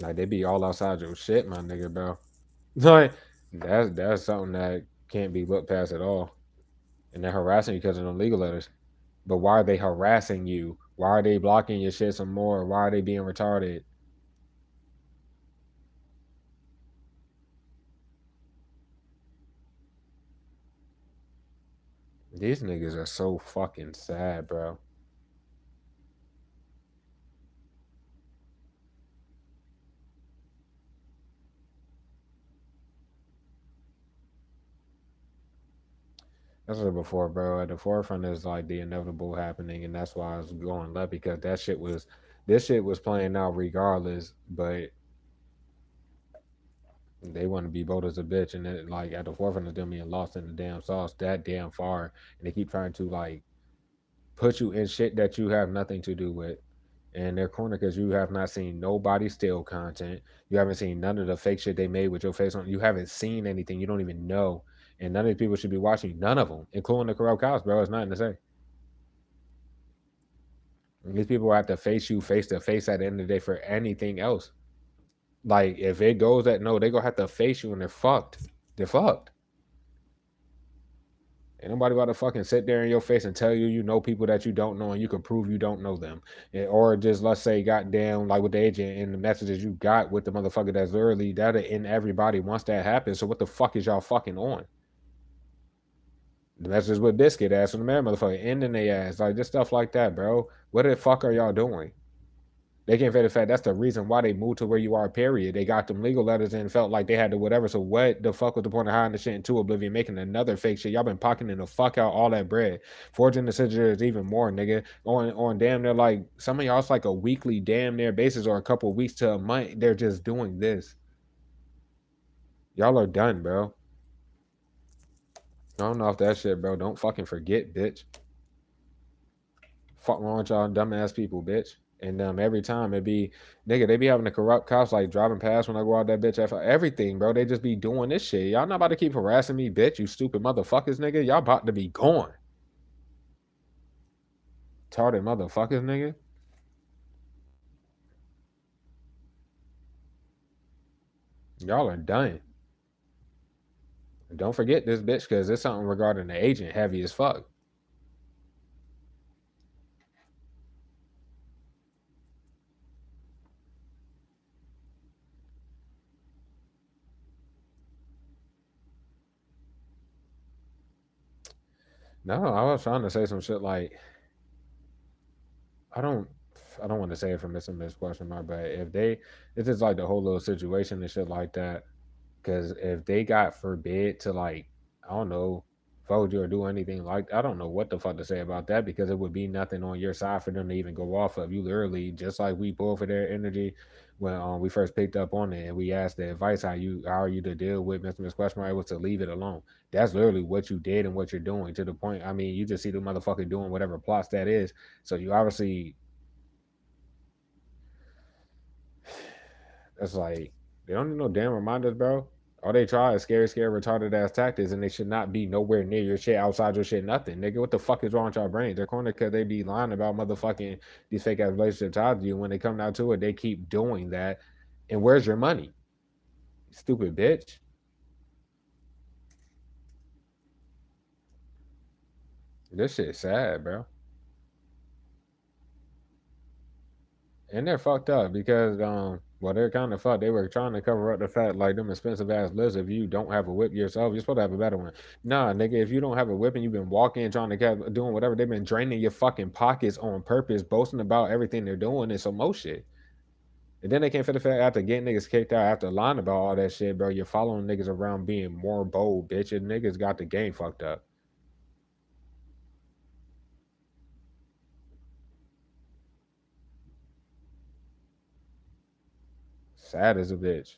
Like they be all outside your shit, my nigga, bro. Like that's something that can't be looked past at all. And they're harassing you because of the legal letters. But why are they harassing you? Why are they blocking your shit some more? Why are they being retarded? These niggas are so fucking sad, bro. That's what I said before, bro. At the forefront is like the inevitable happening, and that's why I was going left because this shit was playing out regardless. But they want to be bold as a bitch, and then like at the forefront of them being lost in the damn sauce that damn far, and they keep trying to like put you in shit that you have nothing to do with. And they're corner because you have not seen nobody steal content. You haven't seen none of the fake shit they made with your face on. You haven't seen anything. You don't even know. And none of these people should be watching. None of them, including the corrupt cops, bro. It's nothing to say. These people have to face you face to face at the end of the day for anything else. Like if it goes that no, they gonna have to face you and they're fucked. They're fucked. Ain't nobody about to fucking sit there in your face and tell you you know people that you don't know and you can prove you don't know them. Or just let's say goddamn like with the agent and the messages you got with the motherfucker that's literally that'll end everybody once that happens. So what the fuck is y'all fucking on? The messages with Biscuit ass and the man motherfucker ending their ass. Like just stuff like that, bro. What the fuck are y'all doing? They can't fit the fact that's the reason why they moved to where you are, period. They got them legal letters and felt like they had to whatever. So what the fuck was the point of hiding the shit into oblivion, making another fake shit? Y'all been pocketing the fuck out all that bread. Forging the signature is even more, nigga. On damn near like some of y'all it's like a weekly damn near basis or a couple of weeks to a month. They're just doing this. Y'all are done, bro. I don't know if that shit, bro. Don't fucking forget, bitch. Fuck wrong with y'all dumbass people, bitch. And every time it be nigga, they be having the corrupt cops like driving past when I go out that bitch after everything, bro. They just be doing this shit. Y'all not about to keep harassing me, bitch. You stupid motherfuckers, nigga. Y'all about to be gone. Retarded motherfuckers, nigga. Y'all are done. Don't forget this bitch, because it's something regarding the agent heavy as fuck. No, I was trying to say some shit like I don't I don't want to say it from missing this question mark, but if they it's just like the whole little situation and shit like that. Because if they got forbid to like, I don't know, fold you or do anything like, I don't know what the fuck to say about that because it would be nothing on your side for them to even go off of. You literally just like we pulled for their energy when we first picked up on it and we asked the advice how are you to deal with Mr. Miss Question Mark, it was to leave it alone. That's literally what you did and what you're doing to the point. I mean, you just see the motherfucker doing whatever plots that is. So you obviously it's like they don't need no damn reminders, bro. All they try is scary, retarded ass tactics, and they should not be nowhere near your shit, outside your shit, nothing. Nigga, what the fuck is wrong with y'all brains? They're corner because they be lying about motherfucking these fake ass relationship ties to you. When they come down to it, they keep doing that. And where's your money? Stupid bitch. This shit sad, bro. And they're fucked up because well they're kind of fucked. They were trying to cover up the fact like them expensive ass lists. If you don't have a whip yourself, you're supposed to have a better one. Nah, nigga, if you don't have a whip and you've been walking trying to get doing whatever, they've been draining your fucking pockets on purpose, boasting about everything they're doing and some more shit. And then they can't fit the fact after getting niggas kicked out after lying about all that shit, bro. You're following niggas around being more bold, bitch. And niggas got the game fucked up. Sad as a bitch.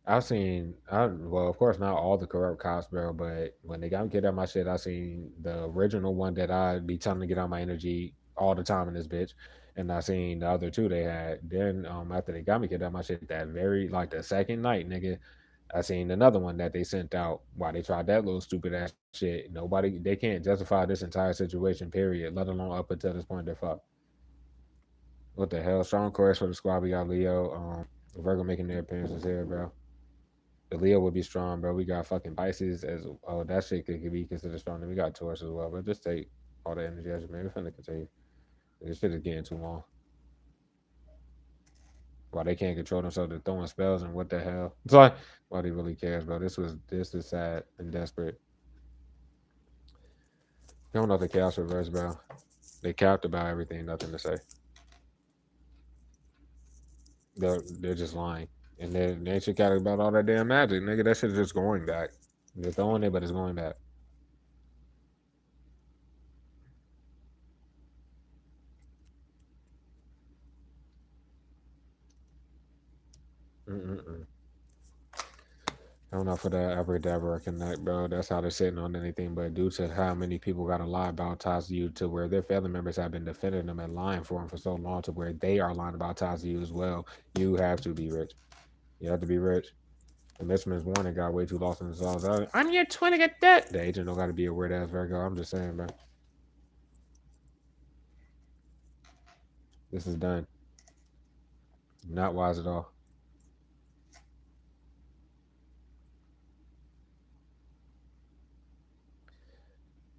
Well, of course, not all the corrupt cops, bro, but when they got me get out my shit, I seen the original one that I'd be telling to get out my energy all the time in this bitch. And I seen the other two they had. Then, after they got me get out my shit that very, like the second night, nigga, I seen another one that they sent out while they tried that little stupid ass shit. Nobody, they can't justify this entire situation, period, let alone up until this point, they're fucked. What the hell? Strong chorus for the squad. We got Leo, Virgo making their appearances here, bro. The Leo would be strong, bro. We got fucking Pisces as oh that shit could be considered strong. Then we got Taurus as well, but just take all the energy as man. We're finna continue. This shit is getting too long. Why they can't control themselves, they're throwing spells and what the hell? It's like why they really cares, bro. This is sad and desperate. You don't know the chaos reverse, bro. They capped about everything, nothing to say. They're just lying. And they should care about all that damn magic, nigga. That shit is just going back. They're throwing it, but it's going back. Mm-mm-mm. I don't know for the ever connect, bro. That's how they're sitting on anything. But due to how many people got to lie about ties to you, to where their family members have been defending them and lying for them for so long, to where they are lying about ties to you as well, you have to be rich. You have to be rich. The Mishman's warning got way too lost in the sauce. I'm your twin to get that. The agent don't got to be a weird ass Virgo. I'm just saying, bro. This is done. Not wise at all.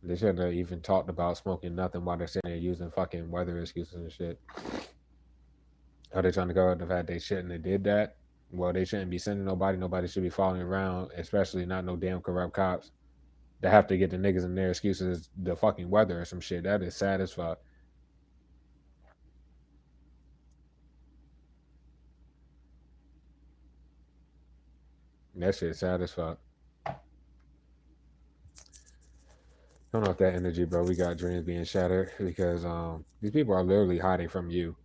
They shouldn't have even talked about smoking nothing while they're sitting there using fucking weather excuses and shit. Are they trying to cover up the fact they shouldn't have did that? Well, they shouldn't be sending nobody. Nobody should be following around, especially not no damn corrupt cops that have to get the niggas in their excuses the fucking weather or some shit. That is sad as fuck. That shit sad as fuck. I don't know if that energy, bro. We got dreams being shattered because these people are literally hiding from you,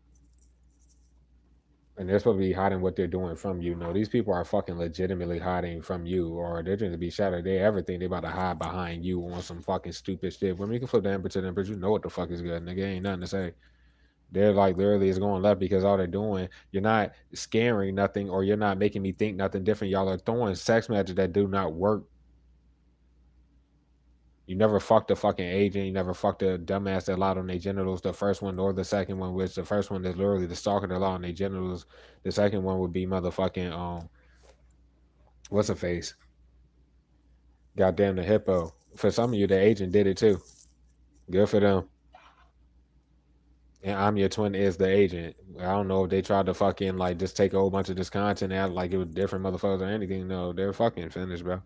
and they're supposed to be hiding what they're doing from you. No, these people are fucking legitimately hiding from you, or they're going to be shattered. They everything they about to hide behind you on some fucking stupid shit. When we can flip the ember to the empress, you know what the fuck is good, nigga. Ain't nothing to say. They're like literally is going left because all they're doing, you're not scaring nothing, or you're not making me think nothing different. Y'all are throwing sex matches that do not work. You never fucked a fucking agent. You never fucked a dumbass that lied on their genitals. The first one or the second one, which the first one is literally the stalker that lied on their genitals. The second one would be motherfucking what's a face? Goddamn the hippo. For some of you, the agent did it too. Good for them. And I'm your twin is the agent. I don't know if they tried to fucking like just take a whole bunch of this content out like it was different motherfuckers or anything. No, they're fucking finished, bro.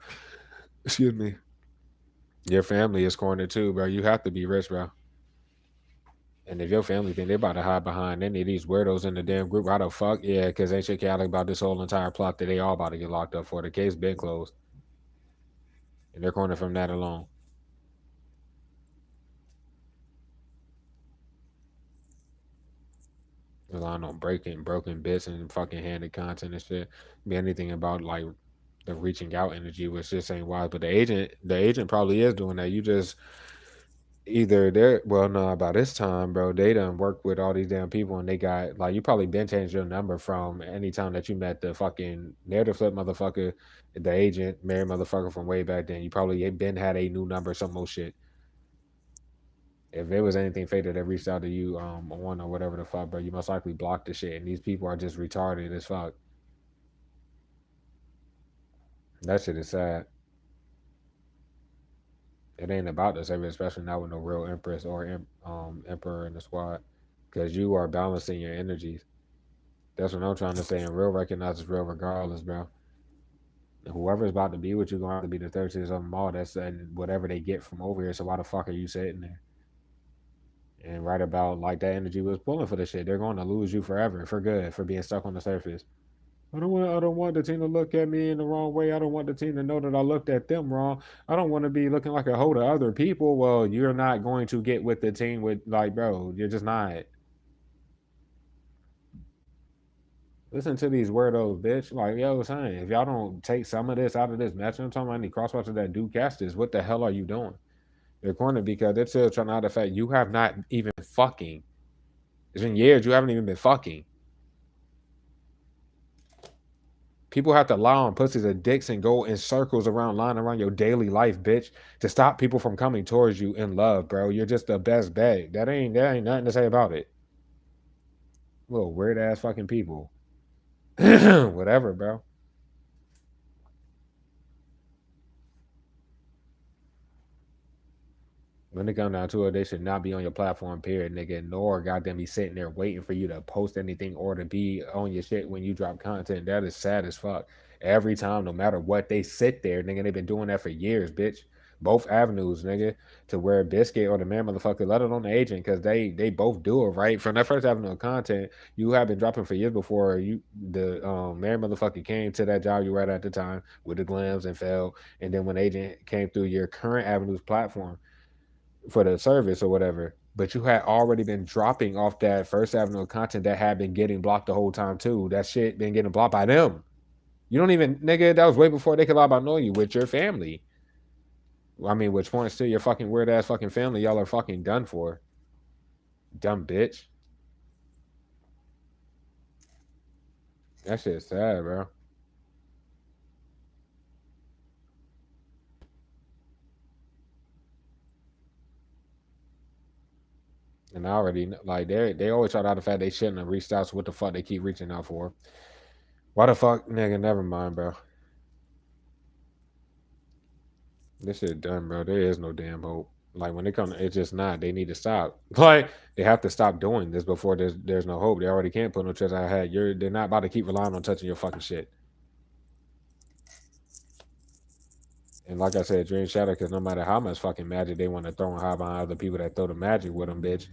Excuse me. Your family is cornered too, bro. You have to be rich, bro. And if your family think they about to hide behind any of these weirdos in the damn group, why the fuck? Yeah, because they shit chaotic about this whole entire plot that they all about to get locked up for. The case been closed. And they're cornered from that alone. Relying on breaking broken bits and fucking handed content and shit. Be anything about like the reaching out energy, which just ain't wise. But the agent probably is doing that. You just either they're well, no, by this time, bro, they done worked with all these damn people and they got like you probably been changed your number from any time that you met the fucking narrative flip motherfucker, the agent, married motherfucker from way back then. You probably been had a new number, some more shit. If it was anything fake that reached out to you on or whatever the fuck, bro, you most likely blocked the shit. And these people are just retarded as fuck. That shit is sad. It ain't about the service, especially not with no real empress or emperor in the squad, because you are balancing your energies. That's what I'm trying to say. And real recognizes real regardless, bro. And whoever's about to be with you gonna have to be the 13th of them all. That's and whatever they get from over here. So why the fuck are you sitting there? And right about like that energy was pulling for the shit. They're going to lose you forever, for good, for being stuck on the surface. I don't want the team to look at me in the wrong way. I don't want the team to know that I looked at them wrong. I don't want to be looking like a hoe to other people. Well, you're not going to get with the team with like, bro, you're just not. Listen to these weirdos, bitch. Like, yo, saying, if y'all don't take some of this out of this match, I'm talking about any crosswatchers that do cast this, what the hell are you doing? They're cornered because they're still trying to hide the fact you have not even fucking. It's been years you haven't even been fucking. People have to lie on pussies and dicks and go in circles around, lying around your daily life, bitch, to stop people from coming towards you in love, bro. You're just the best bet. That ain't nothing to say about it. Little weird ass fucking people. Whatever, bro. When it come down to it, they should not be on your platform, period, nigga. Nor goddamn be sitting there waiting for you to post anything or to be on your shit when you drop content. That is sad as fuck. Every time, no matter what, they sit there, nigga. They've been doing that for years, bitch. Both avenues, nigga, to where Biscuit or the man motherfucker let it on the agent because they both do it right. From that first avenue of content, you have been dropping for years before you the man motherfucker came to that job you were at the time with the glams and failed. And then when agent came through your current avenue's platform for the service or whatever, but you had already been dropping off that first avenue of content that had been getting blocked the whole time too. That shit been getting blocked by them. You don't even nigga. That was way before they could lie about knowing you with your family. I mean, which points to your fucking weird ass fucking family. Y'all are fucking done for. Dumb bitch. That shit's sad, bro. And I already like they always try to hide the fact they shouldn't have reached out. So what the fuck they keep reaching out for? Why the fuck, nigga? Never mind, bro. This shit done, bro. There is no damn hope. Like when it comes, it's just not. They need to stop. Like they have to stop doing this before there's no hope. They already can't put no trust I had. They're not about to keep relying on touching your fucking shit. And like I said, dream shatter because no matter how much fucking magic they want to throw and hide behind other people that throw the magic with them, bitch,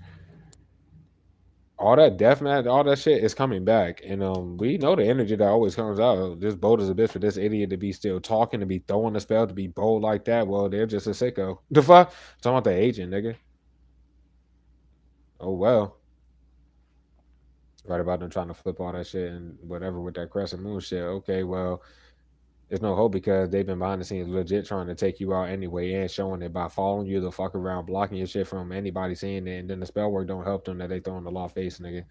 all that death magic, all that shit is coming back. And we know the energy that always comes out. This bold is a bitch for this idiot to be still talking, to be throwing the spell, to be bold like that. Well, they're just a sicko. The fuck? Talking about the agent, nigga. Oh well. Right about them trying to flip all that shit and whatever with that crescent moon shit. Okay, well, there's no hope because they've been behind the scenes legit trying to take you out anyway and showing it by following you the fuck around, blocking your shit from anybody seeing it, and then the spell work don't help them that they throwing the law face, nigga.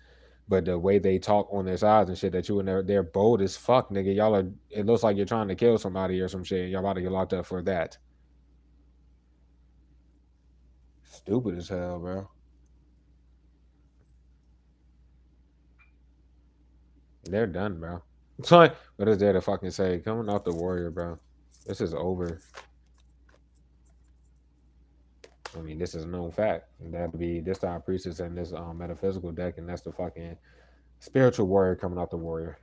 But the way they talk on their sides and shit that you and they're bold as fuck, nigga. Y'all are. It looks like you're trying to kill somebody or some shit. And y'all about to get locked up for that. Stupid as hell, bro. They're done, bro. So what is there to fucking say? Coming off the warrior, bro. This is over. I mean, this is a known fact. That'd be this time priestess and this metaphysical deck, and that's the fucking spiritual warrior coming off the warrior.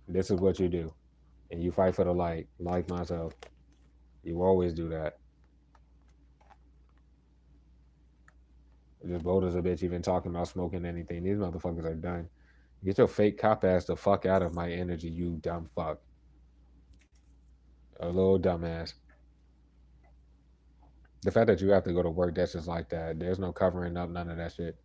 This is what you do, and you fight for the light, like myself. You always do that. Just bold as a bitch, even talking about smoking anything. These motherfuckers are done. Get your fake cop ass the fuck out of my energy, you dumb fuck. A little dumbass. The fact that you have to go to work, that's just like that. There's no covering up, none of that shit.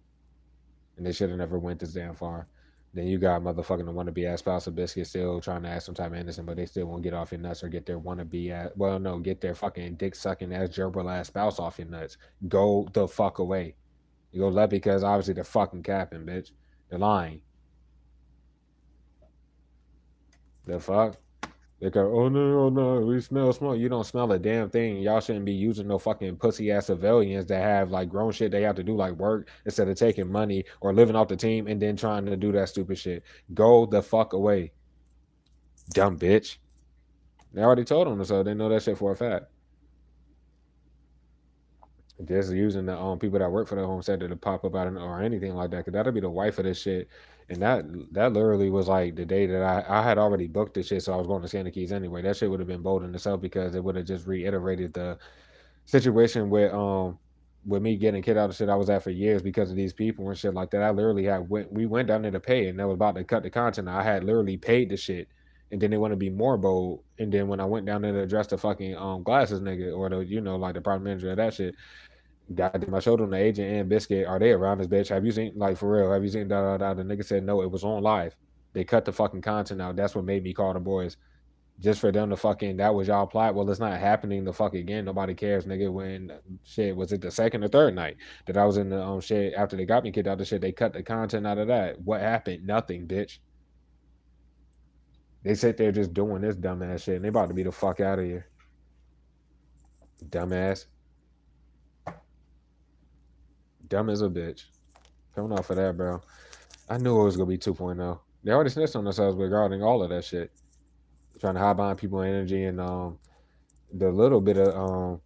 And they should have never went this damn far. Then you got motherfucking the wannabe ass spouse of biscuit still trying to act some type of innocent, but they still won't get off your nuts or get their wannabe ass. Well, no, get their fucking dick sucking ass gerbil ass spouse off your nuts. Go the fuck away. You go left because obviously they're fucking capping, bitch. They're lying. The fuck? They go, oh no, oh no, we smell smoke. You don't smell a damn thing. Y'all shouldn't be using no fucking pussy ass civilians that have like grown shit they have to do like work instead of taking money or living off the team and then trying to do that stupid shit. Go the fuck away, dumb bitch. They already told them, so they know that shit for a fact. Just using the people that work for the home center to pop up out of, or anything like that, because that'll be the wife of this shit. And that literally was like the day that I had already booked this shit, so I was going to Santa Keys anyway. That shit would have been bold in itself because it would have just reiterated the situation with me getting kicked out of shit I was at for years because of these people and shit like that. I literally we went down there to pay and they was about to cut the content. I had literally paid the shit. And then they want to be more bold. And then when I went down there to address the fucking glasses nigga or the like the product manager of that shit, goddamn, I showed them the agent and Biscuit. Are they around this bitch? Have you seen, like, for real? Have you seen da da da? The nigga said no, it was on live. They cut the fucking content out. That's what made me call the boys. Just for them to fucking, that was y'all plot. Well, it's not happening the fuck again. Nobody cares, nigga. When shit, was it the second or third night that I was in the shit after they got me kicked out the shit? They cut the content out of that. What happened? Nothing, bitch. They sit there just doing this dumbass shit and they about to be the fuck out of here. Dumbass. Dumb as a bitch. Coming off of that, bro. I knew it was gonna be 2.0. They already snitched on themselves regarding all of that shit. Trying to hide behind people energy and the little bit of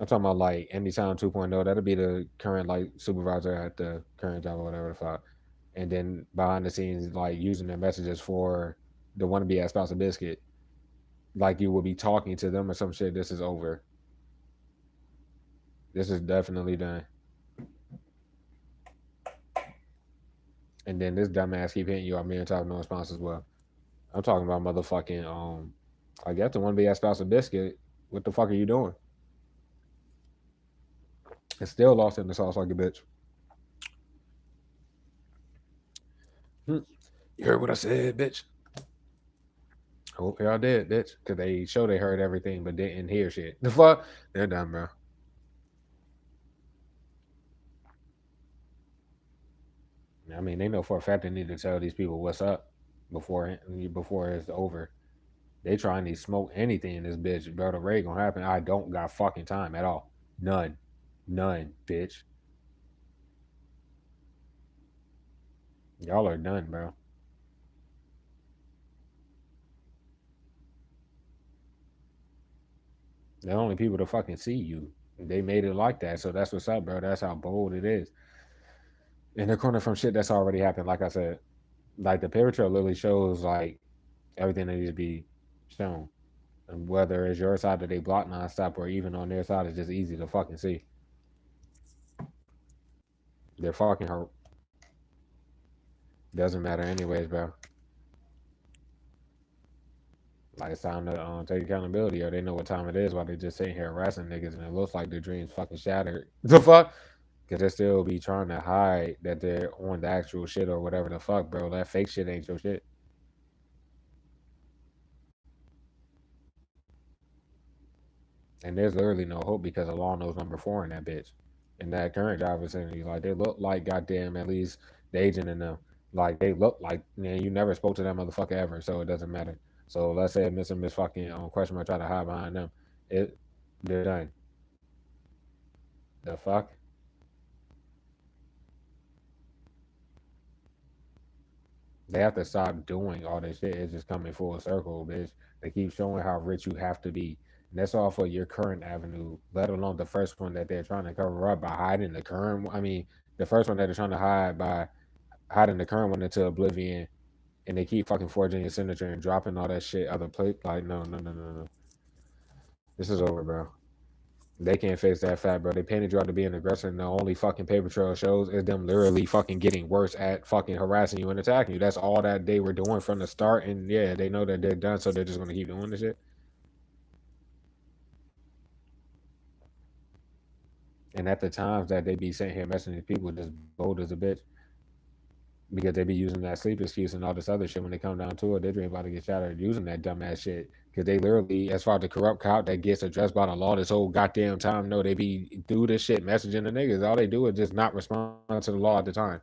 I'm talking about like Anytime 2.0, that'll be the current like supervisor at the current job or whatever the fuck. And then behind the scenes, like using their messages for the wannabe ass spouse of biscuit. Like you will be talking to them or some shit. This is over. This is definitely done. And then this dumbass keep hitting you up me and talking no response as well. I'm talking about motherfucking I guess the wannabe ass spouse of biscuit. What the fuck are you doing? It's still lost in the sauce like a bitch. Hmm. You heard what I said, bitch. I hope y'all did, bitch. Cause they show they heard everything but didn't hear shit. The fuck? They're done, bro. I mean, they know for a fact they need to tell these people what's up before it's over. They trying to smoke anything in this bitch, bro. The raid gonna happen. I don't got fucking time at all. None. None, bitch. Y'all are done, bro. The only people to fucking see you. They made it like that, so that's what's up, bro. That's how bold it is. And they're coming from shit that's already happened. Like I said, like the paper trail literally shows like everything that needs to be shown. And whether it's your side that they block nonstop or even on their side, it's just easy to fucking see. They're fucking hurt. Doesn't matter anyways, bro. Like it's time to take accountability, or they know what time it is while they just sitting here harassing niggas, and it looks like their dreams fucking shattered. The fuck? Because they still be trying to hide that they're on the actual shit or whatever the fuck, bro. That fake shit ain't your shit. And there's literally no hope because the law knows number four in that bitch. In that current job vicinity, like they look like goddamn at least the agent in them. Like they look like man, you never spoke to that motherfucker ever, so it doesn't matter. So let's say Miss fucking question mark try to hide behind them. It they're done. The fuck? They have to stop doing all this shit. It's just coming full circle, bitch. They keep showing how rich you have to be. And that's all for your current avenue, let alone the first one that they're trying to cover up by hiding the current. I mean, the first one that they're trying to hide by hiding the current one into oblivion, and they keep fucking forging your signature and dropping all that shit other place. Like, no, no, no, no, no. This is over, bro. They can't face that fact, bro. They painted you out to be an aggressor, and the only fucking paper trail shows is them literally fucking getting worse at fucking harassing you and attacking you. That's all that they were doing from the start, and yeah, they know that they're done, so they're just gonna keep doing this shit. And at the times that they be sitting here messing with people just bold as a bitch because they be using that sleep excuse and all this other shit when they come down to it, they're about to get shattered using that dumbass shit. Because they literally, as far as the corrupt cop that gets addressed by the law this whole goddamn time, no, they be do this shit messaging the niggas. All they do is just not respond to the law at the time.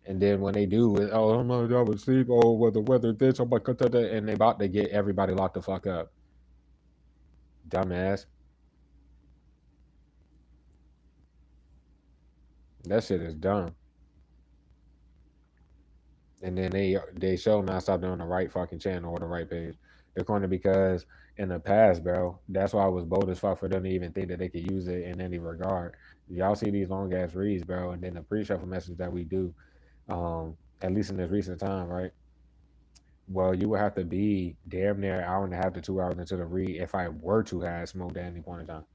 And then when they do, oh, I'm not job with sleep. Oh, well, the weather this, oh my god, and they about to get everybody locked the fuck up. Dumbass. That shit is dumb. And then they show not stop doing the right fucking channel or the right page. They're corny because in the past, bro, that's why it was bold as fuck for them to even think that they could use it in any regard. Y'all see these long ass reads, bro, and then the pre-shuffle message that we do, at least in this recent time, right? Well, you would have to be damn near an hour and a half to 2 hours into the read if I were to have smoked at any point in time.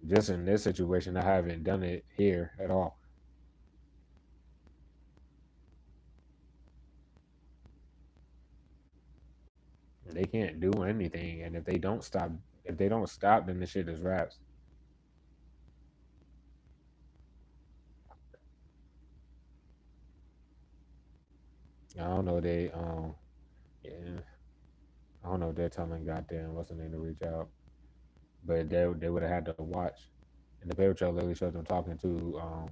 Just in this situation, I haven't done it here at all. They can't do anything, and if they don't stop, then the shit is wraps. I don't know. Yeah, I don't know if they're telling goddamn what's the name to reach out, but they would have had to watch. And the paper trail literally shows them talking to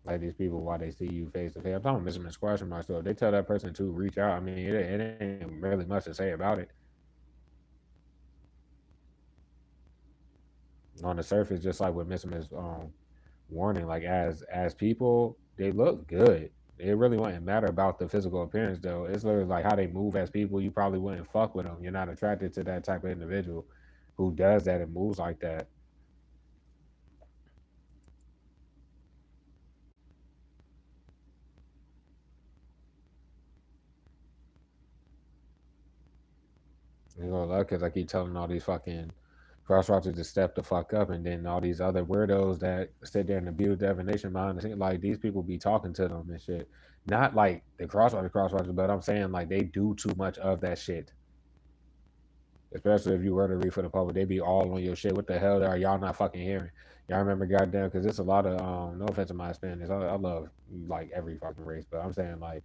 like these people while they see you face to face. I'm talking Mr. Question mark. So if they tell that person to reach out, I mean, it ain't really much to say about it. On the surface, just like with Mr. Warning, like as people, they look good. It really wouldn't matter about the physical appearance though. It's literally like how they move as people. You probably wouldn't fuck with them. You're not attracted to that type of individual who does that and moves like that. You know, like, because I keep telling all these fucking crosswalkers to step the fuck up, and then all these other weirdos that sit there and abuse definition behind the scene, like these people be talking to them and shit. Not like the crosswalkers, but I'm saying like they do too much of that shit. Especially if you were to read for the public, they be all on your shit. What the hell are y'all not fucking hearing? Y'all remember goddamn because it's a lot of no offense to my Spanish. I love like every fucking race, but I'm saying like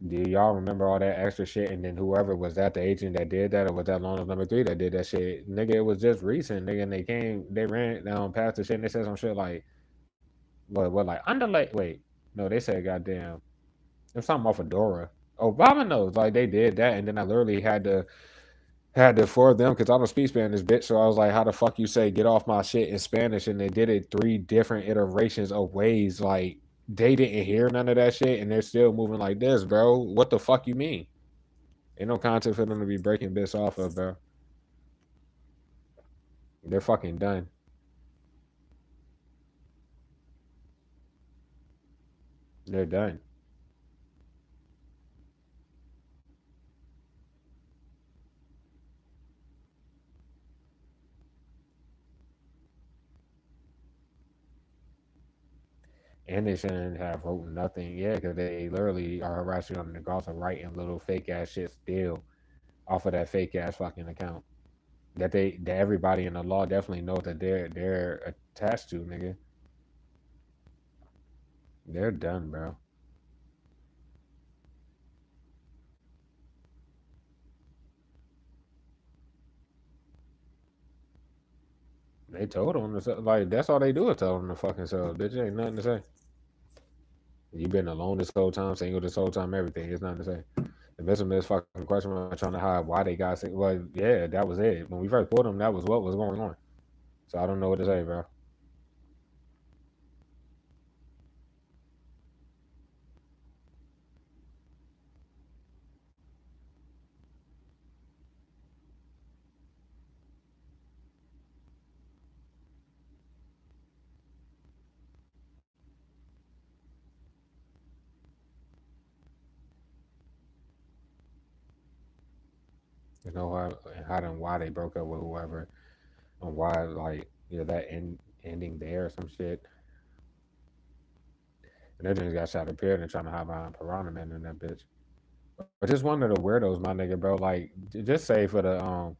do y'all remember all that extra shit? And then whoever was that the agent that did that, or was that Lone number three that did that shit? Nigga, it was just recent, nigga, and they ran down past the shit, and they said some shit like, what, like underlay? Wait, no, they said goddamn, it was something off of Dora. Obama knows, like they did that, and then I literally had to for them because I don't speak Spanish, bitch. So I was like, how the fuck you say get off my shit in Spanish? And they did it three different iterations of ways. Like they didn't hear none of that shit, and they're still moving like this, bro. What the fuck you mean? Ain't no content for them to be breaking bits off of, bro. They're fucking done. They're done. And they shouldn't have wrote nothing. Yeah, because they literally are harassing on the girls and writing little fake ass shit still off of that fake ass fucking account. That everybody in the law definitely knows that they're attached to, nigga. They're done, bro. They told them to like that's all they do is tell them to fucking sell. Bitch, ain't nothing to say. You been alone this whole time, single this whole time, everything. It's nothing to say. The miss fucking question was trying to hide why they got sick. Well, yeah, that was it. When we first pulled them, that was what was going on. So I don't know what to say, bro. You know how and why they broke up with whoever and why like that ending there or some shit. And they just got shot up here and trying to hide behind Piranha Man in that bitch. But just one of the weirdos, my nigga, bro. Like, just say for the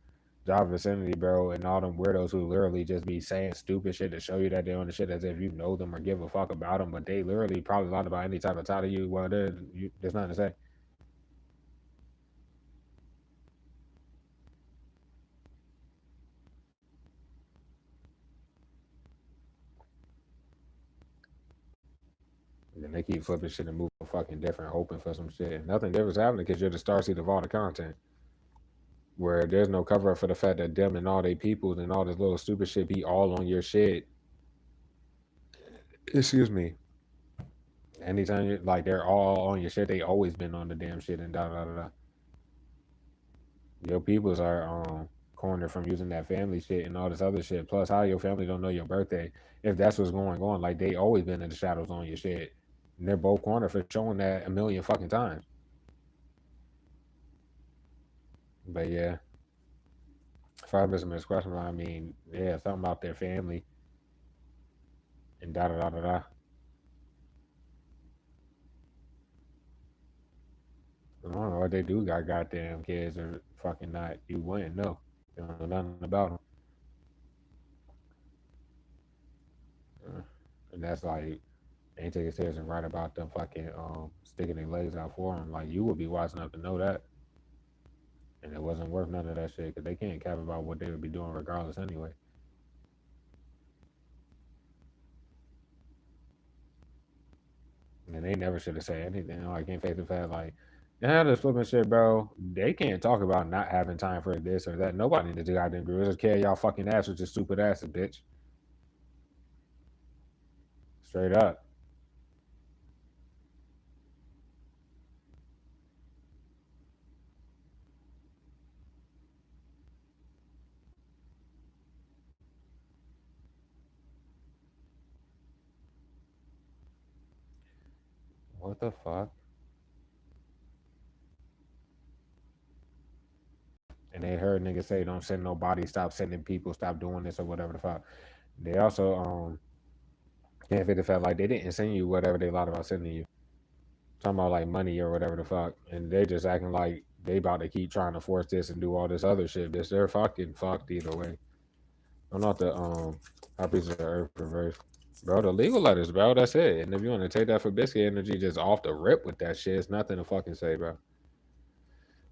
job vicinity, bro, and all them weirdos who literally just be saying stupid shit to show you that they're on the shit as if you know them or give a fuck about them, but they literally probably lied about any type of title you. Well, there's nothing to say. And then they keep flipping shit and moving fucking different, hoping for some shit, and nothing different's happening because you're the star seed of all the content. Where there's no cover up for the fact that them and all they peoples and all this little stupid shit be all on your shit. Excuse me. Anytime you like they're all on your shit, they always been on the damn shit and da da da da. Your peoples are cornered from using that family shit and all this other shit. Plus, how your family don't know your birthday if that's what's going on? Like they always been in the shadows on your shit. And they're both cornered for showing that a million fucking times. But yeah, if I miss a question, I mean, yeah, something about their family and da da da da da. I don't know what they do. Got goddamn kids or fucking not. You wouldn't know. You don't know nothing about them. And that's like ain't take it serious and write about them fucking sticking their legs out for them. Like you would be wise enough to know that, and it wasn't worth none of that shit because they can't cap about what they would be doing regardless anyway. And they never should have said anything. I can't face the fact like. Yeah, this flipping shit, bro. They can't talk about not having time for this or that. Nobody in the goddamn group just carry y'all fucking ass with your stupid asses, bitch. Straight up. What the fuck? And they heard niggas say don't send nobody, stop sending people, stop doing this or whatever the fuck. They also can't fit the fact like they didn't send you whatever they lied about sending you. Talking about like money or whatever the fuck. And they just acting like they about to keep trying to force this and do all this other shit. Bitch, they're fucking fucked either way. I'm not the high priest of the earth perverse. Bro, the legal letters, bro, that's it. And if you want to take that for biscuit energy just off the rip with that shit, it's nothing to fucking say, bro.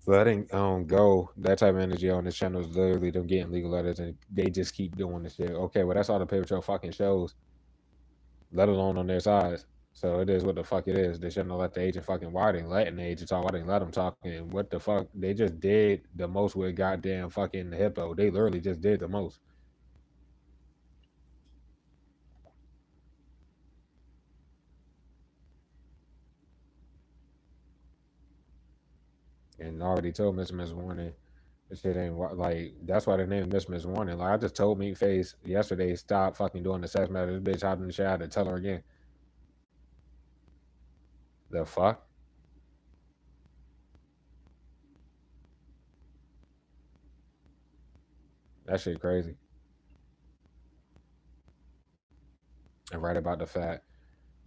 Letting go that type of energy on this channel is literally them getting legal letters and they just keep doing the shit. Okay, well that's all the paper trail fucking shows, let alone on their sides. So it is what the fuck it is. They shouldn't have let the agent fucking why they letting the agent talk, why they let them talk, and what the fuck they just did the most with goddamn fucking hippo. They literally just did the most. And already told Mr. Miss Warning This shit ain't like that's why the name Miss Warning. Like I just told Meatface yesterday, stop fucking doing the sex matter. This bitch hiding the shit. I had to tell her again. The fuck? That shit crazy. And right about the fact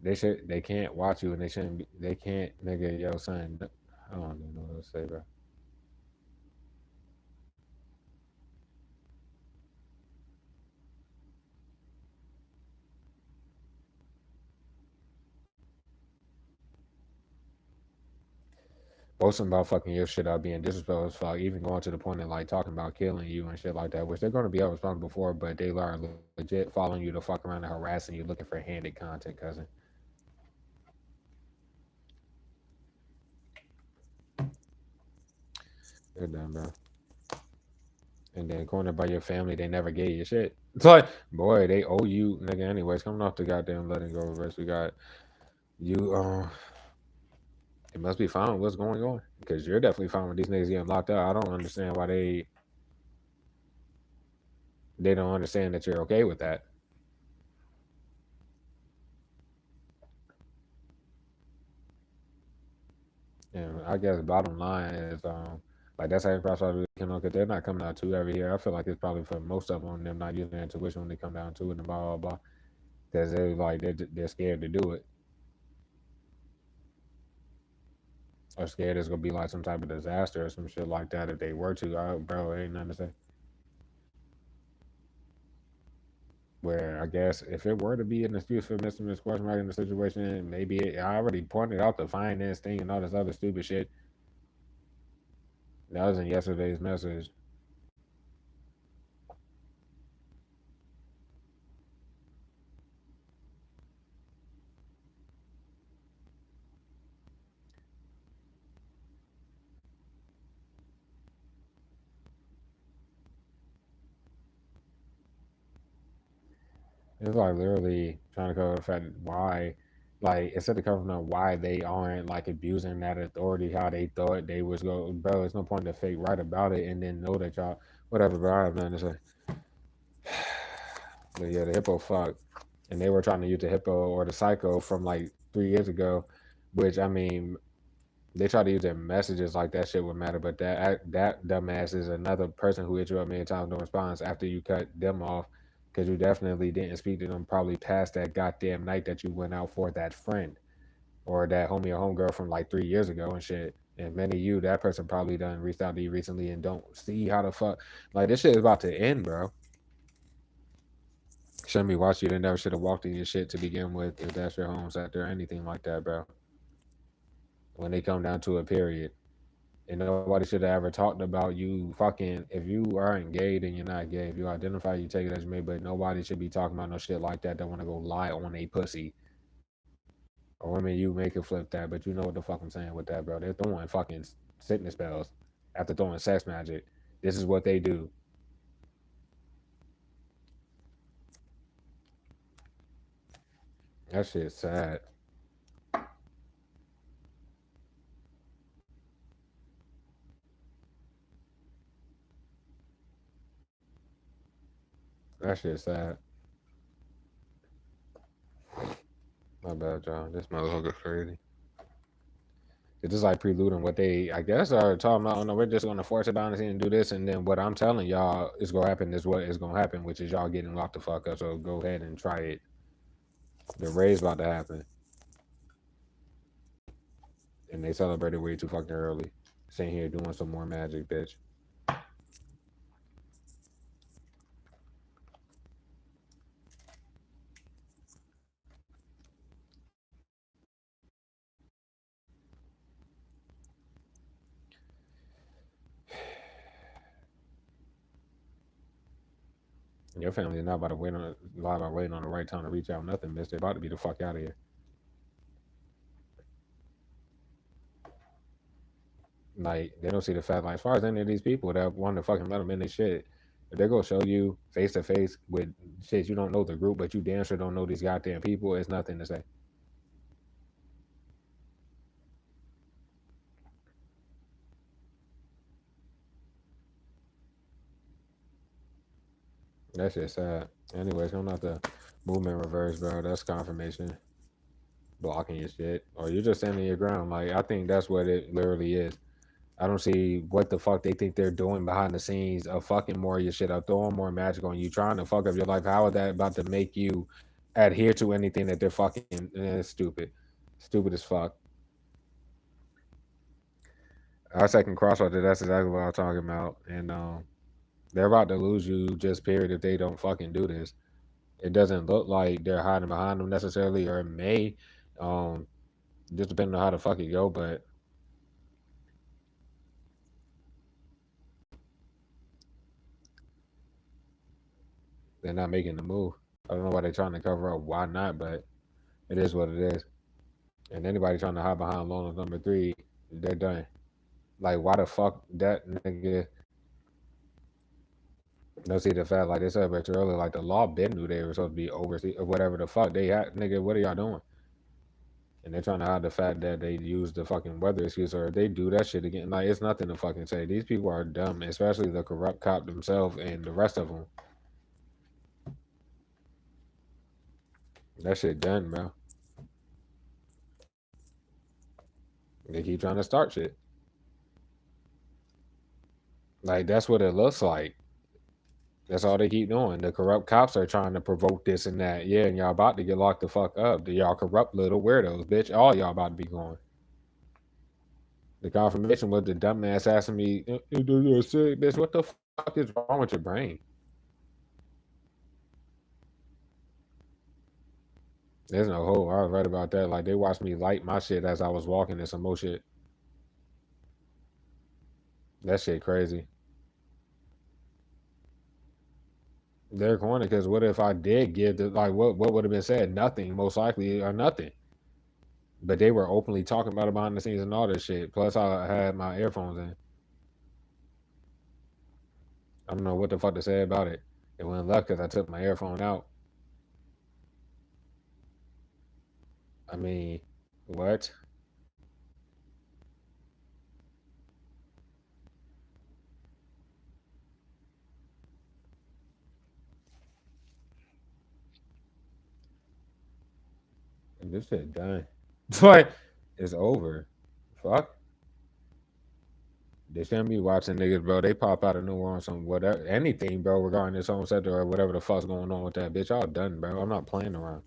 they can't watch you and they shouldn't be, they can't nigga yo son. I don't even know what to say, bro. Boasting about fucking your shit out being disrespectful as fuck, even going to the point of like talking about killing you and shit like that, which they're gonna be held responsible for, but they are legit following you to fuck around and harassing you looking for handed content, cousin. They're done, bro. And then cornered by your family, they never gave you shit. It's like, boy, they owe you, nigga. Anyways, coming off the goddamn letting go reverse, we got you. It must be fine with what's going on because you're definitely fine with these niggas getting locked up. I don't understand why they don't understand that you're okay with that. And I guess bottom line is, like that's how you cross out the because they're not coming out too every year. I feel like it's probably for most of them not using their intuition when they come down to it and blah blah blah because they're scared to do it or scared it's gonna be like some type of disaster or some shit like that if they were to. Bro, ain't nothing to say. Where I guess if it were to be an excuse for Mr. Miss Question Mark in the situation, I already pointed out the finance thing and all this other stupid shit. That was in yesterday's message. It's like literally trying to cover the fact why, like instead of covering up why they aren't like abusing that authority, how they thought they was go, bro. There's no point to fake right about it and then know that y'all whatever. Bro, I have nothing to say. But yeah, the hippo fuck, and they were trying to use the hippo or the psycho from like 3 years ago, which I mean they try to use their messages like that shit would matter, but that dumbass is another person who hit you up many times no response after you cut them off because you definitely didn't speak to them probably past that goddamn night that you went out for that friend or that homie or homegirl from like 3 years ago and shit. And many of you, that person probably done reached out to you recently and don't see how the fuck like this shit is about to end, bro. Shouldn't be watching you. They never should have walked in your shit to begin with if that's your home sector or anything like that, bro. When they come down to a period. And nobody should have ever talked about you fucking if you aren't gay then you're not gay. If you identify you take it as me, but nobody should be talking about no shit like that want to go lie on a pussy. Or women you make it flip that, but you know what the fuck I'm saying with that, bro. They're throwing fucking sickness spells after throwing sex magic. This is what they do. That shit's sad. That shit's sad. My bad, y'all. This motherfucker's crazy. It's just like preluding what they, I guess, are talking about. Oh no, we're just going to force it down and do this, and then what I'm telling y'all is going to happen is what is going to happen, which is y'all getting locked the fuck up. So go ahead and try it. The raid's about to happen, and they celebrated way too fucking early. Sitting here doing some more magic, bitch. And your family is not about to wait on, lie about waiting on the right time to reach out. Nothing, bitch. They're about to be the fuck out of here. Like they don't see the fact. Like as far as any of these people that want to fucking let them in their shit, if they go show you face to face with shit you don't know the group, but you damn sure don't know these goddamn people, it's nothing to say. That shit's sad. Anyways, I'm not the movement reverse, bro. That's confirmation blocking your shit, or you're just standing your ground. Like I think that's what it literally is. I don't see what the fuck they think they're doing behind the scenes of fucking more of your shit up, throwing more magic on you, trying to fuck up your life. How is that about to make you adhere to anything that they're fucking stupid? Stupid as fuck. Our second crossroads, that's exactly what I'm talking about. And they're about to lose you just period if they don't fucking do this. It doesn't look like they're hiding behind them necessarily, or it may, um, just depending on how the fuck it go, but they're not making the move. I don't know why they're trying to cover up. Why not? But it is what it is. And anybody trying to hide behind loan number three, they're done. Like, why the fuck that nigga? No, see the fact, like they said but earlier, like the law been knew they were supposed to be overseas or whatever the fuck they had. Nigga, what are y'all doing? And they're trying to hide the fact that they use the fucking weather excuse, or if they do that shit again, like it's nothing to fucking say. These people are dumb, especially the corrupt cop themselves and the rest of them. That shit done, bro. They keep trying to start shit. Like that's what it looks like. That's all they keep doing. The corrupt cops are trying to provoke this and that. Yeah, and y'all about to get locked the fuck up. Y'all corrupt little weirdos, bitch. All y'all about to be going. The confirmation was the dumbass asking me, "You're sick, bitch. What the fuck is wrong with your brain?" There's no hope. I was right about that. Like they watched me light my shit as I was walking and some more shit. That shit crazy. They're corny because what if I did give the like what would have been said? Nothing, most likely, or nothing. But they were openly talking about it behind the scenes and all this shit. Plus, I had my earphones in. I don't know what the fuck to say about it. It went left because I took my earphone out. I mean, what? This shit done. Like, it's over. Fuck. They shouldn't be watching niggas, bro. They pop out of nowhere on some whatever, anything, bro, regarding this home sector or whatever the fuck's going on with that bitch. Y'all done, bro. I'm not playing around.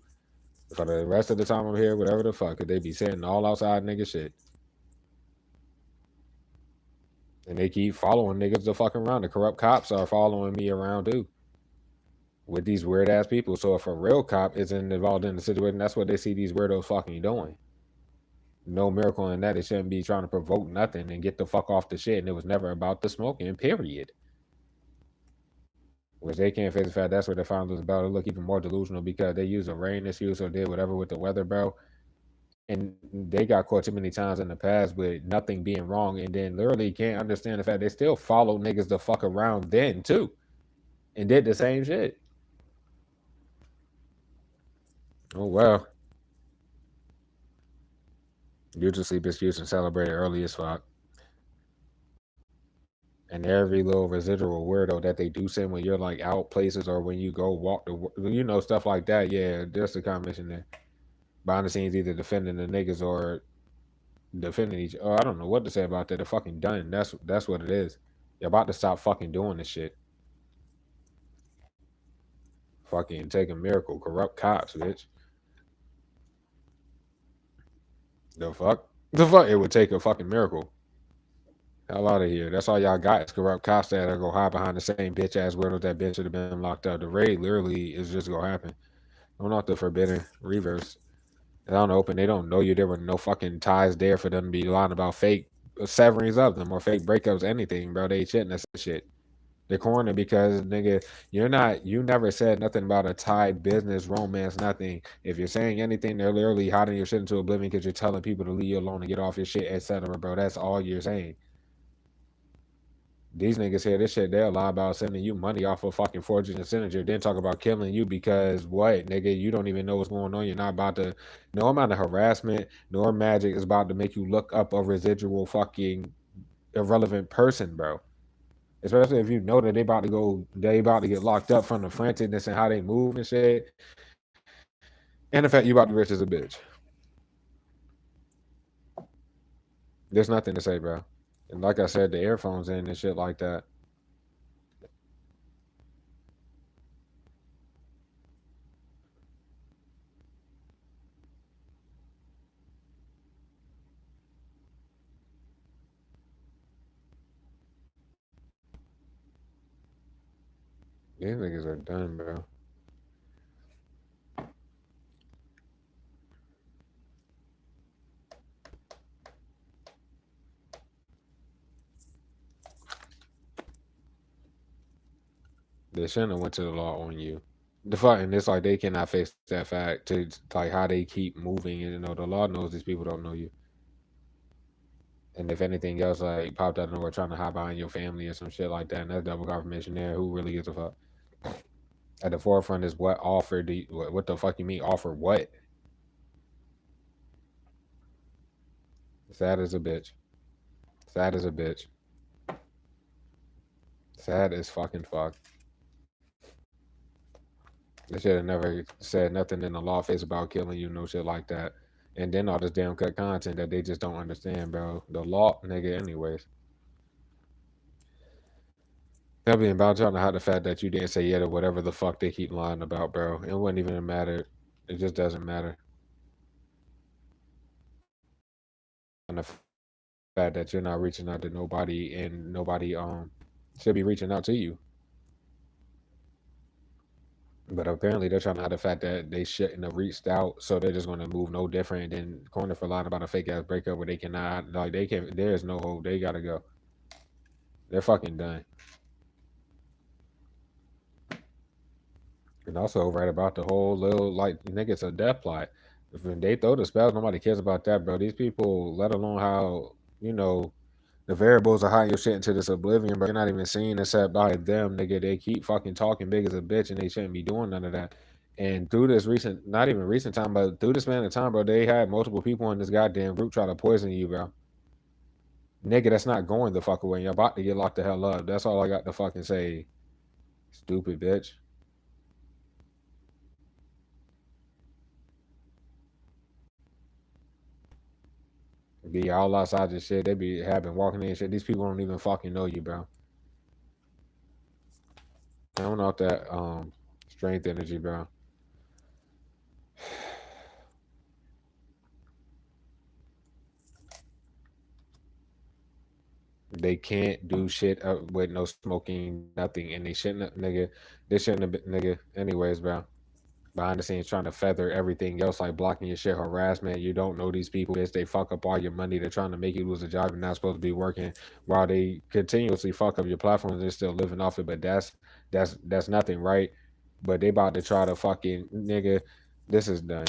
For the rest of the time I'm here, whatever the fuck, could they be sitting all outside nigga shit? And they keep following niggas the fuck around. The corrupt cops are following me around too. With these weird ass people. So if a real cop isn't involved in the situation, that's what they see these weirdos fucking doing. No miracle in that. They shouldn't be trying to provoke nothing and get the fuck off the shit. And it was never about the smoking, period. Which they can't face the fact that's what they found was about. It look even more delusional because they used a rain excuse or did whatever with the weather, bro. And they got caught too many times in the past with nothing being wrong. And then literally can't understand the fact they still followed niggas the fuck around then too. And did the same shit. Oh well. You just sleep excuse and celebrate early as fuck. And every little residual weirdo that they do send when you're like out places or when you go walk the stuff like that. Yeah, there's the combination there. Behind the scenes, either defending the niggas or defending each. Oh, I don't know what to say about that. They're fucking done. That's what it is. You're about to stop fucking doing this shit. Fucking take a miracle. Corrupt cops, bitch. The fuck? The fuck? It would take a fucking miracle. Hell out of here. That's all y'all got is corrupt cops that are gonna hide behind the same bitch ass weirdos that bitch should have been locked up. The raid literally is just gonna happen. I'm not the forbidden reverse. It's on the open. They don't know you. There were no fucking ties there for them to be lying about fake severings of them or fake breakups, anything, bro. They shitting us shit. They're corner because nigga, you never said nothing about a tied business, romance, nothing. If you're saying anything, they're literally hiding your shit into oblivion because you're telling people to leave you alone and get off your shit, etc. Bro, that's all you're saying. These niggas here, this shit, they'll lie about sending you money off of fucking forging a signature, then talk about killing you because what, nigga, you don't even know what's going on. You're not about to, no amount of harassment nor magic is about to make you look up a residual fucking irrelevant person, bro. Especially if you know that they about to get locked up from the franticness and how they move and shit, and the fact you about to be rich as a bitch. There's nothing to say, bro. And like I said, the earphones in and shit like that. These niggas are done, bro. They shouldn't have went to the law on you. The fact, and it's like they cannot face that fact to like how they keep moving. And, the law knows these people don't know you. And if anything else like popped out of nowhere trying to hide behind your family or some shit like that, and that's double confirmation there. Who really gives a fuck? At the forefront is what offer do you, what the fuck you mean offer what? Sad as a bitch. Sad as a bitch. Sad as fucking fuck. They should have never said nothing in the law face about killing you, no shit like that. And then all this damn cut content that they just don't understand, bro. The law, nigga, anyways. They'll be about trying to hide the fact that you didn't say yeah to whatever the fuck they keep lying about, bro. It wouldn't even matter. It just doesn't matter. And the fact that you're not reaching out to nobody and nobody should be reaching out to you. But apparently they're trying to hide the fact that they shouldn't have reached out, so they're just gonna move no different than corner for lying about a fake ass breakup where they cannot like they can there's no hope. They gotta go. They're fucking done. And also right about the whole little like nigga, it's a death plot. If they throw the spells, nobody cares about that, bro. These people, let alone how, you know, the variables are hiding your shit into this oblivion, but you're not even seeing except by them, nigga. They keep fucking talking big as a bitch and they shouldn't be doing none of that. And through this recent, not even recent time, but through this span of time, bro, they had multiple people in this goddamn group try to poison you, bro. Nigga, that's not going the fuck away. You're about to get locked the hell up. That's all I got to fucking say. Stupid bitch. Be all outside this shit. They be having walking in and shit. These people don't even fucking know you, bro. Coming off that strength energy, bro. They can't do shit with no smoking, nothing, and they shouldn't, nigga. They shouldn't have been, nigga. Anyways, bro. Behind the scenes, trying to feather everything else, like blocking your shit, harassment. You don't know these people, bitch. They fuck up all your money. They're trying to make you lose a job. You're not supposed to be working, while they continuously fuck up your platforms. They're still living off it, but that's nothing, right? But they about to try to fucking nigga. This is done.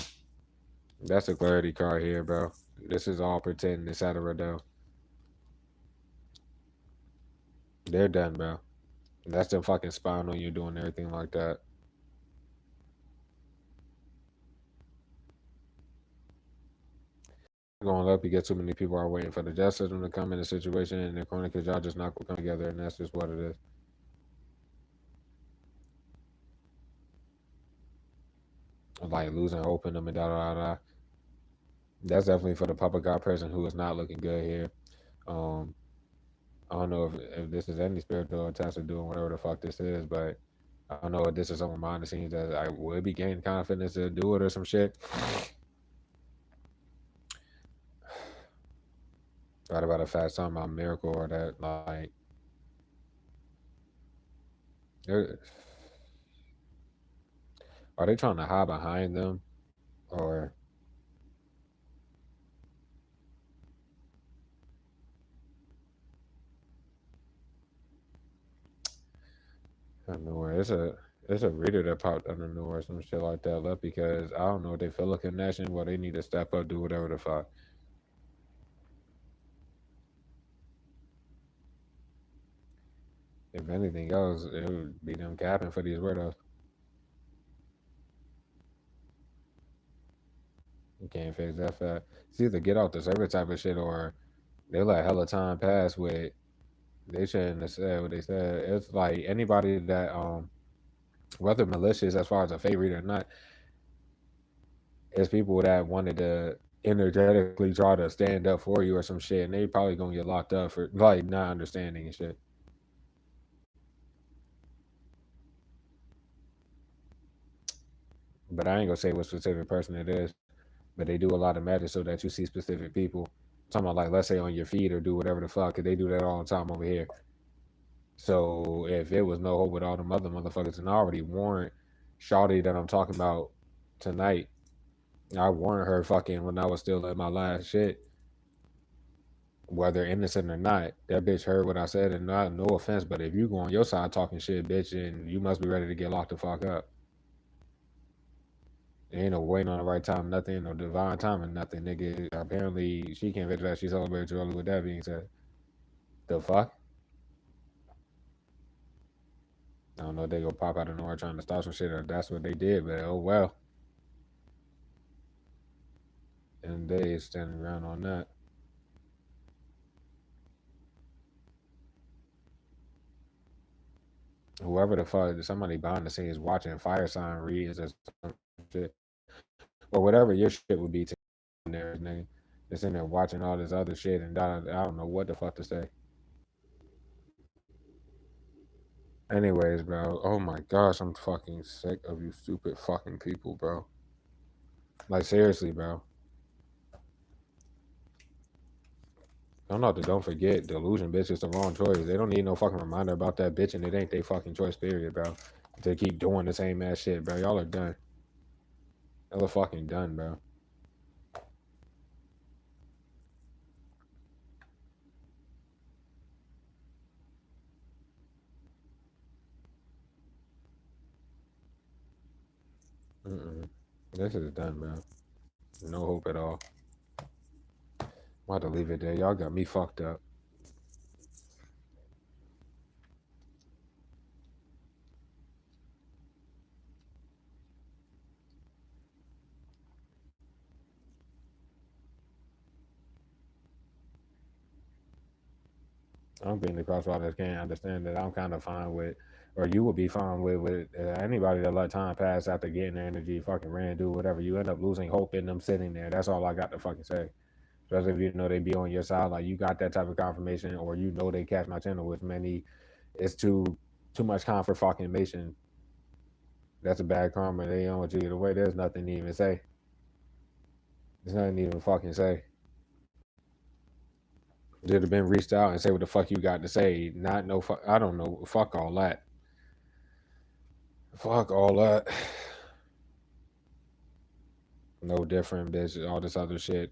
That's a clarity card here, bro. This is all pretend, etc. Though they're done, bro. That's them fucking spying on you, doing everything like that. Going up, you get too many people are waiting for the justice system to come in a situation in their corner because y'all just not gonna come together, and that's just what it is. Like losing hope in them and da da da da. That's definitely for the public God person who is not looking good here. Um, I don't know if this is any spiritual attached to doing whatever the fuck this is, but I don't know if this is something behind the scenes that I would be gaining confidence to do it or some shit. Right about a fact, something about miracle or that like they're- are they trying to hide behind them or I don't know where it's a reader that popped under the or some shit like that left because I don't know if they feel a connection. Well, they need to step up, do whatever the fuck. If anything else, it would be them capping for these weirdos. You can't fix that fact. It's either get off the server type of shit or they let hella time pass with They shouldn't have said what they said. It's like anybody that whether malicious as far as a fake reader or not, it's people that wanted to energetically try to stand up for you or some shit, and they probably gonna get locked up for like not understanding and shit. But I ain't gonna say what specific person it is. But they do a lot of magic so that you see specific people. Talking about like let's say on your feed or do whatever the fuck, 'cause they do that all the time over here. So if it was no hope with all the other motherfuckers, and I already warned Shawty that I'm talking about tonight. I warned her fucking when I was still in my last shit, whether innocent or not. That bitch heard what I said, and not no offense, but if you go on your side talking shit, bitch, and you must be ready to get locked the fuck up. Ain't no waiting on the right time, nothing, no divine time or nothing, nigga. Apparently, she can't figure that she celebrated too early with that being said. The fuck? I don't know if they go pop out of nowhere trying to start some shit or that's what they did, but oh well. And they standing around on that. Whoever the fuck, somebody behind the scenes watching fire sign reads or some shit. Or whatever your shit would be to there, nigga. Just in there watching all this other shit and I don't know what the fuck to say. Anyways, bro. Oh my gosh, I'm fucking sick of you stupid fucking people, bro. Like seriously, bro. Don't forget, delusion, bitch, is the wrong choice. They don't need no fucking reminder about that bitch, and it ain't their fucking choice, period, bro. To keep doing the same ass shit, bro. Y'all are done. Y'all are fucking done, bro. Mm-mm. This is done, bro. No hope at all. I'm about to leave it there. Y'all got me fucked up. I'm being the crosswalkers can't understand that I'm kind of fine with, or you would be fine with anybody that let time pass after getting their energy, fucking ran, do whatever. You end up losing hope in them sitting there. That's all I got to fucking say. Especially if you know they be on your side, like you got that type of confirmation, or you know they catch my channel, which many, it's too much confirmation. That's a bad karma. They don't want you either way. There's nothing to even say. There's nothing to even fucking say. Should have been reached out and say what the fuck you got to say. Not no fuck. I don't know. Fuck all that. Fuck all that. No different, bitch. All this other shit.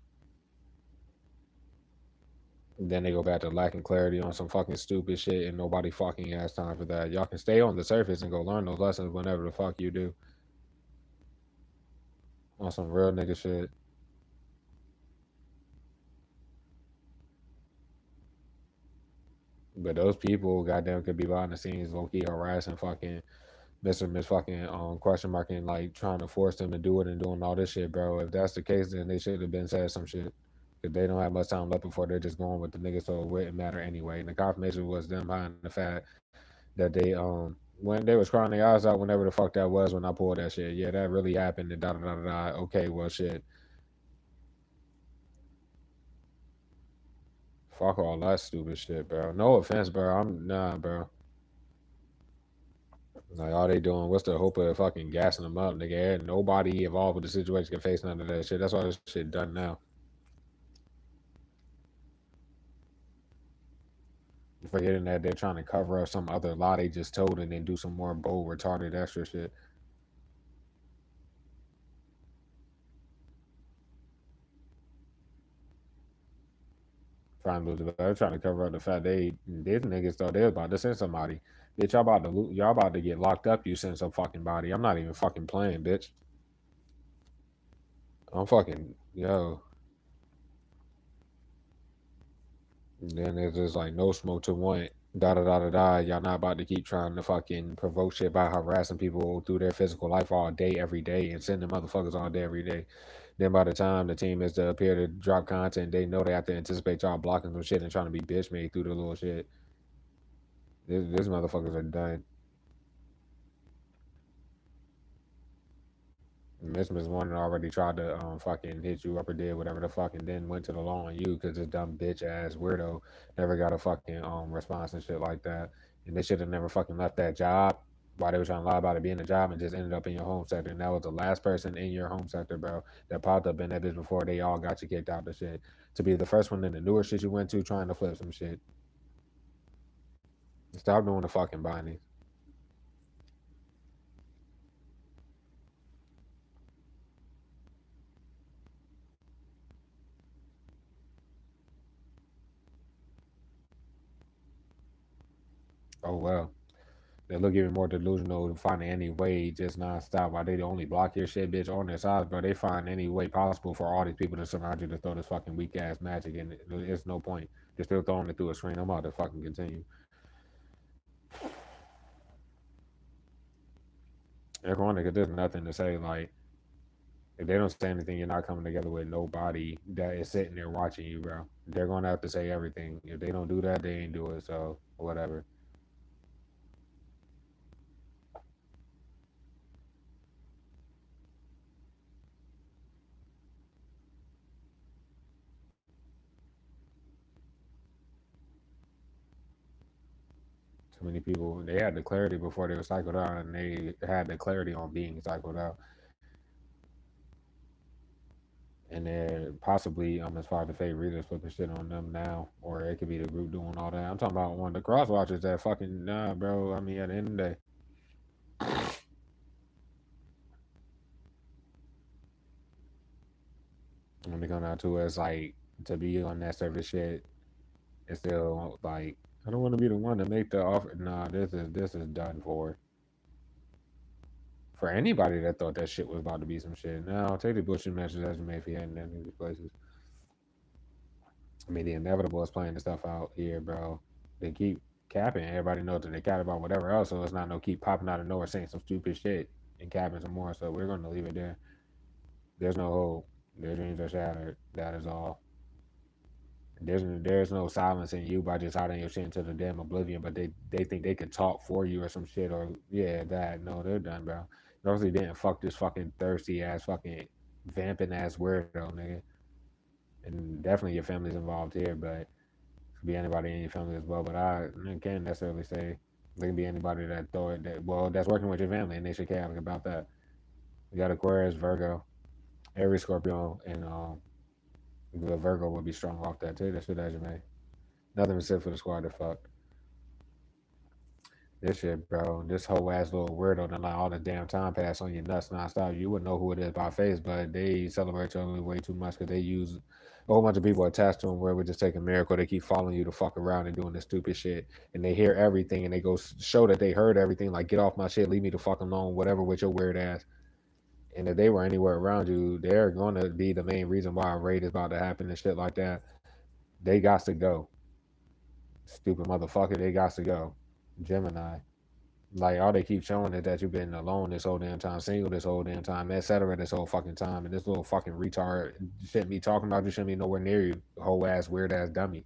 Then they go back to lacking clarity on some fucking stupid shit, and nobody fucking has time for that. Y'all can stay on the surface and go learn those lessons whenever the fuck you do on some real nigga shit. But those people, goddamn, could be behind the scenes, low key harassing fucking Mr. Miss fucking question marking, like trying to force them to do it and doing all this shit, bro. If that's the case, then they should have been said some shit. If they don't have much time left before they're just going with the niggas, so it wouldn't matter anyway. And the confirmation was them behind the fact that they when they was crying their eyes out whenever the fuck that was when I pulled that shit. Yeah, that really happened and da da da da. Okay, well shit. Fuck all that stupid shit, bro. No offense, bro. I'm nah, bro. Like all they doing, what's the hope of fucking gassing them up, nigga? Ain't nobody involved with the situation can face none of that shit. That's why this shit done now. Forgetting that they're trying to cover up some other lie they just told and then do some more bold, retarded, extra shit. They're trying to cover up the fact these niggas thought they was about to send somebody. Bitch, y'all about to get locked up. You send some fucking body. I'm not even fucking playing, bitch. I'm fucking yo. Then there's just like no smoke to want. Da da da da da. Y'all not about to keep trying to fucking provoke shit by harassing people through their physical life all day, every day, and sending motherfuckers all day, every day. Then by the time the team is to appear to drop content, they know they have to anticipate y'all blocking some shit and trying to be bitch made through the little shit. These motherfuckers are done. Miss Warner already tried to fucking hit you up or did whatever the fuck, and then went to the law on you because this dumb bitch ass weirdo never got a fucking response and shit like that. And they should have never fucking left that job while they were trying to lie about it being a job and just ended up in your home sector. And that was the last person in your home sector, bro, that popped up in that bitch before they all got you kicked out the shit. To be the first one in the newer shit you went to trying to flip some shit. Stop doing the fucking binding. Oh well. They look even more delusional finding any way just nonstop. Why they only block your shit, bitch, on their sides, bro? They find any way possible for all these people to surround you to throw this fucking weak ass magic, and it's no point. They're still throwing it through a screen. I'm about to fucking continue. Everyone, because there's nothing to say. Like, if they don't say anything, you're not coming together with nobody that is sitting there watching you, bro. They're gonna have to say everything. If they don't do that, they ain't do it. So whatever. Too many people. They had the clarity before they were cycled out, and they had the clarity on being cycled out. And then possibly as far as the fake readers flipping shit on them now, or it could be the group doing all that. I'm talking about one of the cross watchers that fucking nah, bro. I mean, at the end of the day, when they come down to it, it's like to be on that service shit. It's still like I don't want to be the one to make the offer. Nah, this is done for anybody that thought that shit was about to be some shit. Now take the bullshit message as you may if you hadn't in these places. I mean, the inevitable is playing the stuff out here, bro. They keep capping. Everybody knows that they cap about whatever else, so it's not no keep popping out of nowhere saying some stupid shit and capping some more. So we're going to leave it there. There's no hope. Their dreams are shattered. That is all. There's no silence in you by just hiding your shit into the damn oblivion, but they think they could talk for you or some shit or yeah that no they're done, bro. They obviously didn't fuck this fucking thirsty ass fucking vamping ass weirdo nigga, and definitely your family's involved here, but could be anybody in your family as well. But I can't necessarily say they can be anybody that throw it that well that's working with your family and they should care about that. You got Aquarius, Virgo, Aries, Scorpio, and the Virgo would be strong off that too. That's what that you made. Nothing was said for the squad to fuck. This shit, bro. This whole ass little weirdo that let all the damn time pass on your nuts nonstop. You wouldn't know who it is by face, but they celebrate you way too much because they use a whole bunch of people attached to them where we just take a miracle. They keep following you to fuck around and doing this stupid shit. And they hear everything and they go show that they heard everything. Like, get off my shit, leave me the fuck alone, whatever with your weird ass. And if they were anywhere around you, they're going to be the main reason why a raid is about to happen and shit like that. They got to go. Stupid motherfucker, they got to go. Gemini. Like all they keep showing is that you've been alone this whole damn time, single this whole damn time, etc. This whole fucking time, and this little fucking retard shouldn't be talking about you, shouldn't be nowhere near you, whole ass weird ass dummy,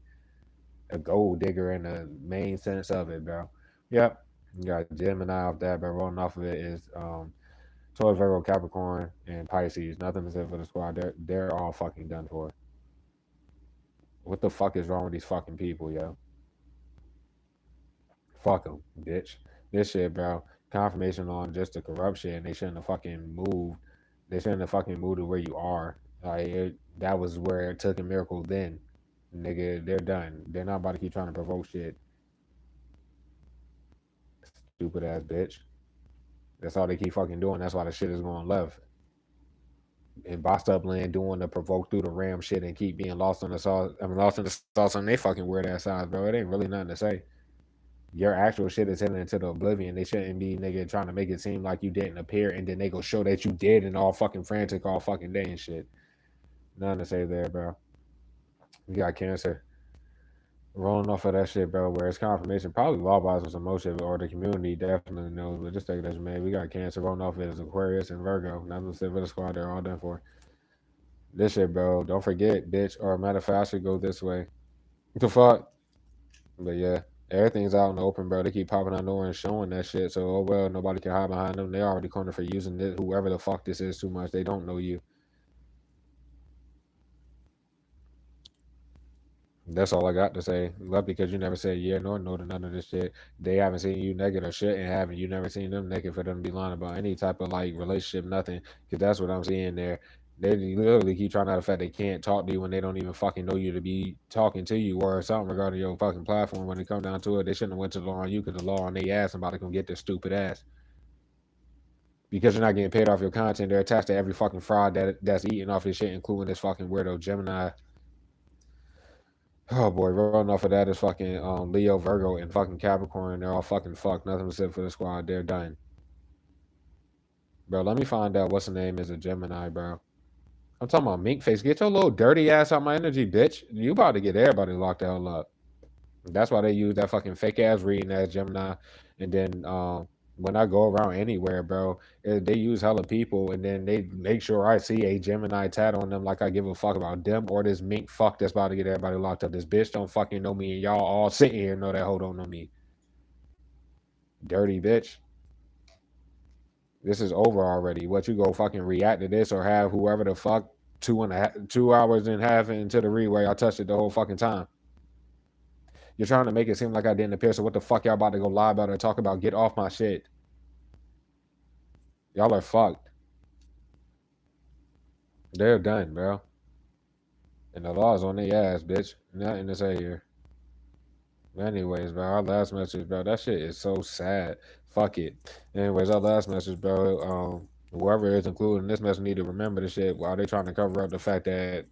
a gold digger in the main sense of it, bro. Yep, you got Gemini off that, but rolling off of it is Taurus, Virgo, Capricorn, and Pisces. Nothing to say for the squad. They're all fucking done for. What the fuck is wrong with these fucking people, yo? Fuck them, bitch. This shit, bro. Confirmation on just the corruption. They shouldn't have fucking moved. They shouldn't have fucking moved to where you are. That was where it took a miracle then. Nigga, they're done. They're not about to keep trying to provoke shit. Stupid ass bitch. That's all they keep fucking doing. That's why the shit is going left. And bossed up land doing the provoke through the ram shit and keep being lost on the sauce. I mean, lost in the sauce on they fucking weird ass sides, bro. It ain't really nothing to say. Your actual shit is heading into the oblivion. They shouldn't be nigga trying to make it seem like you didn't appear and then they go show that you did and all fucking frantic all fucking day and shit. Nothing to say there, bro. You got Cancer. Rolling off of that shit, bro, where it's confirmation. Probably law bars or some more shit, or the community definitely knows, but just take it as man. We got Cancer rolling off it as Aquarius and Virgo. Nothing to say for the squad, they're all done for. This shit, bro. Don't forget, bitch. Or matter of fact, I should go this way. What the fuck? But yeah. Everything's out in the open, bro. They keep popping out nowhere and showing that shit. So, oh well, nobody can hide behind them. They already cornered for using this. Whoever the fuck this is too much. They don't know you. That's all I got to say. Love because you never said yeah nor no to none of this shit. They haven't seen you naked or shit, and haven't you never seen them naked for them to be lying about any type of like relationship, nothing. Because that's what I'm seeing there. They literally keep trying out the fact they can't talk to you when they don't even fucking know you to be talking to you or something regarding your fucking platform. When it come down to it, they shouldn't have went to the law on you because the law on their ass and about to come get their stupid ass. Because you're not getting paid off your content, they're attached to every fucking fraud that's eating off this shit, including this fucking weirdo Gemini. Oh boy, rolling off of that is fucking Leo, Virgo, and fucking Capricorn. They're all fucking fucked. Nothing was said for the squad. They're done. Bro, let me find out what's the name is a Gemini, bro. I'm talking about Mink Face. Get your little dirty ass out my energy, bitch. You about to get everybody locked the hell up. That's why they use that fucking fake ass reading as Gemini. And then when I go around anywhere, bro, they use hella people and then they make sure I see a Gemini tat on them like I give a fuck about them or this mink fuck that's about to get everybody locked up. This bitch don't fucking know me and y'all all sitting here know that hoe don't know me. Dirty bitch. This is over already. What you go fucking react to this or have whoever the fuck 2 hours and a half into the read where I touched it the whole fucking time. You're trying to make it seem like I didn't appear. So what the fuck y'all about to go lie about or talk about? Get off my shit. Y'all are fucked. They're done, bro. And the law's on their ass, bitch. Nothing to say here. Anyways, bro, our last message, bro, that shit is so sad. Fuck it. Anyways, our last message, bro. Whoever is included in this message need to remember the shit while they trying to cover up the fact that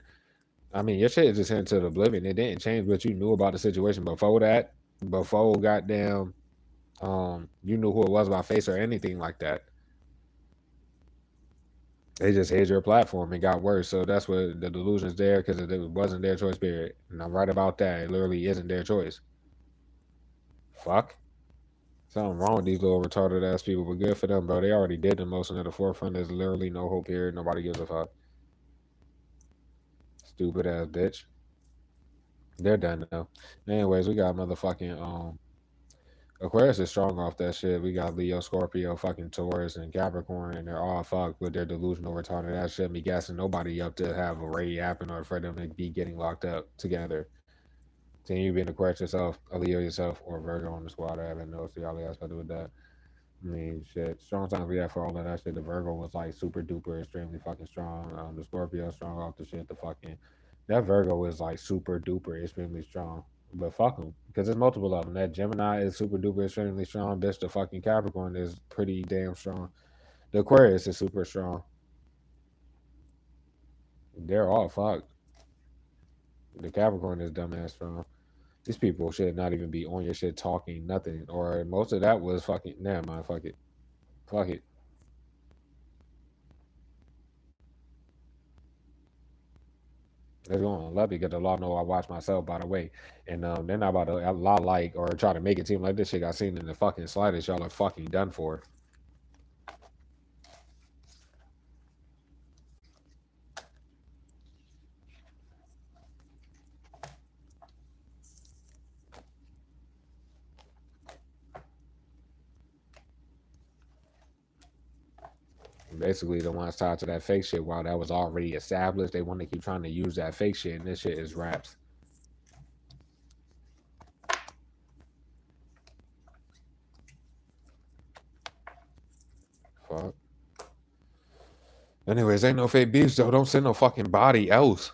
I mean your shit is just into the oblivion. It didn't change what you knew about the situation before that. Before goddamn you knew who it was by face or anything like that. They just hid your platform and got worse. So that's what the delusion's there because it wasn't their choice, period. And I'm right about that. It literally isn't their choice. Fuck. Something wrong with these little retarded ass people, but good for them, bro. They already did the most, and at the forefront, there's literally no hope here. Nobody gives a fuck. Stupid ass bitch. They're done now. Anyways, we got motherfucking Aquarius is strong off that shit. We got Leo, Scorpio, fucking Taurus, and Capricorn, and they're all fucked with their delusional retarded ass shit. Be gassing nobody up to have a raid happen or for them to be getting locked up together. Can you be an Aquarius yourself, a Leo yourself, or a Virgo on the squad? I haven't noticed y'all else to do with that. I mean, shit. Strong times we had for all of that shit. The Virgo was like super duper, extremely fucking strong. The Scorpio strong off the shit. The fucking that Virgo is like super duper, extremely strong. But fuck them, because there's multiple of them. That Gemini is super duper, extremely strong. Bitch, the fucking Capricorn is pretty damn strong. The Aquarius is super strong. They're all fucked. The Capricorn is dumbass strong. These people should not even be on your shit talking nothing. Or most of that was fucking. Never mind. Fuck it. Fuck it. It's going to love because the law know I watch myself, by the way. And they're not about to lie like or try to make it seem like this shit got seen in the fucking slightest. Y'all are fucking done for. Basically, the ones tied to that fake shit, while that was already established, they want to keep trying to use that fake shit, and this shit is raps. Fuck. Anyways, ain't no fake beefs, though. Don't send no fucking body else.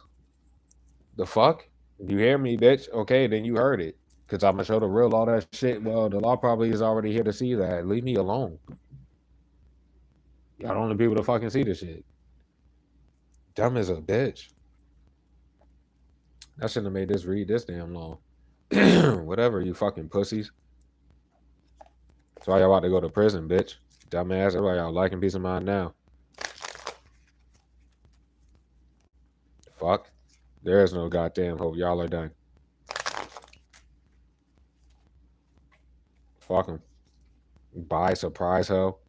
The fuck? You hear me, bitch? Okay, then you heard it. Because I'm going to show the real all that shit. Well, the law probably is already here to see that. Leave me alone. Y'all the only people to fucking see this shit. Dumb as a bitch. I shouldn't have made this read this damn long. Whatever, you fucking pussies. That's why y'all about to go to prison, bitch. Dumbass. Everybody y'all liking peace of mind now. Fuck. There is no goddamn hope. Y'all are done. Fuck them. Buy surprise hoe.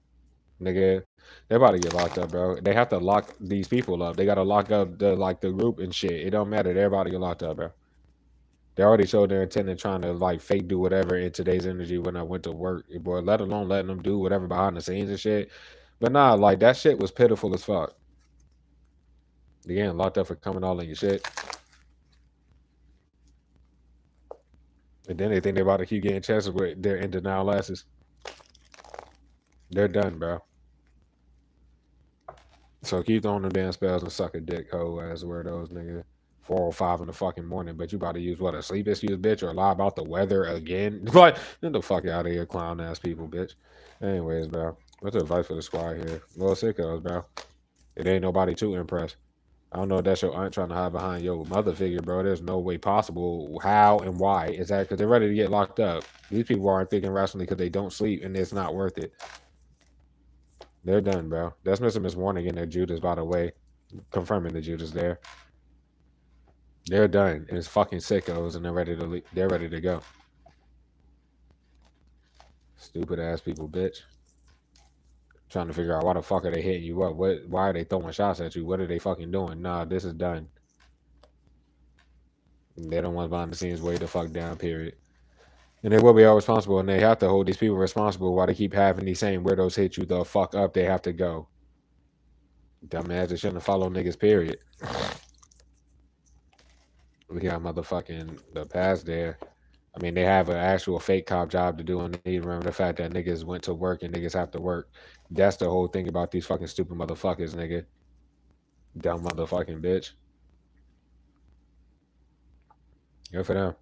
Nigga. They about to get locked up, bro. They have to lock these people up. They gotta lock up the group and shit. It don't matter. They're about to get locked up, bro. They already showed their intent in trying to like fake do whatever in today's energy when I went to work, boy. Let alone letting them do whatever behind the scenes and shit. But nah, like that shit was pitiful as fuck. They getting locked up for coming all in your shit, and then they think they're about to keep getting chances with their in denial asses. They're done, bro. So keep throwing them damn spells and suck a dick, hoe ass weirdos, nigga. 4:05 in the fucking morning, but you about to use what, a sleep excuse, bitch, or lie about the weather again? Like, get the fuck out of here, clown ass people, bitch. Anyways, bro, what's the advice for the squad here? Little sickos, bro. It ain't nobody too impressed. I don't know if that's your aunt trying to hide behind your mother figure, bro. There's no way possible. How and why is that? Because they're ready to get locked up. These people aren't thinking rationally because they don't sleep, and it's not worth it. They're done, bro. That's Mr. Miss Warning in there, Judas, by the way, confirming the Judas there. They're done. And it's fucking sickos, and they're ready to go. Stupid ass people, bitch. Trying to figure out why the fuck are they hitting you up? Why are they throwing shots at you? What are they fucking doing? Nah, this is done. They don't want behind the scenes way the fuck down, period. And they will be all responsible, and they have to hold these people responsible while they keep having these same weirdos hit you the fuck up. They have to go. Dumbass, they shouldn't have followed niggas, period. We got motherfucking the past there. I mean, they have an actual fake cop job to do, and they need to remember the fact that niggas went to work and niggas have to work. That's the whole thing about these fucking stupid motherfuckers, nigga. Dumb motherfucking bitch. Good for them.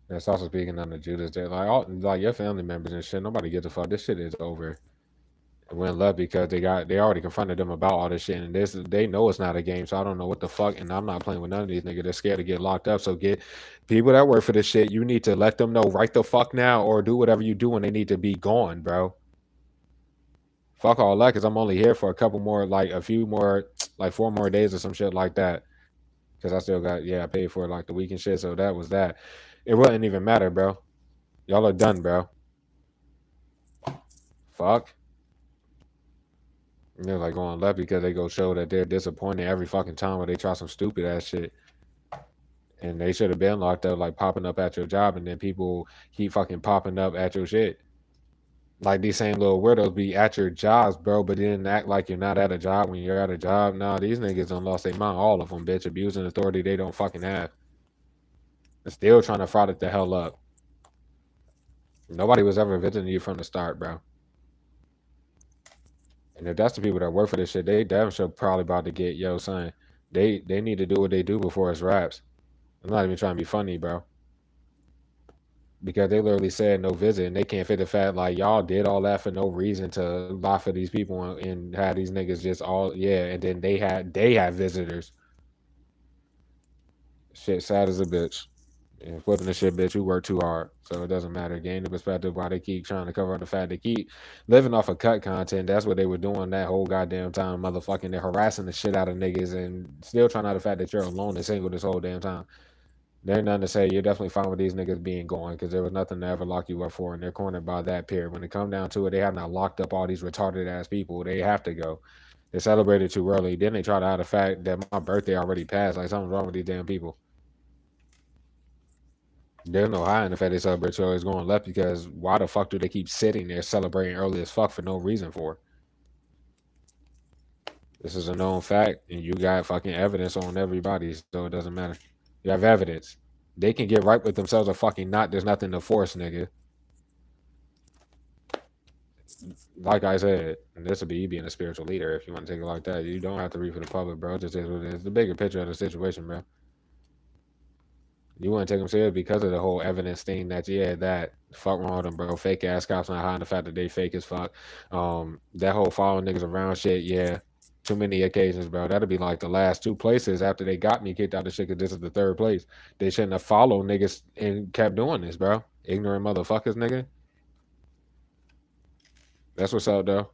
That's also speaking on the Judas. They're like your family members and shit. Nobody gives a fuck. This shit is over. It went left because they already confronted them about all this shit, and this they know it's not a game. So I don't know what the fuck. And I'm not playing with none of these niggas. They're scared to get locked up. So get people that work for this shit. You need to let them know right the fuck now, or do whatever you do, and they need to be gone, bro. Fuck all that, cause I'm only here for a couple more, like a few more, like 4 more days or some shit like that. Cause I still got I paid for like the week and shit. So that was that. It wouldn't even matter, bro. Y'all are done, bro. Fuck. And they're like going left because they go show that they're disappointed every fucking time where they try some stupid ass shit. And they should have been locked up, like popping up at your job, and then people keep fucking popping up at your shit. Like these same little weirdos be at your jobs, bro, but then act like you're not at a job when you're at a job. Nah, these niggas done lost their mind, all of them, bitch, abusing authority they don't fucking have. And still trying to fraud it the hell up. Nobody was ever visiting you from the start, bro. And if that's the people that work for this shit, they damn sure probably about to get, yo, son, they need to do what they do before it's raps. I'm not even trying to be funny, bro. Because they literally said no visit, and they can't fit the fact like y'all did all that for no reason to lie for these people and have these niggas just all and then they had visitors. Shit sad as a bitch. And flipping the shit, bitch, you work too hard. So it doesn't matter. Gain the perspective why they keep trying to cover up the fact they keep living off of cut content. That's what they were doing that whole goddamn time, motherfucking. They're harassing the shit out of niggas and still trying out the fact that you're alone and single this whole damn time. There ain't nothing to say. You're definitely fine with these niggas being gone because there was nothing to ever lock you up for, and they're cornered by that period. When it come down to it, they have not locked up all these retarded ass people. They have to go. They celebrated too early. Then they try to hide the fact that my birthday already passed. Like something's wrong with these damn people. There's no hiding the fact they celebrate too early is going left because why the fuck do they keep sitting there celebrating early as fuck for no reason for? This is a known fact, and you got fucking evidence on everybody, so it doesn't matter. You have evidence. They can get right with themselves or fucking not. There's nothing to force, nigga. Like I said, and this would be you being a spiritual leader if you want to take it like that. You don't have to read for the public, bro. It just is what it is. The bigger picture of the situation, bro. You want to take them serious because of the whole evidence thing that that fuck wrong with them, bro. Fake ass cops not hiding the fact that they fake as fuck. That whole following niggas around shit, too many occasions, bro. That'll be like the last two places after they got me kicked out of shit because this is the third place. They shouldn't have followed niggas and kept doing this, bro. Ignorant motherfuckers, nigga. That's what's up, though.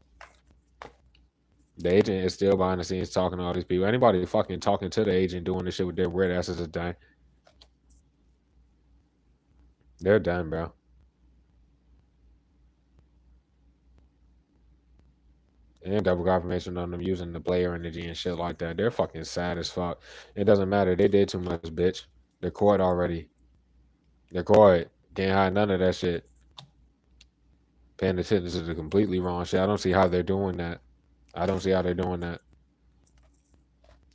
The agent is still behind the scenes talking to all these people. Anybody fucking talking to the agent doing this shit with their weird asses is done. They're done, bro. And double confirmation on them using the player energy and shit like that. They're fucking sad as fuck. It doesn't matter. They did too much, bitch. They're caught already. They're caught. Can't hide none of that shit. Paying attention to the completely wrong shit. I don't see how they're doing that. I don't see how they're doing that.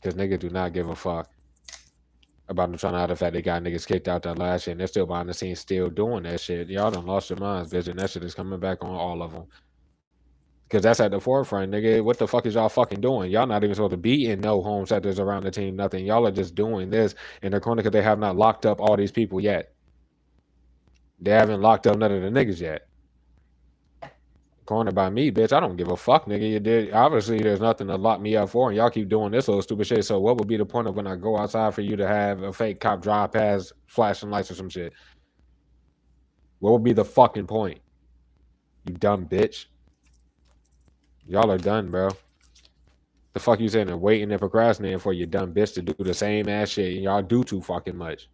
Because niggas do not give a fuck about them trying to hide the fact they got niggas kicked out that last shit. And they're still behind the scenes still doing that shit. Y'all done lost your minds, bitch. And that shit is coming back on all of them. Because that's at the forefront, nigga. What the fuck is y'all fucking doing? Y'all not even supposed to be in no home sectors around the team, nothing. Y'all are just doing this in the corner because they have not locked up all these people yet. They haven't locked up none of the niggas yet. Corner by me, bitch. I don't give a fuck, nigga. You did. Obviously, there's nothing to lock me up for, and y'all keep doing this little stupid shit. So, what would be the point of when I go outside for you to have a fake cop drive past flashing lights or some shit? What would be the fucking point? You dumb bitch. Y'all are done, bro. The fuck you saying and waiting and procrastinating for your dumb bitch to do the same ass shit, and y'all do too fucking much.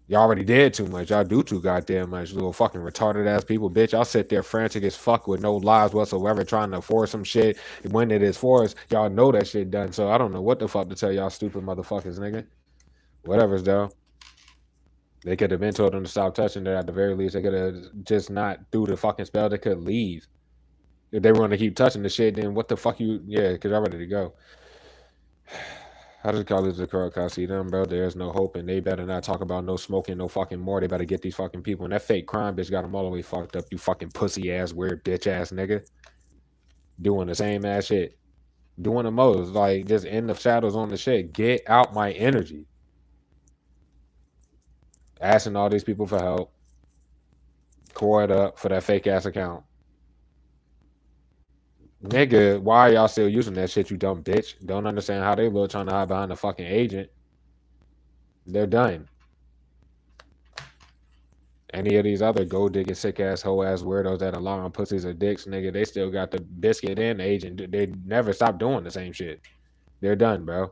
Y'all already did too much. Y'all do too goddamn much. Little fucking retarded ass people, bitch. Y'all sit there frantic as fuck with no lives whatsoever, trying to force some shit when it is forced. Y'all know that shit done. So I don't know what the fuck to tell y'all stupid motherfuckers, nigga. Whatever's though. They could have been told them to stop touching it at the very least. They could have just not do the fucking spell. They could leave. If they were going to keep touching the shit, then what the fuck you... Yeah, because I'm ready to go. How does college the correct? I see them, bro. There's no hope, and they better not talk about no smoking, no fucking more. They better get these fucking people. And that fake crime bitch got them all the way fucked up. You fucking pussy ass, weird bitch ass nigga. Doing the same ass shit. Doing the most. Like, just in the shadows on the shit. Get out my energy. Asking all these people for help. Core it up for that fake ass account. Nigga, why are y'all still using that shit, you dumb bitch? Don't understand how they look trying to hide behind the fucking agent. They're done. Any of these other gold digging sick ass hoe ass weirdos that allow on pussies or dicks, nigga, they still got the biscuit and the agent. They never stop doing the same shit. They're done, bro.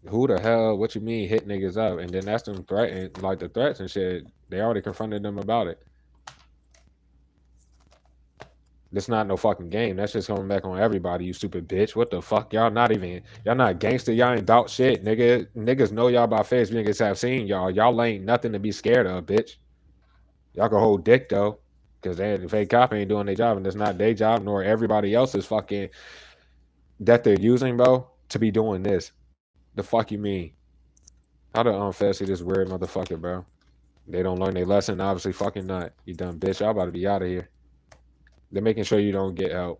Who the hell? What you mean hit niggas up? And then that's them threatening, like the threats and shit. They already confronted them about it. This not no fucking game. That's just coming back on everybody, you stupid bitch. What the fuck? Y'all not gangster. Y'all ain't about shit, nigga. Niggas know y'all by face. Niggas have seen y'all. Y'all ain't nothing to be scared of, bitch. Y'all can hold dick though. Because the fake cop ain't doing their job, and it's not their job, nor everybody else's fucking that they're using, bro, to be doing this. The fuck you mean? How the unfair see this weird motherfucker, bro? They don't learn their lesson, obviously fucking not. You dumb bitch. Y'all about to be out of here. They're making sure you don't get help.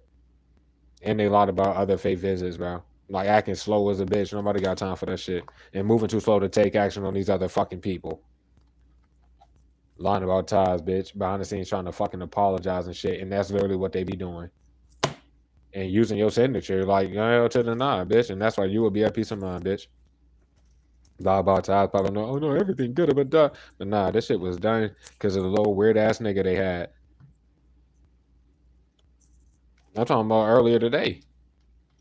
And they lied about other fake visits, bro. Like acting slow as a bitch. Nobody got time for that shit. And moving too slow to take action on these other fucking people. Lying about ties, bitch. Behind the scenes trying to fucking apologize and shit. And that's literally what they be doing. And using your signature like hell to the nine, bitch. And that's why you will be at peace of mind, bitch. Lie about ties, probably know, oh no, everything good about that. But nah, this shit was done because of the little weird ass nigga they had. I'm talking about earlier today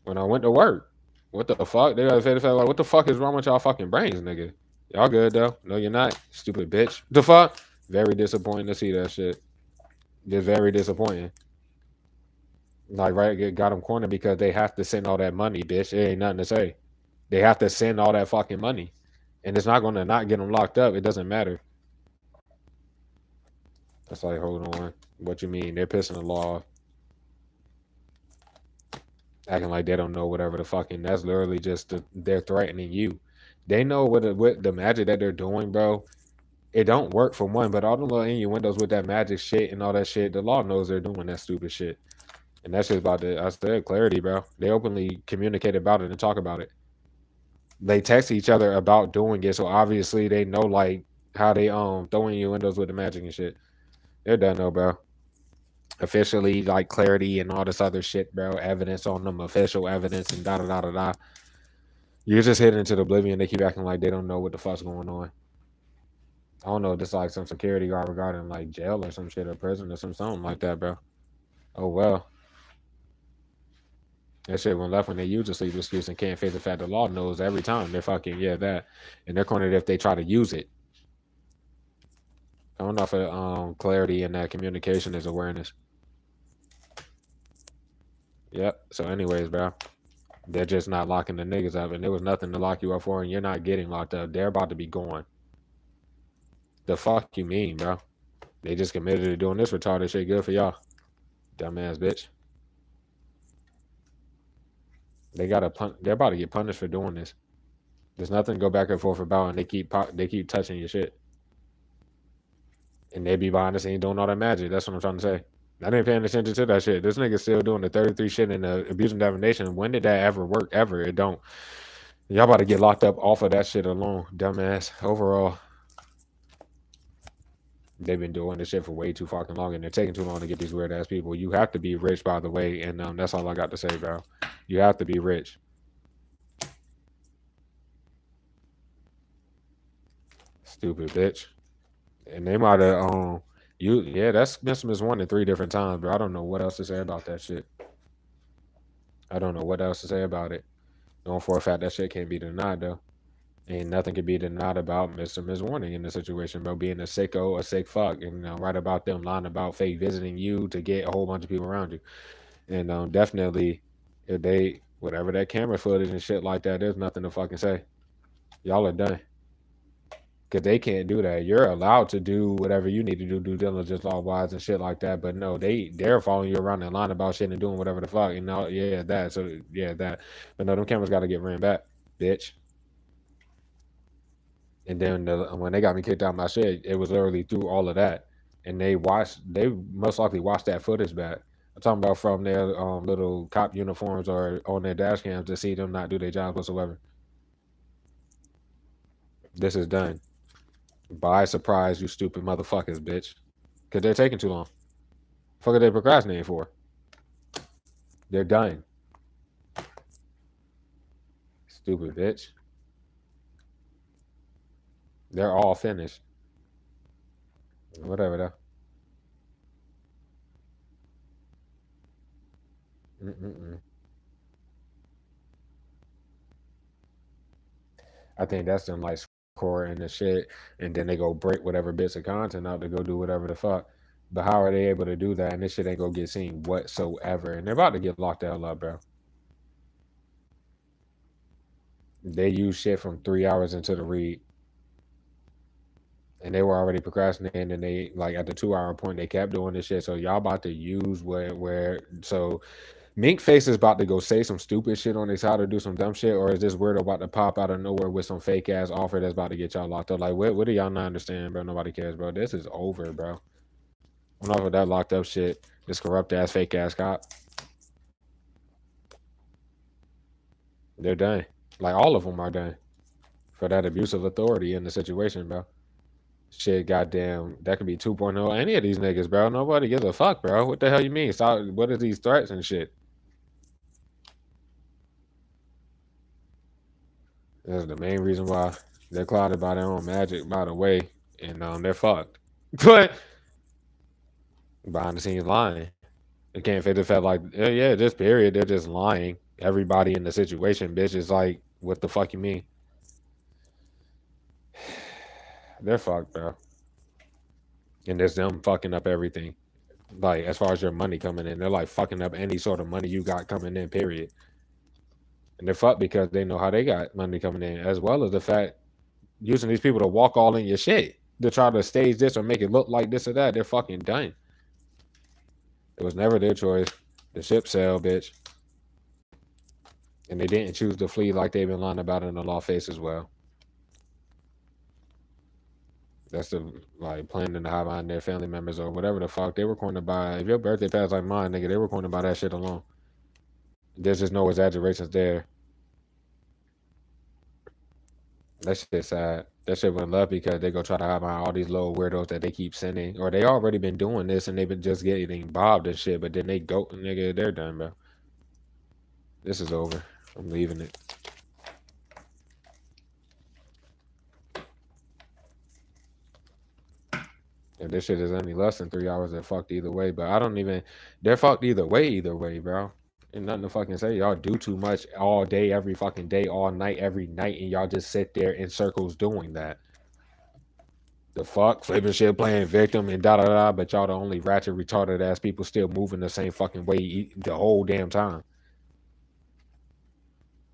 when I went to work. What the fuck? They got fed like, what the fuck is wrong with y'all fucking brains, nigga? Y'all good though? No, you're not. Stupid bitch. The fuck? Very disappointing to see that shit. Just very disappointing. Like, right, got them cornered because they have to send all that money, bitch. It ain't nothing to say. They have to send all that fucking money. And it's not going to not get them locked up. It doesn't matter. That's like, hold on. What you mean? They're pissing the law off. Acting like they don't know whatever the fucking... That's literally just... they're threatening you. They know what the magic that they're doing, bro. It don't work for one, but all the little innuendos with that magic shit and all that shit, the law knows they're doing that stupid shit. And that's just about the... I said clarity, bro. They openly communicate about it and talk about it. They text each other about doing it, so obviously they know like how they throwing innuendos with the magic and shit. They're done though, bro. Officially, like clarity and all this other shit, bro. Evidence on them, official evidence and da da da da da. You're just heading into the oblivion. They keep acting like they don't know what the fuck's going on. I don't know, just like some security guard regarding like jail or some shit or prison or something like that, bro. Oh well. That shit went left when they use a sleep excuse and can't face the fact the law knows every time they're fucking that. And they're cornered if they try to use it. I don't know if clarity in that communication is awareness. Yep. So, anyways, bro, they're just not locking the niggas up, and there was nothing to lock you up for, and you're not getting locked up. They're about to be gone. The fuck you mean, bro? They just committed to doing this retarded shit. Good for y'all, dumbass bitch. They're about to get punished for doing this. There's nothing to go back and forth about, and they keep touching your shit, and they be behind the scenes doing all that magic. That's what I'm trying to say. I didn't pay attention to that shit. This nigga still doing the 33 shit and the abuse and defamation. When did that ever work? Ever? It don't. Y'all about to get locked up off of that shit alone, dumbass. Overall, they've been doing this shit for way too fucking long, and they're taking too long to get these weird ass people. You have to be rich, by the way, and that's all I got to say, bro. You have to be rich. Stupid bitch. And they might have that's Miss One in 3 different times, bro. I don't know what else to say about that shit. I don't know what else to say about it. Knowing for a fact that shit can't be denied though. Ain't nothing can be denied about Mr. Ms. Warning in the situation, bro. Being a sicko, a sick fuck, and right about them lying about fake visiting you to get a whole bunch of people around you. And definitely, if they whatever that camera footage and shit like that, there's nothing to fucking say. Y'all are done. Because they can't do that. You're allowed to do whatever you need to do, due diligence law wise and shit like that. But no, they're following you around and lying about shit and doing whatever the fuck. And no, yeah, that. So yeah, that. But no, them cameras got to get ran back, bitch. And then when they got me kicked out of my shit, it was literally through all of that. And they most likely watched that footage back. I'm talking about from their little cop uniforms or on their dash cams to see them not do their job whatsoever. This is done. By surprise, you stupid motherfuckers, bitch. Because they're taking too long. Fuck are they procrastinating for? They're done. Stupid bitch. They're all finished. Whatever though. Mm-mm-mm. I think that's them like core and the shit, and then they go break whatever bits of content out to go do whatever the fuck. But how are they able to do that? And this shit ain't gonna get seen whatsoever. And they're about to get locked the hell up, bro. They use shit from 3 hours into the read. And they were already procrastinating, and they like at the 2 hour point they kept doing this shit. So y'all about to use where so Mink Face is about to go say some stupid shit on his side or do some dumb shit, or is this weirdo about to pop out of nowhere with some fake ass offer that's about to get y'all locked up? Like, what do y'all not understand, bro? Nobody cares, bro. This is over, bro. Enough of that locked up shit. This corrupt ass, fake ass cop. They're done. Like, all of them are done for that abuse of authority in the situation, bro. Shit, goddamn, that could be 2.0. Any of these niggas, bro. Nobody gives a fuck, bro. What the hell you mean? Stop. What are these threats and shit? That's the main reason why they're clouded by their own magic, by the way, and they're fucked. But behind the scenes lying. They can't fake the fact like, yeah, this period, they're just lying. Everybody in the situation, bitch, is like, what the fuck you mean? They're fucked, bro. And it's them fucking up everything. Like, as far as your money coming in, they're like fucking up any sort of money you got coming in, period. And they're fucked because they know how they got money coming in, as well as the fact using these people to walk all in your shit to try to stage this or make it look like this or that. They're fucking done. It was never their choice. The ship sailed, bitch. And they didn't choose to flee like they've been lying about in the law face as well. That's the like planning to hide behind their family members or whatever the fuck they were cornered by. If your birthday passed like mine, nigga, they were cornered by that shit alone. There's just no exaggerations there. That shit sad. That shit went left because they go try to hide behind all these little weirdos that they keep sending, or they already been doing this and they've been just getting bobbed and shit. But then they go, nigga, they're done, bro. This is over. I'm leaving it. If this shit is any less than 3 hours, they're fucked either way. But I don't even. They're fucked either way, bro. Ain't nothing to fucking say. Y'all do too much all day, every fucking day, all night, every night, and y'all just sit there in circles doing that. The fuck, flipping shit, playing victim, and da da da. But y'all the only ratchet, retarded ass people still moving the same fucking way the whole damn time.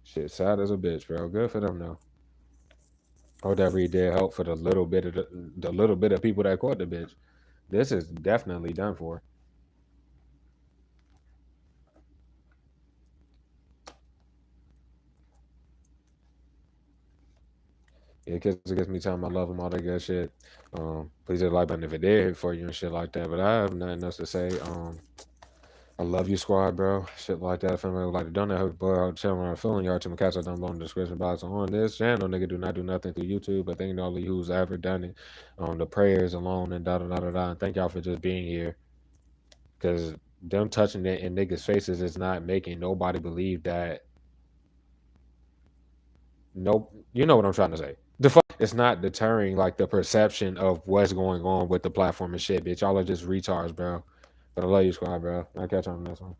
Shit, sad as a bitch, bro. Good for them though. Hope that really did help for the little bit of people that caught the bitch. This is definitely done for. Yeah, kids against me telling I love them, all that good shit. Please hit the like button if it did hit for you and shit like that. But I have nothing else to say. I love you, squad, bro. Shit like that. If anybody would like to donate, help boy out channel when I'm feeling y'all to my cats down below in the description box. On this channel, nigga, do not do nothing through YouTube. But thank all of you who's ever done it. The prayers alone and da da da da da. And thank y'all for just being here. Cause them touching it in niggas' faces is not making nobody believe that. Nope, you know what I'm trying to say. The fuck, it's not deterring like the perception of what's going on with the platform and shit, bitch. Y'all are just retards, bro. But I love you, squad, bro. I'll catch you on the next one.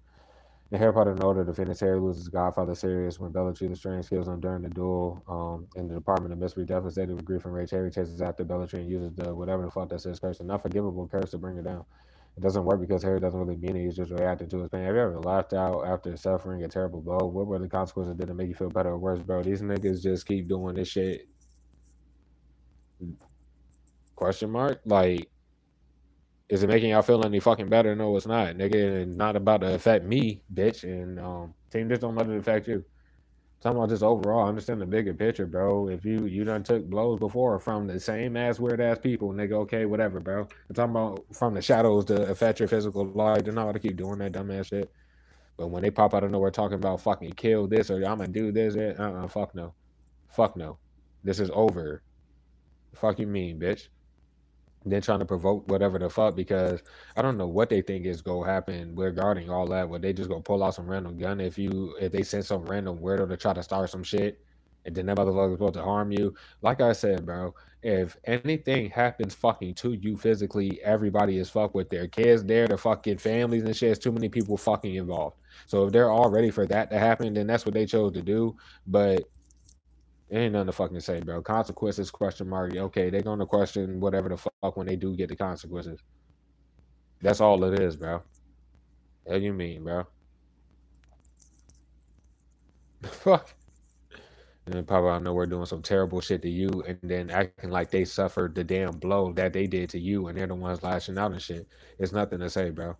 The Harry Potter in order to finish Harry loses Godfather Sirius when Bellatrix Lestrange kills him during the duel. In the Department of Mystery, devastated with grief and rage, Harry chases after Bellatrix and uses the whatever the fuck that says curse, an unforgivable curse to bring her down. It doesn't work because Harry doesn't really mean it. He's just reacting to his pain. Have you ever laughed out after suffering a terrible blow? What were the consequences? Did it make you feel better or worse, bro? These niggas just keep doing this shit. Question mark? Like, is it making y'all feel any fucking better? No, it's not, nigga. And not about to affect me, bitch. And team just don't let it affect you. Talking about just overall, understand the bigger picture, bro. If you done took blows before from the same ass weird ass people, nigga, okay, whatever, bro. I'm talking about from the shadows to affect your physical life. They're not gonna keep doing that dumb ass shit. But when they pop out of nowhere talking about fucking kill this or I'm gonna do this, fuck no, fuck no. This is over. Fuck you mean, bitch. Then trying to provoke whatever the fuck because I don't know what they think is gonna happen regarding all that. Where they just gonna pull out some random gun if they send some random weirdo to try to start some shit, and then that motherfucker's supposed to harm you. Like I said, bro, if anything happens fucking to you physically, everybody is fucked with their kids, their fucking families and shit. There's too many people fucking involved. So if they're all ready for that to happen, then that's what they chose to do. But it ain't nothing to fucking say, bro. Consequences, question mark. Okay, they're gonna question whatever the fuck when they do get the consequences. That's all it is, bro. What you mean, bro? Fuck. And then pop out of nowhere doing some terrible shit to you and then acting like they suffered the damn blow that they did to you and they're the ones lashing out and shit. It's nothing to say, bro.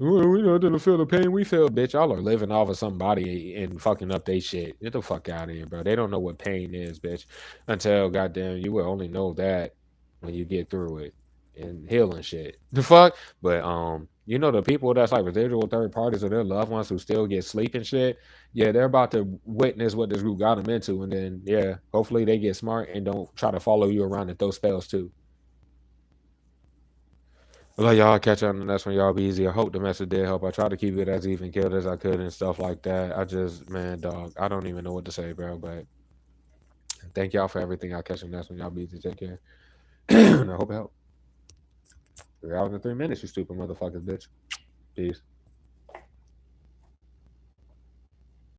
Well, we know to feel the pain we feel, bitch. Y'all are living off of somebody and fucking up they shit. Get the fuck out of here, bro. They don't know what pain is, bitch. Until goddamn, you will only know that when you get through it and healing shit. The fuck? But you know the people that's like residual third parties or their loved ones who still get sleep and shit. Yeah, they're about to witness what this group got them into, and then yeah, hopefully they get smart and don't try to follow you around and throw spells too. Well, y'all catch up on the next one. Y'all be easy. I hope the message did help. I try to keep it as even killed as I could and stuff like that. I just, man, dog, I don't even know what to say, bro. But thank y'all for everything. I'll catch you on the next one. Y'all be easy. Take care. And I hope it helped. 3 hours and 3 minutes, you stupid motherfuckers, bitch. Peace.